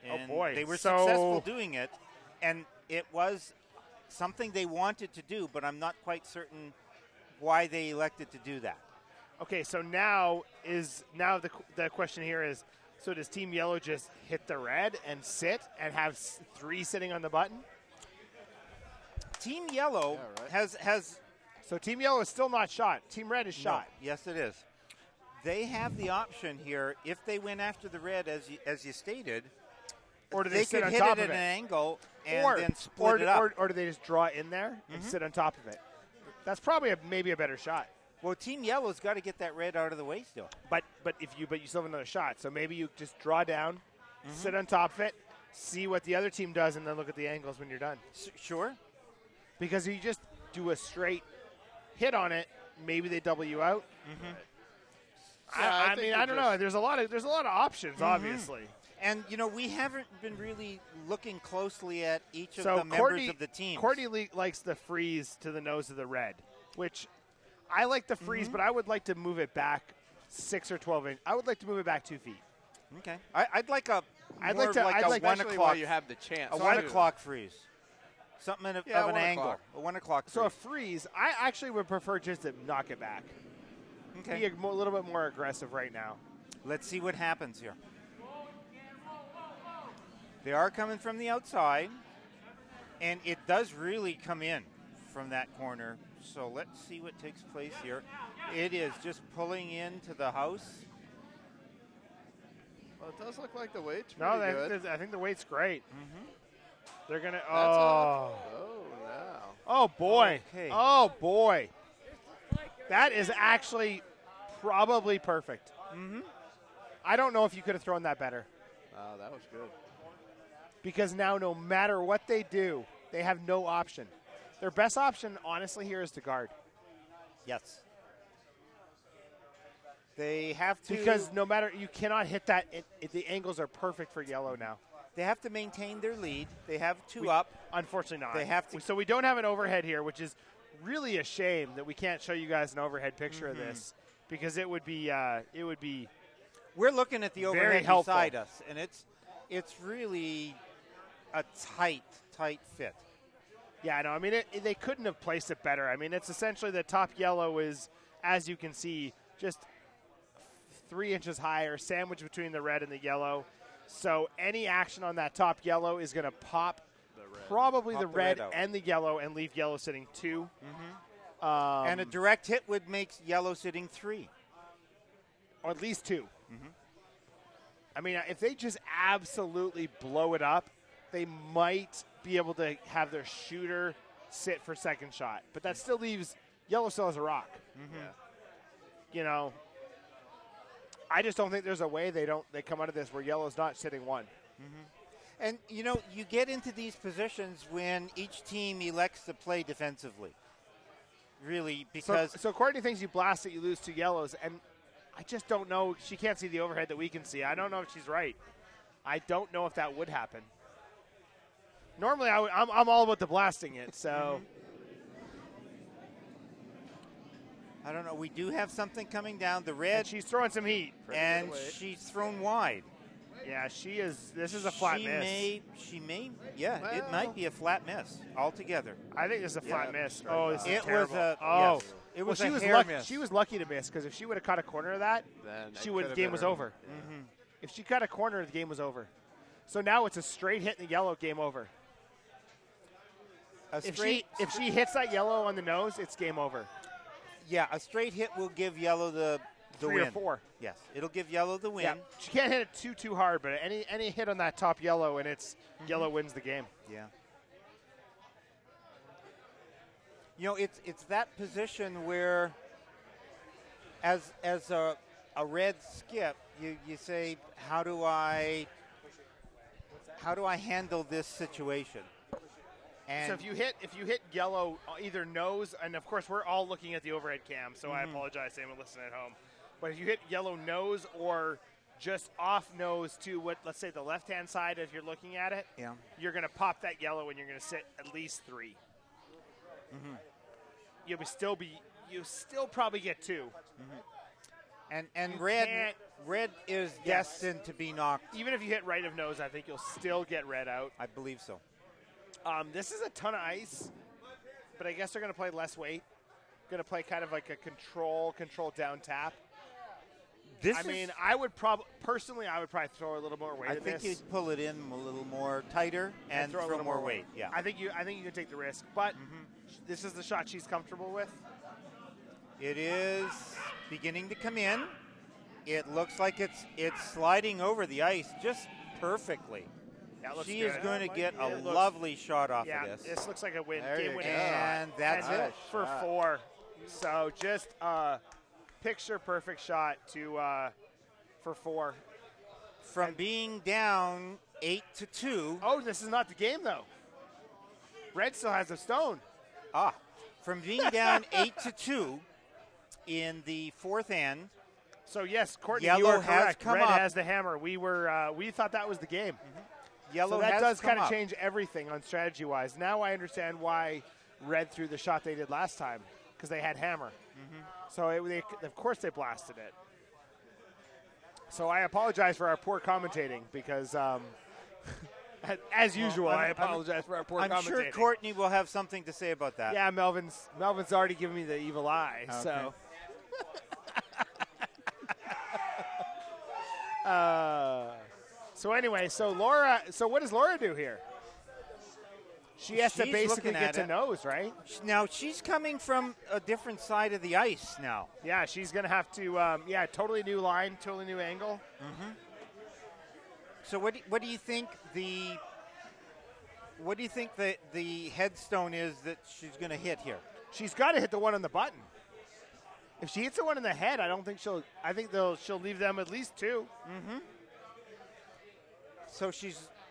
And boy. They were So- successful doing it, and it was something they wanted to do, but I'm not quite certain why they elected to do that. Okay, so now the question here is, so does Team Yellow just hit the red and sit and have 3 sitting on the button? Team Yellow has So Team Yellow is still not shot. Team Red is no, shot. yes, it is. They have the option here, if they went after the red, as you stated, Or do they sit could on hit top it of at it? an angle and then split it up. Or do they just draw in there and sit on top of it? That's probably maybe a better shot. Well, Team Yellow's got to get that red out of the way still. But you still have another shot. So maybe you just draw down, sit on top of it, see what the other team does, and then look at the angles when you're done. Sure. Because if you just do a straight hit on it, maybe they double you out. I mean, I don't know. There's a lot of options, obviously. And we haven't been really looking closely at each of the members of the team. Courtney likes the freeze to the nose of the red, which I like the freeze, but I would like to move it back 6 or 12 inches. I would like to move it back 2 feet. Okay. I'd like a I'd more like of to- like I'd a like- 1 Especially o'clock. while you have the chance. A too. 1 o'clock freeze. Something of Yeah, an 1 angle. o'clock. A 1 o'clock freeze. So a freeze, I actually would prefer just to knock it back. Okay. Be a little bit more aggressive right now. Let's see what happens here. They are coming from the outside, and it does really come in from that corner. So let's see what takes place here. It is just pulling into the house. Well, it does look like the weight's No, pretty good. I think the weight's great. They're gonna. That's Oh, off. Oh, now. oh boy. Okay. Oh boy. That is actually probably perfect. I don't know if you could have thrown that better, Oh, that was good. because now no matter what they do, they have no option. Their best option, honestly, here is to guard. Yes. They have to Because no matter, you cannot hit that. The angles are perfect for Yellow now. They have to maintain their lead. They have two up. Unfortunately not. They have to- So we don't have an overhead here, which is really a shame that we can't show you guys an overhead picture of this, because it would be We're looking at the Very overhead helpful. beside us, and it's really a tight fit. Yeah, no, I mean, they couldn't have placed it better. I mean, it's essentially the top yellow is, as you can see, just 3 inches higher, sandwiched between the red and the yellow. So any action on that top yellow is going to pop probably Pop the the red red out. and the yellow and leave yellow sitting 2. And a direct hit would make yellow sitting 3. Or at least 2. I mean, if they just absolutely blow it up, they might be able to have their shooter sit for second shot. But that still leaves yellow still has a rock. you know, I just don't think there's a way they come out of this where yellow's not sitting one. And, you know, you get into these positions when each team elects to play defensively. Really, because... So Courtney thinks you blast it, you lose 2 yellows, and I just don't know. She can't see the overhead that we can see. I don't know if she's right. I don't know if that would happen. Normally, I'm all about the blasting it, so... I don't know. We do have something coming down. The red... And she's throwing some heat. And she's thrown wide. Yeah, she is. This is a flat miss. She may, yeah, well, it might be a flat miss altogether. I think this is a flat miss. Oh, this is terrible. Yes. It was a hair miss. She was lucky to miss because if she would have caught a corner of that, the game was over. Yeah. If she caught a corner, the game was over. So now it's a straight hit in the yellow, game over. If she hits that yellow on the nose, it's game over. Yeah, a straight hit will give yellow the 3 win. or 4. Yes, it'll give yellow the win. Yeah. She can't hit it too hard, but any hit on that top yellow and it's yellow wins the game. Yeah. You know, it's that position where, as a red skip, you say, how do I handle this situation? And so if you hit yellow either nose, and of course we're all looking at the overhead cam, so I apologize to anyone listening at home. But if you hit yellow nose or just off nose to let's say the left-hand side, if you're looking at it, you're going to pop that yellow and you're going to sit at least 3. You'll still probably get 2. And red is destined to be knocked. Even if you hit right of nose, I think you'll still get red out. I believe so. This is a ton of ice, but I guess they're going to play less weight. Going to play kind of like a control down tap. I would probably throw a little more weight. I think you'd pull it in a little more tighter and throw a little more weight. Yeah, I think you can take the risk, but this is the shot she's comfortable with. It is beginning to come in. It looks like it's sliding over the ice just perfectly. She is going to get a lovely shot off of this. This looks like a win. Game winning and that's it for 4. So just picture perfect shot for 4. From being down 8-2. Oh, this is not the game though. Red still has a stone. From being down 8-2 in the 4th end. So yes, Courtney, Yellow you are has correct. come Red up. has the hammer. We thought that was the game. Yellow so that has does come kind of up. change everything on strategy-wise. Now I understand why Red threw the shot they did last time because they had hammer. So of course they blasted it. So I apologize for our poor commentating because, as usual, I apologize for our poor commentating. I'm sure Courtney will have something to say about that. Yeah, Melvin's already given me the evil eye. Okay. So. So anyway, so what does Laura do here? She has to basically get to nose, right? Now, she's coming from a different side of the ice now. Yeah, she's going to have to, totally new line, totally new angle. So what do you think the headstone is that she's going to hit here? She's got to hit the one on the button. If she hits the one in the head, I think she'll leave them at least 2. So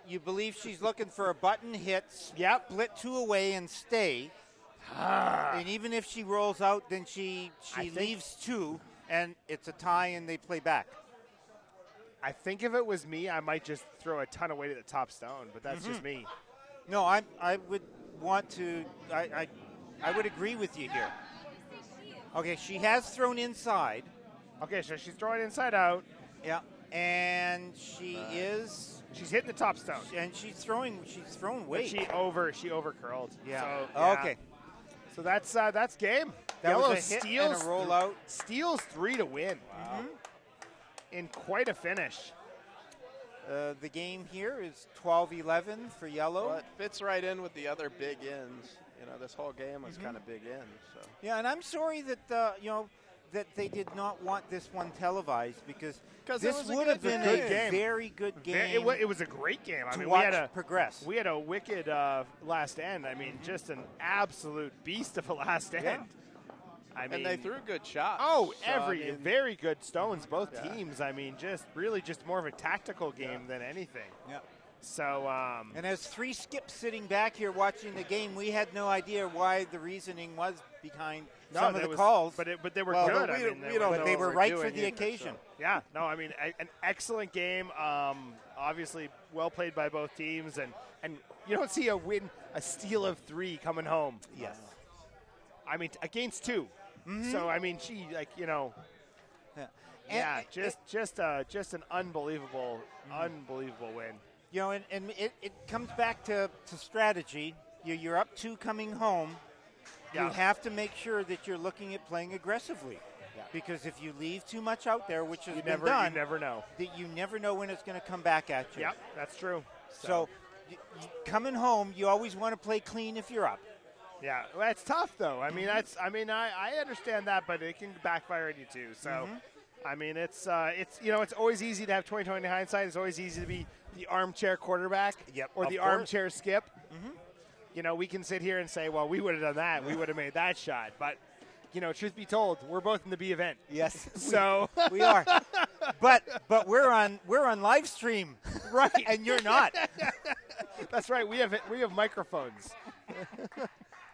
you believe she's looking for a button hit, split 2 away and stay. And even if she rolls out, then she leaves 2, and it's a tie and they play back. I think if it was me, I might just throw a ton of weight at the top stone, but that's just me. No, I would want to. I would agree with you here. Okay, she has thrown inside. Okay, so she's throwing inside out. Yeah, and she's hitting the top stone, and she's thrown weight. But she over curled. Yeah. So, okay. So that's game. That Yellow was a hit steals and a rollout. Steals 3 to win. Wow. In quite a finish. The game here is 12-11 for yellow. Well, it fits right in with the other big ends. This whole game was kind of big ends. So. Yeah, and I'm sorry that that they did not want this one televised because this would have been a very good game. It was a great game. I mean, progress. We had a wicked last end. I mean, just an absolute beast of a last end. I mean, and they threw good shots. Oh, So, I mean, very good stones, both Yeah. teams. I mean, just more of a tactical game than anything. Yeah. So, And as three skips sitting back here watching the game, we had no idea why the reasoning was behind some of the calls. but they were Well, good. but I mean, we don't but know they what were we're right for doing the either, occasion. so. Yeah, no, I mean, an excellent game. Obviously, well played by both teams, and you don't see a steal of 3 coming home. Yes. I mean, against 2. So I mean, Yeah. yeah, And- just an unbelievable win. You know, and it comes back to strategy. You're up 2 coming home. Yeah. You have to make sure that you're looking at playing aggressively. Yeah. Because if you leave too much out there, which has You been never done, know. that you never know when it's going to come back at you. Yep, that's true. So coming home, you always want to play clean if you're up. Yeah, well, it's tough though. I mean, I understand that, but it can backfire on you too. So, I mean, it's always easy to have 20/20 hindsight. It's always easy to be the armchair quarterback, or of the course. armchair skip. You know, we can sit here and say, well, we would have done that. We would have made that shot. But, you know, truth be told, we're both in the B event. Yes. So We are. But we're on live stream. Right. And you're not. That's right. We have microphones.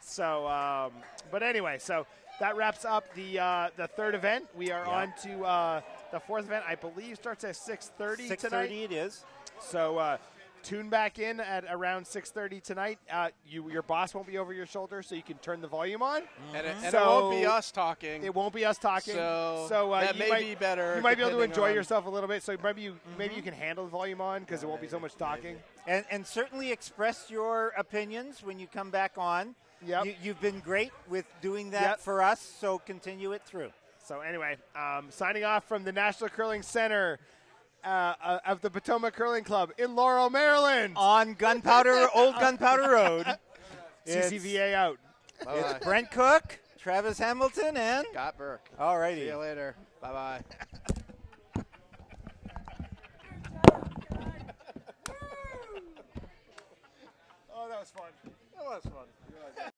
So, but anyway, so that wraps up the third event. We are on to the fourth event. I believe starts at 6:30 tonight. 6:30 it is. So tune back in at around 6:30 tonight. Your boss won't be over your shoulder, so you can turn the volume on. And it So won't be us talking. It won't be us talking. So that you may might be better. You might be able to depending enjoy on- yourself a little bit. So maybe you can handle the volume on because it won't be so much talking. And certainly express your opinions when you come back on. Yep. You've been great with doing that Yep. for us, so continue it through. So anyway, signing off from the National Curling Center of the Potomac Curling Club in Laurel, Maryland. On Old Gunpowder Road. CCVA out. Bye-bye. It's Brent Cook, Travis Hamilton, and Scott Burke. all righty. See you later. Bye-bye. Oh, that was fun. That was fun.